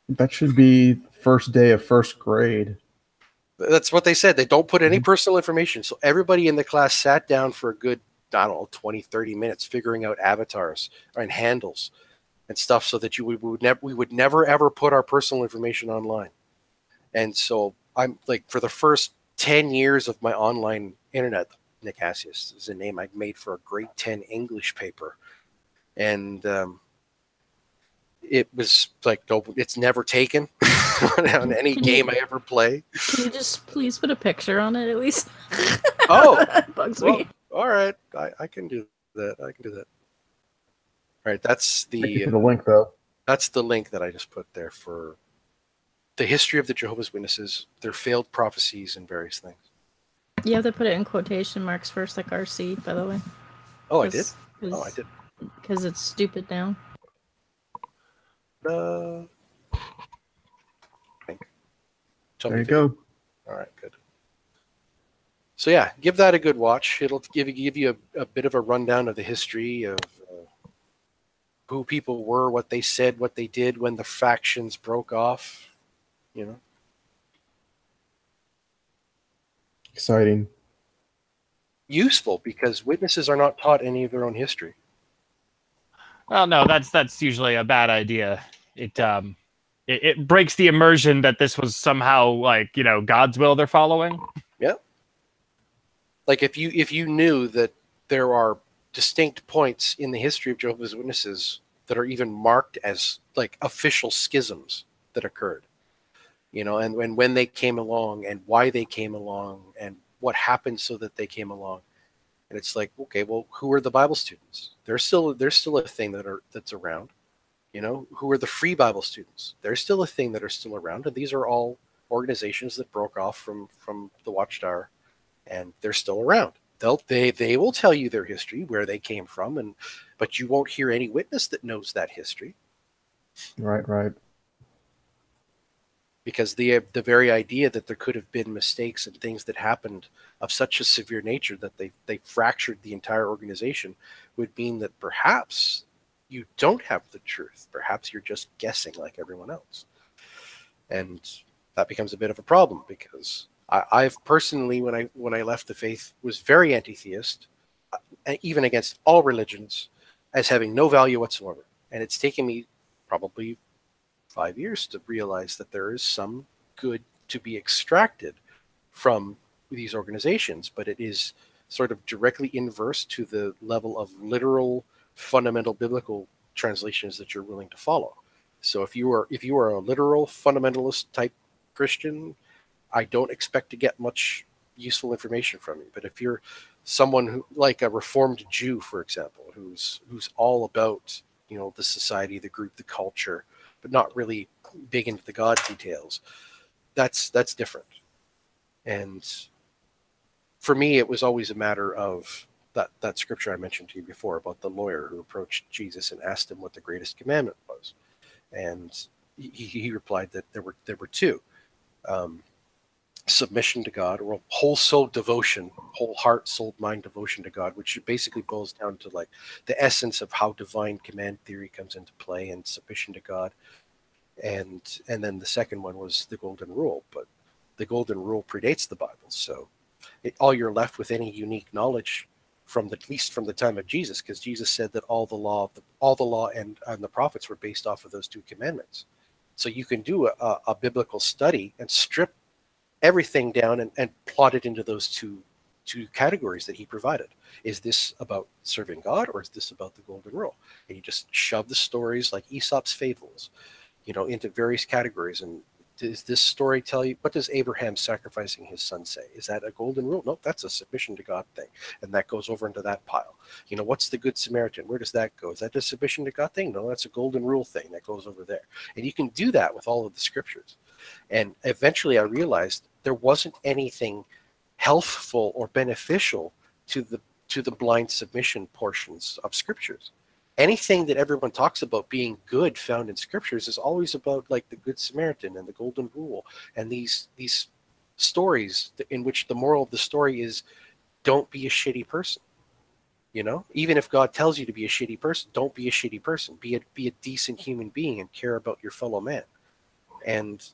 That should be first day of first grade. That's what they said. They don't put any personal information. So everybody in the class sat down for a good, I don't know, 20, 30 minutes figuring out avatars and handles and stuff so that we would never, ever put our personal information online. And so I'm like, for the first 10 years of my online internet, Nick Hassius is a name I made for a grade 10 English paper. And it was like, no, it's never taken on any game I ever play. Can you just please put a picture on it at least? Oh, it bugs me. All right. I can do that. All right. That's Thank you for the link though. That's the link that I just put there for the history of the Jehovah's Witnesses, their failed prophecies, and various things. You have to put it in quotation marks first, like RC, by the way. Oh, I did? Oh, I did. Because it's stupid now. There you go. All right, good. So yeah, give that a good watch. It'll give you a bit of a rundown of the history of who people were, what they said, what they did when the factions broke off. You know. Exciting. Useful, because witnesses are not taught any of their own history. Well, no, that's usually a bad idea. It breaks the immersion that this was somehow like, you know, God's will they're following. Yeah. Like if you knew that there are distinct points in the history of Jehovah's Witnesses that are even marked as like official schisms that occurred, you know, and when they came along and why they came along and what happened so that they came along. And it's like, okay, well, who are the Bible students? There's still a thing that's around. You know, who are the free Bible students? There's still a thing that are still around, and these are all organizations that broke off from the Watchtower, and they're still around. They will tell you their history, where they came from, but you won't hear any witness that knows that history. Right. Because the very idea that there could have been mistakes and things that happened of such a severe nature that they fractured the entire organization would mean that perhaps you don't have the truth. Perhaps you're just guessing like everyone else. And that becomes a bit of a problem, because I've personally, when I left the faith, was very anti-theist, even against all religions, as having no value whatsoever. And it's taken me probably 5 years to realize that there is some good to be extracted from these organizations, but it is sort of directly inverse to the level of literal fundamental biblical translations that you're willing to follow. So if you are a literal fundamentalist type Christian, I don't expect to get much useful information from you. But if you're someone who, like a Reformed Jew, for example, who's all about, you know, the society, the group, the culture, but not really big into the God details, that's different. And for me, it was always a matter of that scripture I mentioned to you before about the lawyer who approached Jesus and asked him what the greatest commandment was, and he replied that there were two: submission to God, or whole soul devotion, whole heart, soul, mind devotion to God, which basically boils down to like the essence of how divine command theory comes into play, and submission to God, and then the second one was the golden rule. But the golden rule predates the Bible, so all you're left with any unique knowledge from at least from the time of Jesus, because Jesus said that all the law and the prophets were based off of those two commandments. So you can do a biblical study and strip everything down and plot it into those two categories that he provided. Is this about serving God, or is this about the golden rule? And you just shove the stories like Aesop's fables, you know, into various categories. And does this story tell you, what does Abraham sacrificing his son say? Is that a golden rule? Nope, that's a submission to God thing. And that goes over into that pile. You know, what's the Good Samaritan? Where does that go? Is that a submission to God thing? No, that's a golden rule thing that goes over there. And you can do that with all of the scriptures. And eventually I realized there wasn't anything healthful or beneficial to the blind submission portions of scriptures. Anything that everyone talks about being good found in scriptures is always about like the Good Samaritan and the golden rule and these stories in which the moral of the story is don't be a shitty person. You know, even if God tells you to be a shitty person, don't be a shitty person. Be a decent human being and care about your fellow man. And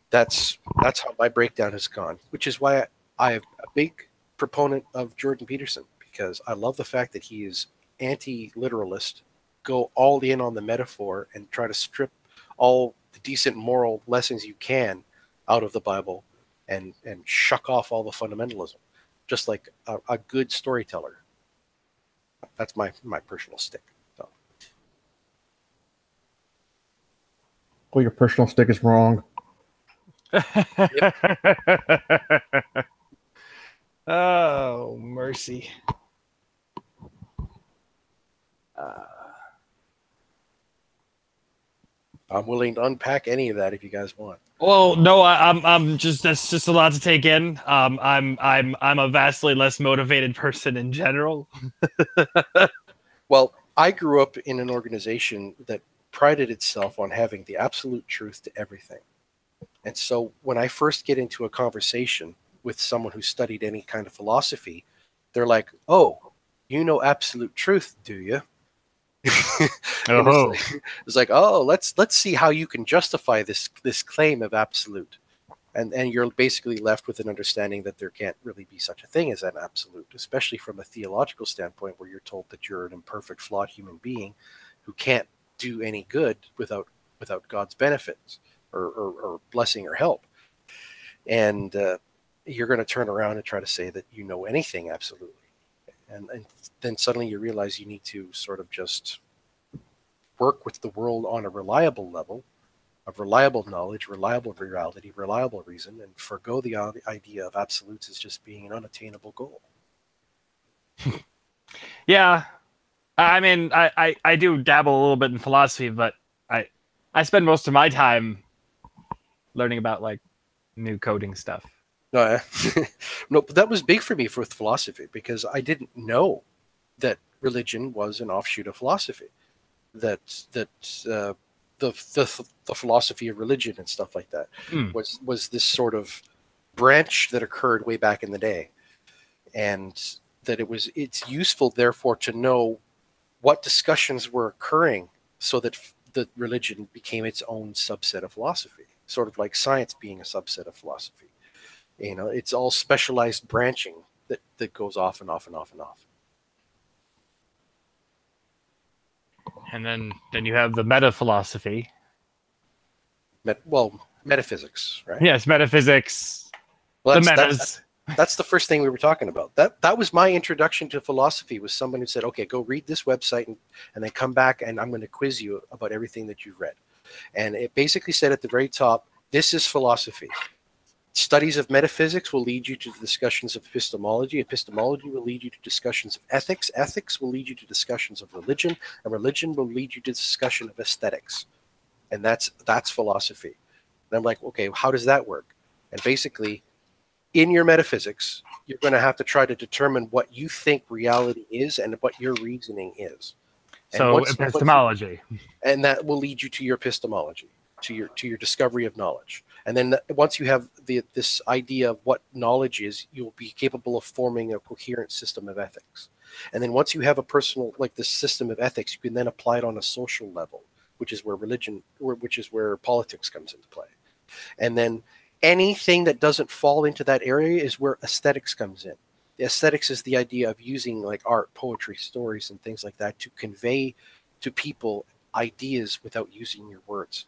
that's how my breakdown has gone, which is why I'm a big proponent of Jordan Peterson, because I love the fact that he is anti-literalist, go all in on the metaphor and try to strip all the decent moral lessons you can out of the Bible and shuck off all the fundamentalism, just like a good storyteller. That's my personal stick. So. Well, your personal stick is wrong. Oh, mercy. I'm willing to unpack any of that if you guys want. Well, no, I'm just, that's just a lot to take in. I'm a vastly less motivated person in general. Well, I grew up in an organization that prided itself on having the absolute truth to everything. And so when I first get into a conversation with someone who studied any kind of philosophy, they're like, "Oh, you know absolute truth, do you?" It's like, oh, let's see how you can justify this claim of absolute, and you're basically left with an understanding that there can't really be such a thing as an absolute, especially from a theological standpoint, where you're told that you're an imperfect, flawed human being who can't do any good without God's benefits or blessing or help, and you're going to turn around and try to say that you know anything absolutely. And then suddenly you realize you need to sort of just work with the world on a reliable level of reliable knowledge, reliable reality, reliable reason, and forgo the idea of absolutes as just being an unattainable goal. Yeah. I mean, I do dabble a little bit in philosophy, but I spend most of my time learning about like new coding stuff. No, no, but that was big for me with philosophy, because I didn't know that religion was an offshoot of philosophy, that the philosophy of religion and stuff like that was this sort of branch that occurred way back in the day, and that it's useful therefore to know what discussions were occurring so that the religion became its own subset of philosophy, sort of like science being a subset of philosophy. You know, it's all specialized branching that goes off and off and off and off. And then you have the meta philosophy. Meta Metaphysics, right? Yes, metaphysics, Well, the metas. that's the first thing we were talking about. That was my introduction to philosophy, was someone who said, okay, go read this website and then come back and I'm going to quiz you about everything that you've read. And it basically said at the very top, this is philosophy. Studies of metaphysics will lead you to discussions of epistemology. Epistemology will lead you to discussions of ethics. Ethics will lead you to discussions of religion, and religion will lead you to discussion of aesthetics. And that's philosophy. And I'm like, okay, how does that work? And basically, in your metaphysics, you're going to have to try to determine what you think reality is and what your reasoning is. So epistemology. And that will lead you to your epistemology, to your discovery of knowledge. And then once you have this idea of what knowledge is, you'll be capable of forming a coherent system of ethics. And then once you have a personal, like this system of ethics, you can then apply it on a social level, which is where which is where politics comes into play. And then anything that doesn't fall into that area is where aesthetics comes in. The aesthetics is the idea of using like art, poetry, stories, and things like that to convey to people ideas without using your words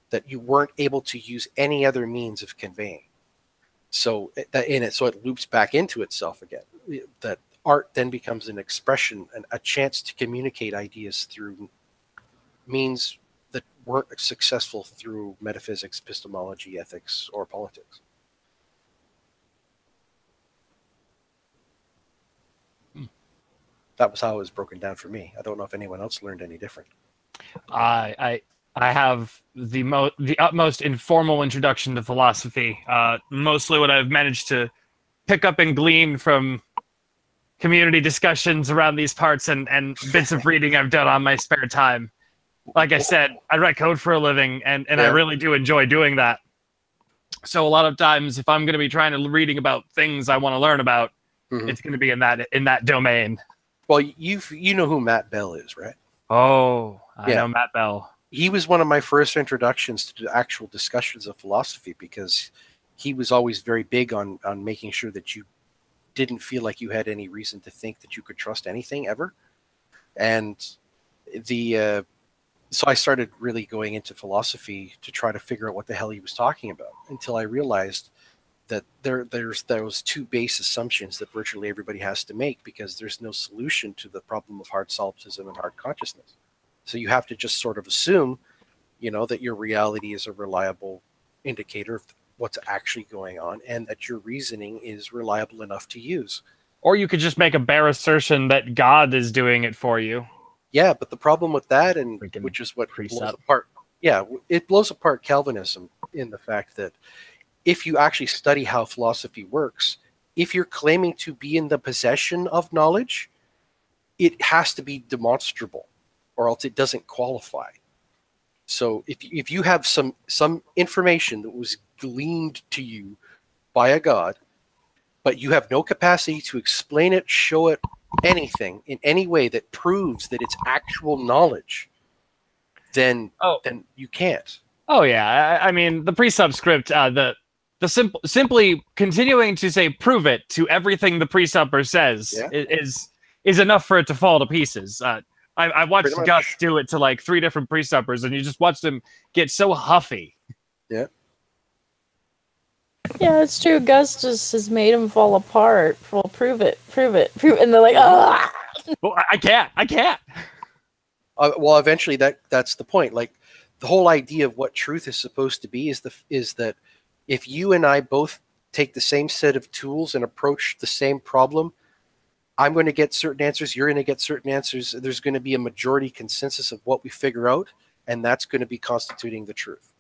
that you weren't able to use any other means of conveying. So it loops back into itself again. That art then becomes an expression and a chance to communicate ideas through means that weren't successful through metaphysics, epistemology, ethics, or politics. That was how it was broken down for me. I don't know if anyone else learned any different. I have the utmost informal introduction to philosophy. Mostly what I've managed to pick up and glean from community discussions around these parts and bits of reading I've done on my spare time. Like I said, I write code for a living, and I really do enjoy doing that. So a lot of times, if I'm going to be trying to reading about things I want to learn about, it's going to be in that domain. Well, you know who Matt Bell is, right? Oh, I know Matt Bell. He was one of my first introductions to actual discussions of philosophy, because he was always very big on making sure that you didn't feel like you had any reason to think that you could trust anything ever. And so I started really going into philosophy to try to figure out what the hell he was talking about, until I realized that there's those two base assumptions that virtually everybody has to make, because there's no solution to the problem of hard solipsism and hard consciousness. So you have to just sort of assume, that your reality is a reliable indicator of what's actually going on, and that your reasoning is reliable enough to use. Or you could just make a bare assertion that God is doing it for you. Yeah, but the problem with that, and which is what blows apart, it blows apart Calvinism in the fact that if you actually study how philosophy works, if you're claiming to be in the possession of knowledge, it has to be demonstrable, or else it doesn't qualify. So if you have some information that was gleaned to you by a god, but you have no capacity to explain it, show it, anything in any way that proves that it's actual knowledge, then you can't. Oh yeah, I mean the presubscript, simply continuing to say prove it to everything the presupper says is enough for it to fall to pieces. I watched Gus do it to like 3 different presuppers, and you just watched him get so huffy. Yeah. Yeah, it's true. Gus just has made him fall apart. Well, prove it. And they're like, ah! Well, I can't. Well, eventually that's the point. Like, the whole idea of what truth is supposed to be is that if you and I both take the same set of tools and approach the same problem, I'm going to get certain answers, you're going to get certain answers. There's going to be a majority consensus of what we figure out, and that's going to be constituting the truth.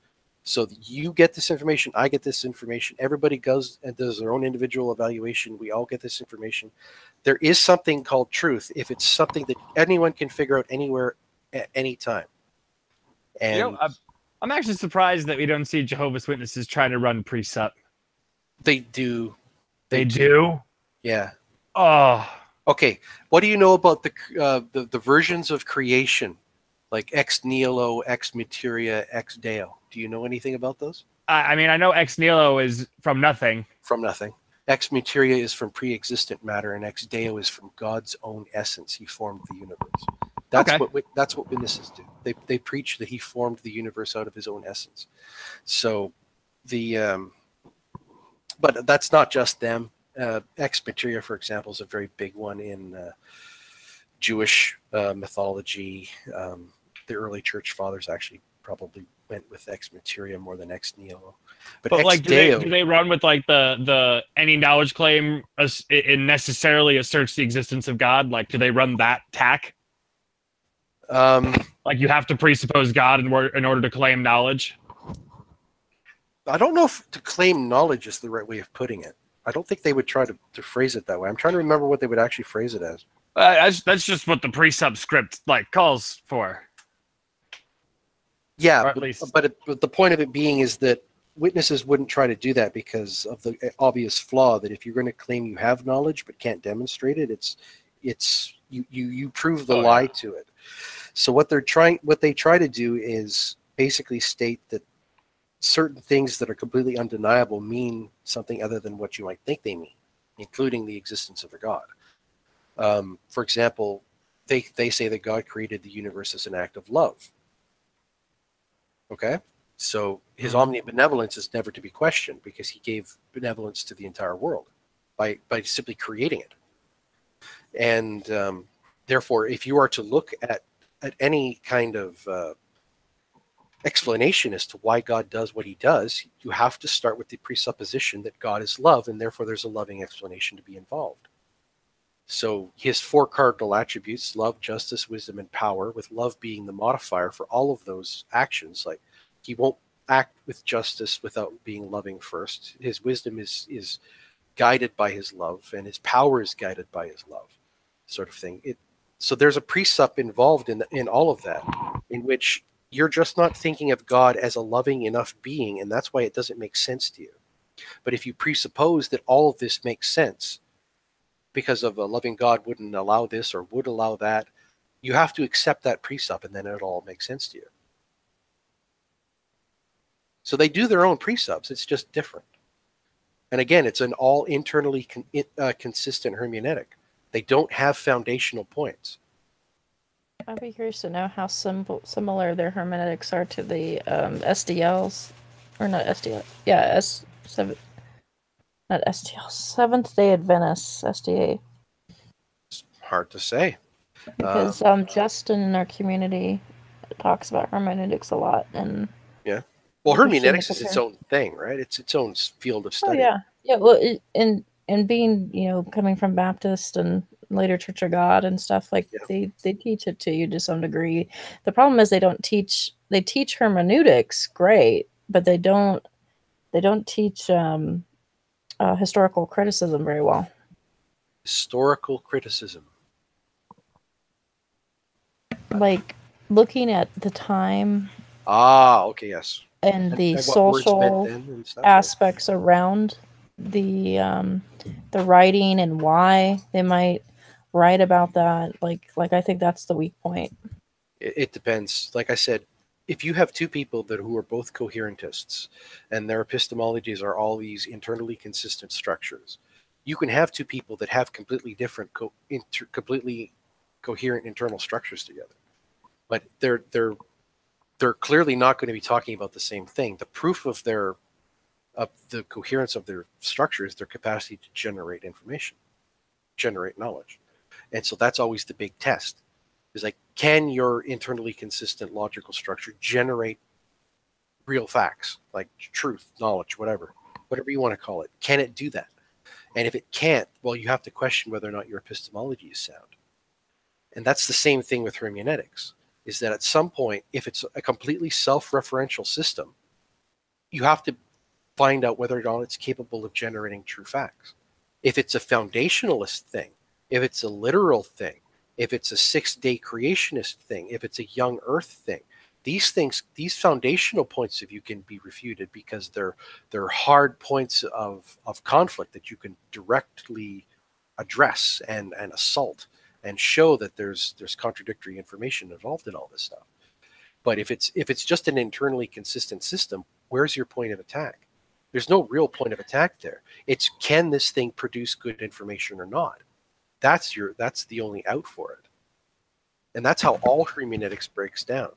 So you get this information, I get this information, everybody goes and does their own individual evaluation, we all get this information. There is something called truth if it's something that anyone can figure out anywhere at any time. And I'm actually surprised that we don't see Jehovah's Witnesses trying to run presup. They do. They do? Yeah. Oh. Okay. What do you know about the versions of creation, like ex nihilo, ex materia, ex deo? Do you know anything about those? I mean, I know ex nihilo is from nothing. From nothing. Ex materia is from pre-existent matter, and ex deo is from God's own essence. He formed the universe. That's what witnesses do. They preach that he formed the universe out of his own essence. So but that's not just them. Ex Materia, for example, is a very big one in Jewish mythology. The early church fathers actually probably went with Ex Materia more than Ex Nihilo. But Ex like, Deo, do they run with like the any knowledge claim it necessarily asserts the existence of God? Like, do they run that tack? Like, you have to presuppose God in order to claim knowledge. I don't know if to claim knowledge is the right way of putting it. I don't think they would try to phrase it that way. I'm trying to remember what they would actually phrase it as. That's just what the pre-sub script like calls for. Yeah, Or at least. but the point of it being is that witnesses wouldn't try to do that because of the obvious flaw that if you're going to claim you have knowledge but can't demonstrate it, it's you prove the lie to it. So what they try to do is basically state that certain things that are completely undeniable mean something other than what you might think they mean, including the existence of a God. For example, they say that God created the universe as an act of love. Okay? So his omnibenevolence is never to be questioned because he gave benevolence to the entire world by simply creating it. And therefore, if you are to look at any kind of explanation as to why God does what he does, you have to start with the presupposition that God is love, and therefore there's a loving explanation to be involved. So his 4 cardinal attributes, love, justice, wisdom, and power, with love being the modifier for all of those actions. Like, he won't act with justice without being loving first. His wisdom is guided by his love, and his power is guided by his love, sort of thing. So there's a presup involved in all of that, in which you're just not thinking of God as a loving enough being, and that's why it doesn't make sense to you. But if you presuppose that all of this makes sense because of a loving God wouldn't allow this or would allow that, you have to accept that presup, and then it all makes sense to you. So they do their own presubs. It's just different. And again, it's an all internally consistent hermeneutic. They don't have foundational points. I'd be curious to know how similar their hermeneutics are to the SDLs, or not SDL. Yeah, S7, not SDL. Seventh Day Adventists, SDA. It's hard to say. Because Justin in our community talks about hermeneutics a lot, and yeah. Well, hermeneutics is its own thing, right? It's its own field of study. Oh, yeah. Well, and being coming from Baptist and later Church of God and stuff, like they teach it to you to some degree. The problem is they teach hermeneutics great, but they don't teach historical criticism very well. Historical criticism, like looking at the time. Okay, yes. And the social aspects around the writing and why they might write about that. Like I think that's the weak point. It depends. Like I said, if you have two people who are both coherentists and their epistemologies are all these internally consistent structures, you can have two people that have completely different, completely coherent internal structures together, but they're clearly not going to be talking about the same thing. The proof of the coherence of their structure is their capacity to generate information, generate knowledge. And so that's always the big test. Is like, can your internally consistent logical structure generate real facts, like truth, knowledge, whatever you want to call it? Can it do that? And if it can't, well, you have to question whether or not your epistemology is sound. And that's the same thing with hermeneutics. Is that at some point, if it's a completely self-referential system, you have to find out whether or not it's capable of generating true facts. If it's a foundationalist thing, if it's a literal thing, if it's a 6-day creationist thing, if it's a young earth thing, these things, these foundational points of view can be refuted because they're hard points of conflict that you can directly address and assault and show that there's contradictory information involved in all this stuff. But if it's just an internally consistent system, where's your point of attack? There's no real point of attack there. It's, can this thing produce good information or not? That's the only out for it. And that's how all hermeneutics breaks down,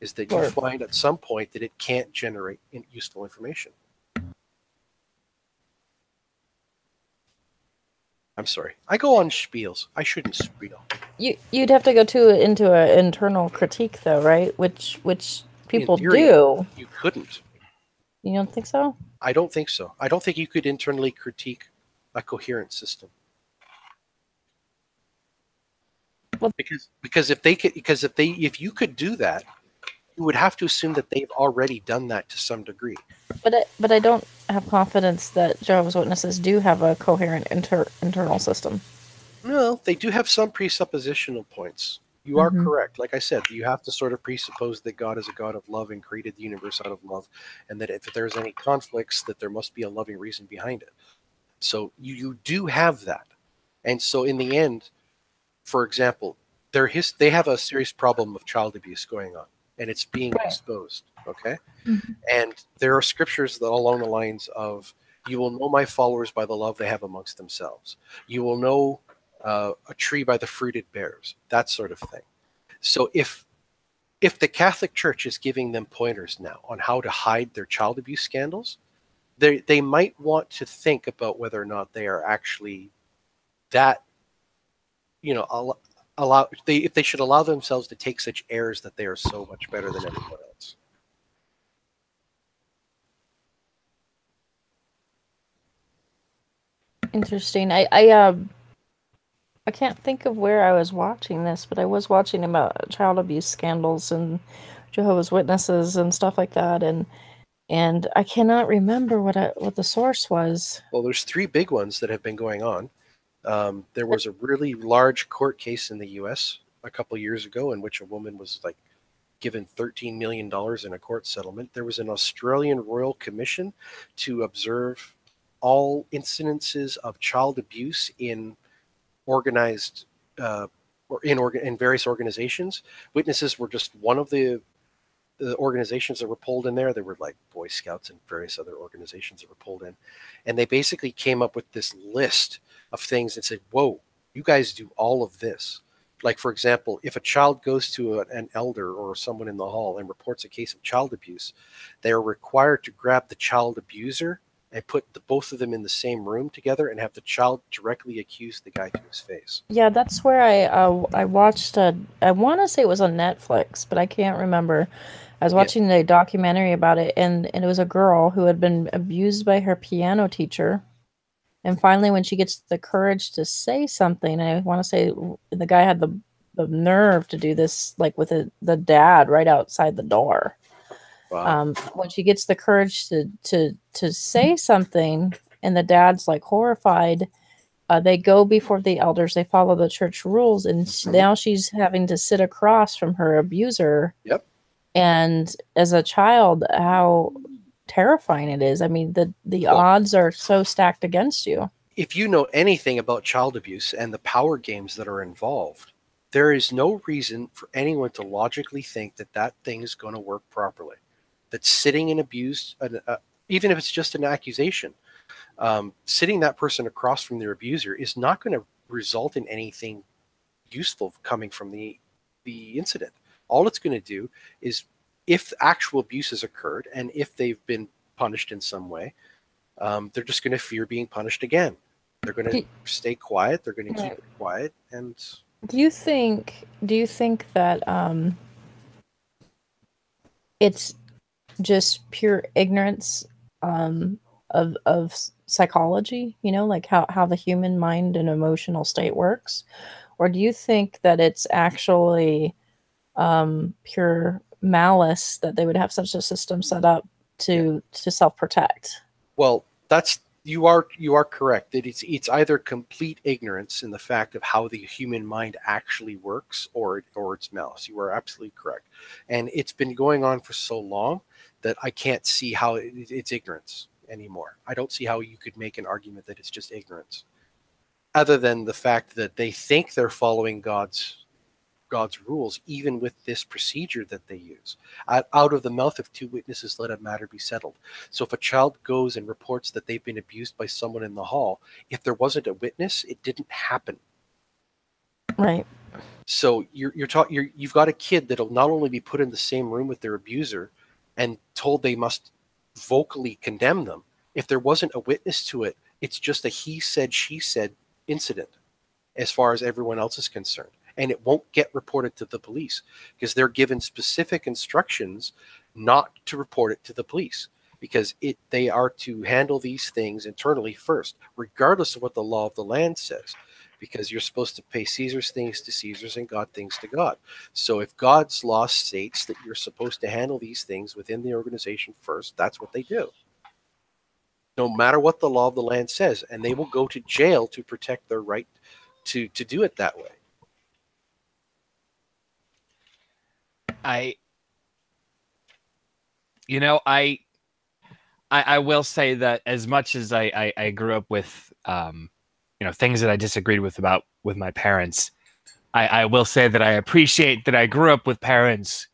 is that you find at some point that it can't generate useful information. I'm sorry. I go on spiels. I shouldn't spiel. You'd have to go into an internal critique, though, right? Which people In theory, do. You couldn't. You don't think so? I don't think so. I don't think you could internally critique a coherent system. Well, if you could do that, you would have to assume that they've already done that to some degree. But I don't have confidence that Jehovah's Witnesses do have a coherent internal system. No, they do have some presuppositional points. You are Mhm. correct. Like I said, you have to sort of presuppose that God is a God of love and created the universe out of love, and that if there's any conflicts, that there must be a loving reason behind it. So you do have that. And so in the end, for example, they have a serious problem of child abuse going on, and it's being Right. exposed. Okay? Mhm. And there are scriptures that along the lines of, "You will know my followers by the love they have amongst themselves. You will know a tree by the fruit it bears," that sort of thing. So if the Catholic Church is giving them pointers now on how to hide their child abuse scandals, they might want to think about whether or not they are actually that, if they should allow themselves to take such airs that they are so much better than everyone else. Interesting. I can't think of where I was watching this, but I was watching about child abuse scandals and Jehovah's Witnesses and stuff like that, and I cannot remember what the source was. Well, there's 3 big ones that have been going on. There was a really large court case in the U.S. a couple years ago in which a woman was given $13 million in a court settlement. There was an Australian Royal Commission to observe all incidences of child abuse in organized or in various organizations. Witnesses were just one of the organizations that were pulled in there. There were like Boy Scouts and various other organizations that were pulled in, and they basically came up with this list of things and said, "Whoa, you guys do all of this." Like, for example, if a child goes to an elder or someone in the hall and reports a case of child abuse, they are required to grab the child abuser and put both of them in the same room together and have the child directly accuse the guy to his face. Yeah, that's where I watched I want to say it was on Netflix, but I can't remember. I was watching a documentary about it, and it was a girl who had been abused by her piano teacher. And finally, when she gets the courage to say something, I want to say the guy had the nerve to do this, like with the dad right outside the door. Wow. When she gets the courage to say something, and the dad's like horrified, they go before the elders. They follow the church rules, and now she's having to sit across from her abuser. Yep. And as a child, how terrifying it is. I mean, the odds are so stacked against you. If you know anything about child abuse and the power games that are involved, there is no reason for anyone to logically think that thing is going to work properly. That sitting in abuse, even if it's just an accusation, sitting that person across from their abuser is not going to result in anything useful coming from the incident. All it's going to do is, if actual abuse has occurred and if they've been punished in some way, they're just going to fear being punished again. They're going to stay quiet. They're going to keep it quiet. And do you think that it's just pure ignorance of psychology, like how the human mind and emotional state works? Or do you think that it's actually pure malice that they would have such a system set up to self-protect? Well, you are correct that it's either complete ignorance in the fact of how the human mind actually works, or it's malice. You are absolutely correct, and it's been going on for so long that I can't see how it's ignorance anymore. I don't see how you could make an argument that it's just ignorance, other than the fact that they think they're following God's rules, even with this procedure that they use. Out of the mouth of 2 witnesses, let a matter be settled. So if a child goes and reports that they've been abused by someone in the hall, if there wasn't a witness, it didn't happen. Right. So you've got a kid that'll not only be put in the same room with their abuser and told they must vocally condemn them. If there wasn't a witness to it, it's just a he said, she said incident as far as everyone else is concerned. And it won't get reported to the police because they're given specific instructions not to report it to the police, because they are to handle these things internally first, regardless of what the law of the land says, because you're supposed to pay Caesar's things to Caesar's and God things to God. So if God's law states that you're supposed to handle these things within the organization first, that's what they do. No matter what the law of the land says, and they will go to jail to protect their right to do it that way. I will say that as much as I grew up with things that I disagreed with my parents, I will say that I appreciate that I grew up with parents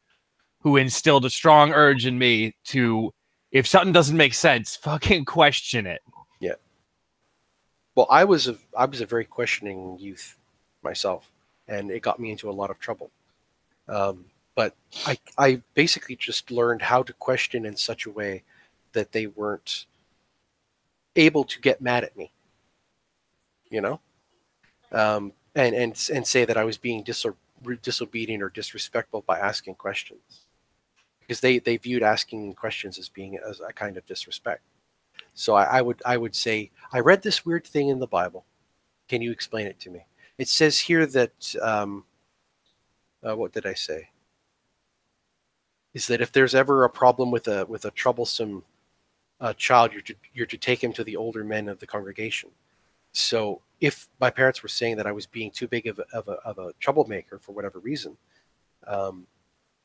who instilled a strong urge in me to, if something doesn't make sense, fucking question it. Yeah. Well, I was a very questioning youth myself, and it got me into a lot of trouble. But I basically just learned how to question in such a way that they weren't able to get mad at me, and say that I was being disobedient or disrespectful by asking questions, because they viewed asking questions as being as a kind of disrespect. So I would say, I read this weird thing in the Bible. Can you explain it to me? It says here that what did I say? Is that if there's ever a problem with a troublesome child, you're to take him to the older men of the congregation. So if my parents were saying that I was being too big of a troublemaker for whatever reason,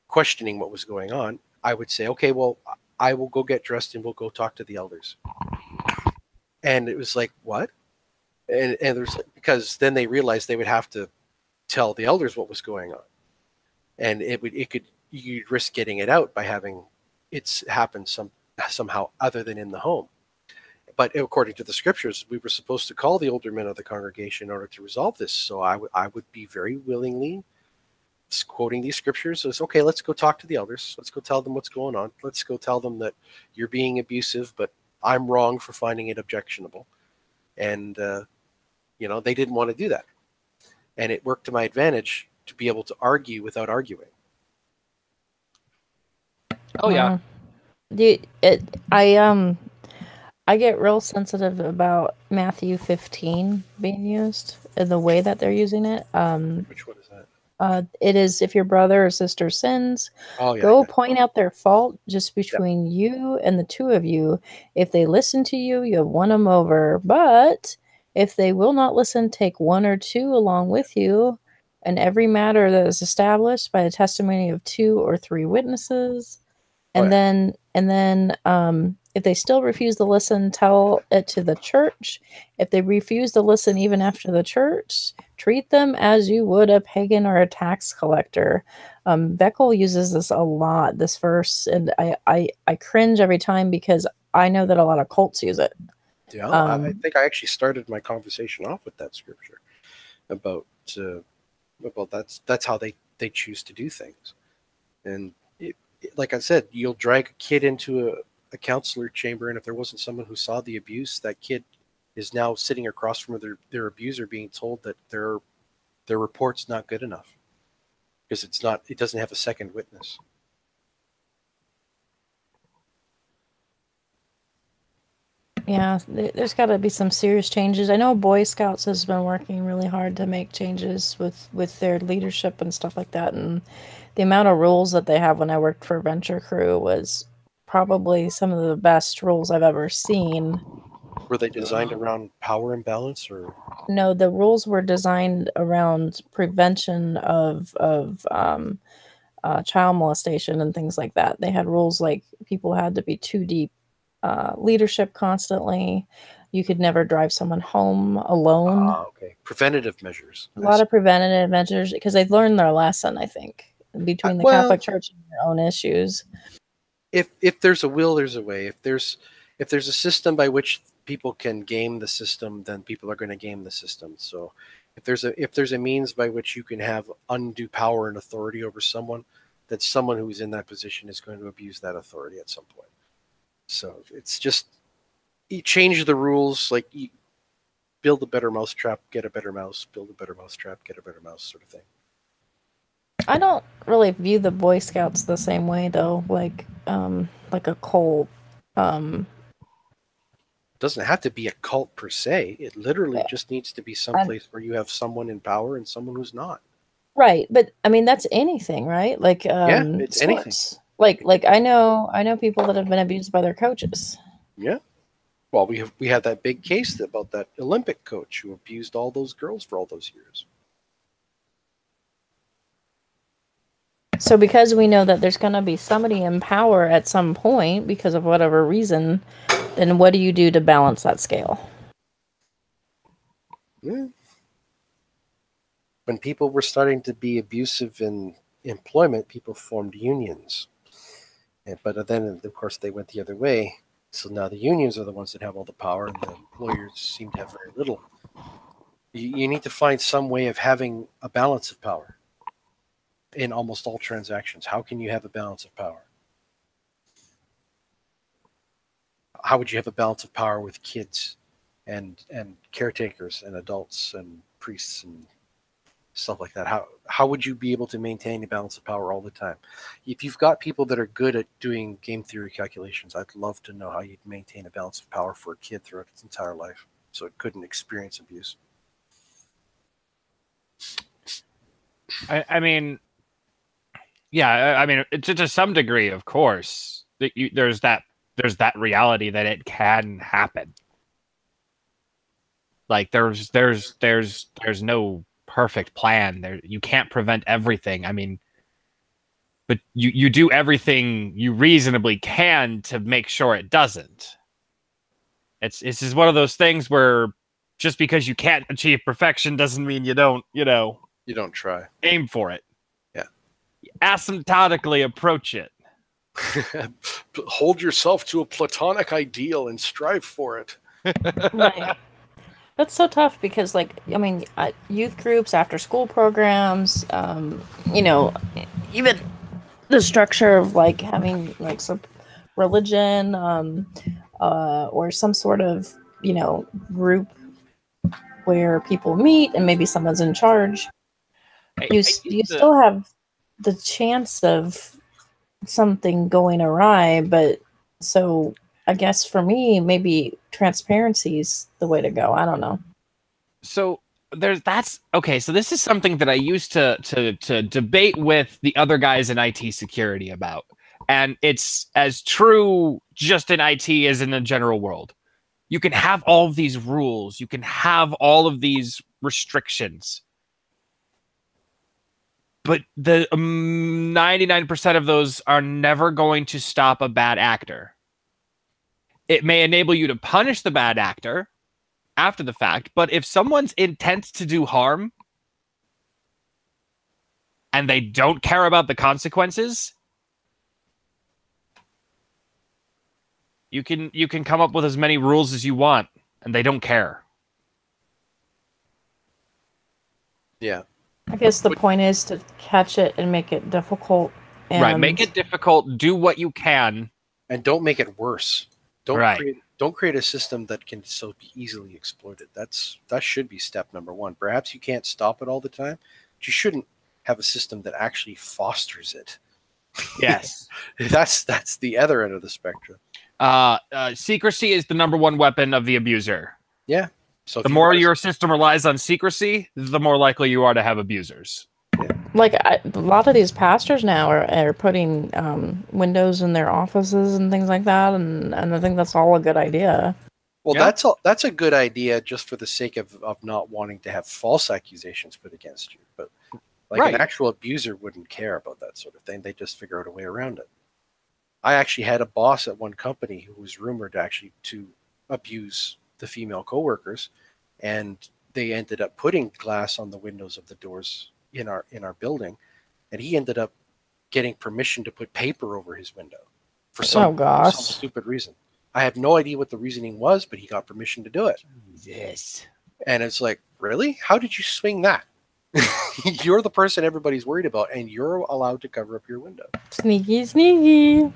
questioning what was going on, I would say, okay, well, I will go get dressed and we'll go talk to the elders. And it was like, what? And there's, because then they realized they would have to tell the elders what was going on, and you'd risk getting it out by having it happen somehow other than in the home. But according to the scriptures, we were supposed to call the older men of the congregation in order to resolve this. So I would be very willingly quoting these scriptures as, okay, let's go talk to the elders. Let's go tell them what's going on. Let's go tell them that you're being abusive, but I'm wrong for finding it objectionable. And, they didn't want to do that. And it worked to my advantage to be able to argue without arguing. Oh yeah. I get real sensitive about Matthew 15 being used and the way that they're using it. Which one is that? It is, if your brother or sister sins, go point out their fault just between you and the two of you. If they listen to you, you have won them over. But if they will not listen, take one or two along with you. And every matter that is established by the testimony of 2 or 3 witnesses. And then if they still refuse to listen, tell it to the church. If they refuse to listen even after the church, treat them as you would a pagan or a tax collector. Beckel uses this a lot, this verse, and I cringe every time because I know that a lot of cults use it. Yeah, I think I actually started my conversation off with that scripture about that's how they choose to do things. And like I said, you'll drag a kid into a counselor chamber, and if there wasn't someone who saw the abuse, that kid is now sitting across from their abuser being told that their report's not good enough because it doesn't have a second witness. Yeah, there's got to be some serious changes. I know Boy Scouts has been working really hard to make changes with their leadership and stuff like that, and the amount of rules that they have when I worked for Venture Crew was probably some of the best rules I've ever seen. Were they designed around power imbalance, or? No, the rules were designed around prevention of child molestation and things like that. They had rules like people had to be 2 deep leadership constantly. You could never drive someone home alone. Okay. Preventative measures. A lot of preventative measures because they've learned their lesson, I think, between the Catholic Church and their own issues. If there's a will, there's a way. If there's a system by which people can game the system, then people are going to game the system. So if there's a means by which you can have undue power and authority over someone, that someone who's in that position is going to abuse that authority at some point. So it's just, you change the rules. Like build a better mousetrap, get a better mouse, build a better mousetrap, get a better mouse sort of thing. I don't really view the Boy Scouts the same way though, like a cult. It doesn't have to be a cult per se. It literally just needs to be someplace where you have someone in power and someone who's not. Right, but I mean that's anything, right? Like it's anything. Like I know people that have been abused by their coaches. Yeah. Well, we had that big case about that Olympic coach who abused all those girls for all those years. So because we know that there's going to be somebody in power at some point because of whatever reason, then what do you do to balance that scale? Yeah. When people were starting to be abusive in employment, people formed unions. But then, of course, they went the other way. So now the unions are the ones that have all the power, and the employers seem to have very little. You need to find some way of having a balance of power in almost all transactions. How can you have a balance of power? How would you have a balance of power with kids and caretakers and adults and priests and stuff like that? How would you be able to maintain a balance of power all the time? If you've got people that are good at doing game theory calculations, I'd love to know how you'd maintain a balance of power for a kid throughout its entire life so it couldn't experience abuse. I mean, yeah, I mean, to some degree, of course, there's that reality that it can happen. Like there's no perfect plan there. You can't prevent everything. I mean, but you do everything you reasonably can to make sure it doesn't. It's just one of those things where just because you can't achieve perfection doesn't mean you don't try. Aim for it. Yeah. Asymptotically approach it. Hold yourself to a platonic ideal and strive for it. Right. That's so tough because, like, I mean, youth groups, after school programs, even the structure of like having like some religion, or some sort of, group where people meet and maybe someone's in charge. You still have the chance of something going awry, but so I guess for me, maybe transparency is the way to go. I don't know. So so this is something that I used to debate with the other guys in IT security about. And it's as true just in IT as in the general world. You can have all of these rules. You can have all of these restrictions. But the 99% of those are never going to stop a bad actor. It may enable you to punish the bad actor after the fact, but if someone's intent to do harm and they don't care about the consequences, you can come up with as many rules as you want, and they don't care. Yeah. I guess the point is to catch it and make it difficult. Right, make it difficult, do what you can. And don't make it worse. Don't create a system that can so be easily exploited. That should be step number one. Perhaps you can't stop it all the time, but you shouldn't have a system that actually fosters it. Yes. That's the other end of the spectrum. Secrecy is the number one weapon of the abuser. Yeah. So the more your system relies on secrecy, the more likely you are to have abusers. Like a lot of these pastors now are putting windows in their offices and things like that, and I think that's all a good idea. Well, that's a good idea just for the sake of not wanting to have false accusations put against you. But an actual abuser wouldn't care about that sort of thing. They just figure out a way around it. I actually had a boss at one company who was rumored to abuse the female coworkers, and they ended up putting glass on the windows of the doors in our building, and he ended up getting permission to put paper over his window for some stupid reason. I have no idea what the reasoning was, but he got permission to do it. Yes. And it's like, really? How did you swing that? You're the person everybody's worried about, and you're allowed to cover up your window. Sneaky.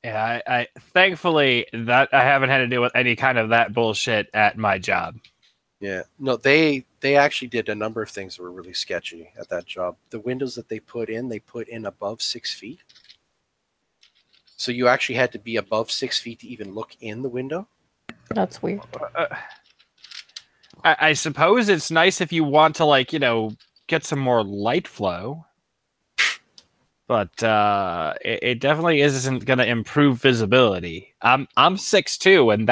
Yeah, I thankfully that I haven't had to deal with any kind of that bullshit at my job. Yeah. No, they actually did a number of things that were really sketchy at that job. The windows that they put in above 6 feet. So you actually had to be above 6 feet to even look in the window. That's weird. I suppose it's nice if you want to, like, get some more light flow. But it definitely isn't going to improve visibility. I'm 6'2", and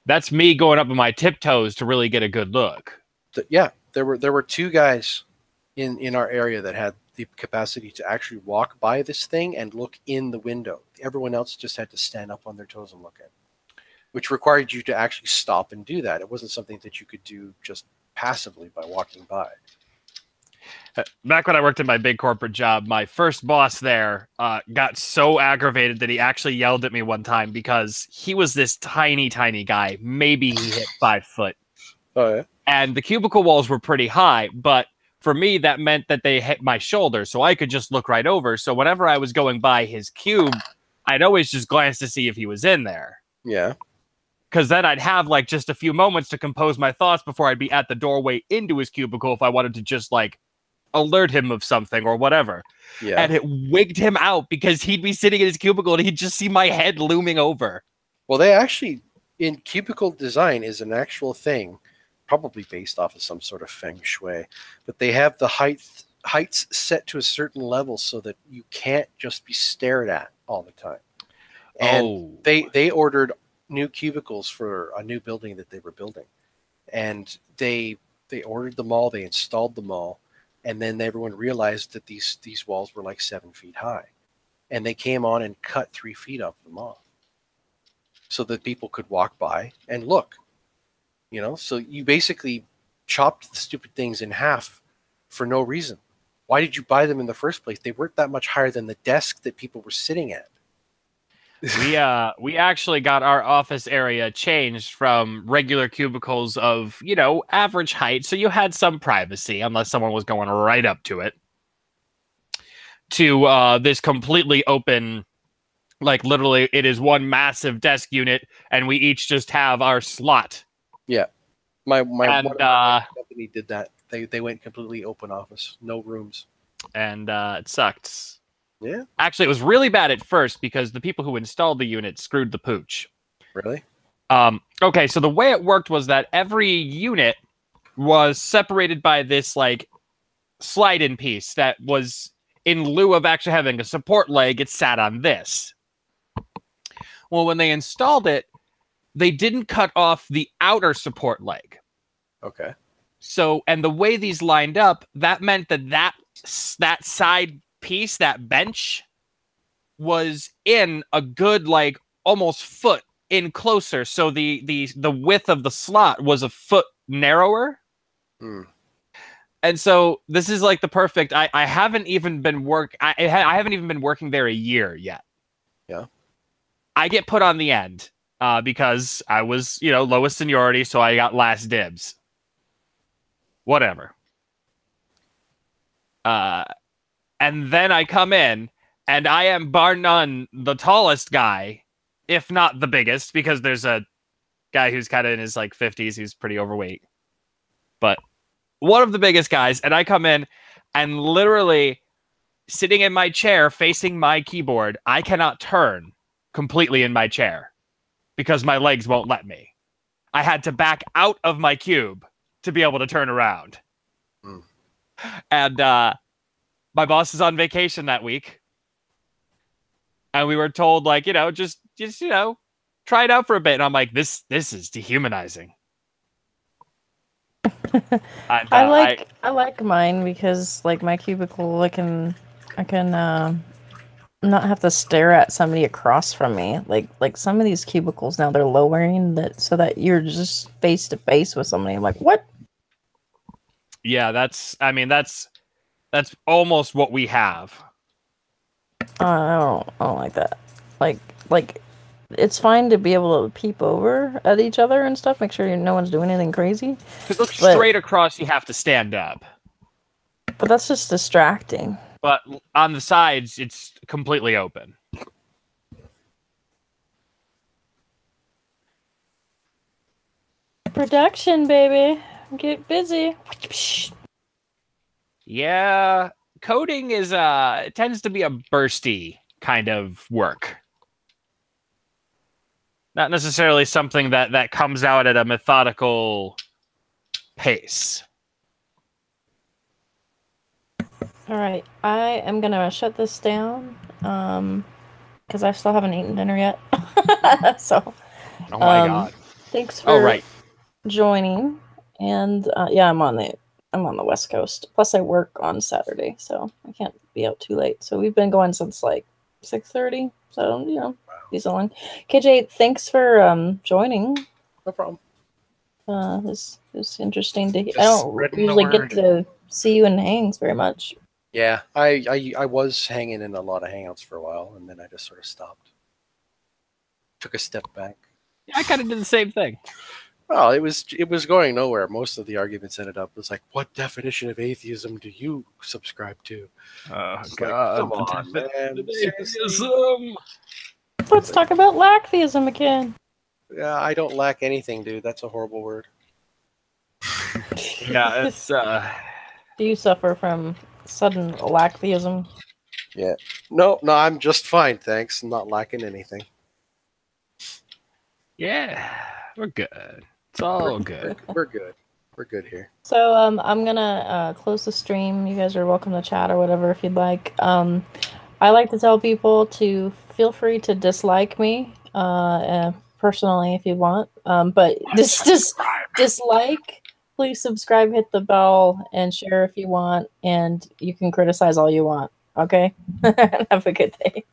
that's me going up on my tiptoes to really get a good look. Yeah, there were two guys in our area that had the capacity to actually walk by this thing and look in the window. Everyone else just had to stand up on their toes and look at it, which required you to actually stop and do that. It wasn't something that you could do just passively by walking by. Back when I worked in my big corporate job, my first boss there got so aggravated that he actually yelled at me one time because he was this tiny, tiny guy. Maybe he hit 5 foot. Oh, yeah? And the cubicle walls were pretty high, but for me, that meant that they hit my shoulder, so I could just look right over. So whenever I was going by his cube, I'd always just glance to see if he was in there. Yeah. Because then I'd have, like, just a few moments to compose my thoughts before I'd be at the doorway into his cubicle if I wanted to just, like, alert him of something or whatever. Yeah. And it wigged him out because he'd be sitting in his cubicle and he'd just see my head looming over. Well, they actually, in cubicle design is an actual thing, probably based off of some sort of feng shui, but they have the heights set to a certain level so that you can't just be stared at all the time. And they ordered new cubicles for a new building that they were building. And they ordered them all, they installed them all. And then everyone realized that these walls were like 7 feet high. And they came on and cut 3 feet of them off so that people could walk by and look. So you basically chopped the stupid things in half for no reason. Why did you buy them in the first place? They weren't that much higher than the desk that people were sitting at. We actually got our office area changed from regular cubicles of, average height, so you had some privacy unless someone was going right up to it, to this completely open, like, literally it is one massive desk unit and we each just have our slot. Yeah. My company did that. They went completely open office, no rooms. And it sucked. Yeah. Actually, it was really bad at first because the people who installed the unit screwed the pooch. Really? Okay, so the way it worked was that every unit was separated by this, like, slide-in piece that was, in lieu of actually having a support leg, it sat on this. Well, when they installed it, they didn't cut off the outer support leg. Okay. So, and the way these lined up, that meant that side piece, that bench, was in a good, like, almost foot in closer. So the width of the slot was a foot narrower. And so this is like the perfect. I haven't even been I haven't even been working there a year yet. Yeah. I get put on the end because I was, lowest seniority, so I got last dibs. Whatever. And then I come in, and I am bar none the tallest guy, if not the biggest, because there's a guy who's kind of in his, like, 50s who's pretty overweight. But one of the biggest guys, and I come in, and literally sitting in my chair facing my keyboard, I cannot turn completely in my chair because my legs won't let me. I had to back out of my cube to be able to turn around. And my boss is on vacation that week. And we were told, like, just try it out for a bit. And I'm like, this is dehumanizing. And, I like mine because, like, my cubicle, I can not have to stare at somebody across from me. Like some of these cubicles now, they're lowering that so that you're just face to face with somebody. I'm like, what? Yeah, that's almost what we have. I don't like that. Like it's fine to be able to peep over at each other and stuff, make sure no one's doing anything crazy. To look straight across, you have to stand up. But that's just distracting. But on the sides, it's completely open. production, baby. Get busy. Yeah, coding is it tends to be a bursty kind of work. Not necessarily something that comes out at a methodical pace. All right, I am gonna shut this down because I still haven't eaten dinner yet. So, Oh my god! thanks for Oh right. joining. And yeah, I'm on the West Coast. Plus, I work on Saturday, so I can't be out too late. So we've been going since like 6:30. So decent long. KJ, thanks for joining. No problem. This is interesting to hear. Just I don't spreading the usually get word. to see you in hangs very much. Yeah, I was hanging in a lot of hangouts for a while, and then I just sort of stopped. Took a step back. Yeah, I kind of did the same thing. Well, it was going nowhere. Most of the arguments ended up was like, "What definition of atheism do you subscribe to?" Oh It's like, come on, man. Atheism. Let's talk about lacktheism again. Yeah, I don't lack anything, dude. That's a horrible word. Yeah, it's Do you suffer from sudden lacktheism? No, I'm just fine, thanks. I'm not lacking anything. yeah, we're good. It's all good. We're good. We're good here. So I'm gonna close the stream. You guys are welcome to chat or whatever if you'd like. I like to tell people to feel free to dislike me personally if you want. But just dislike. Please subscribe, hit the bell, and share if you want. And you can criticize all you want. Okay. Have a good day.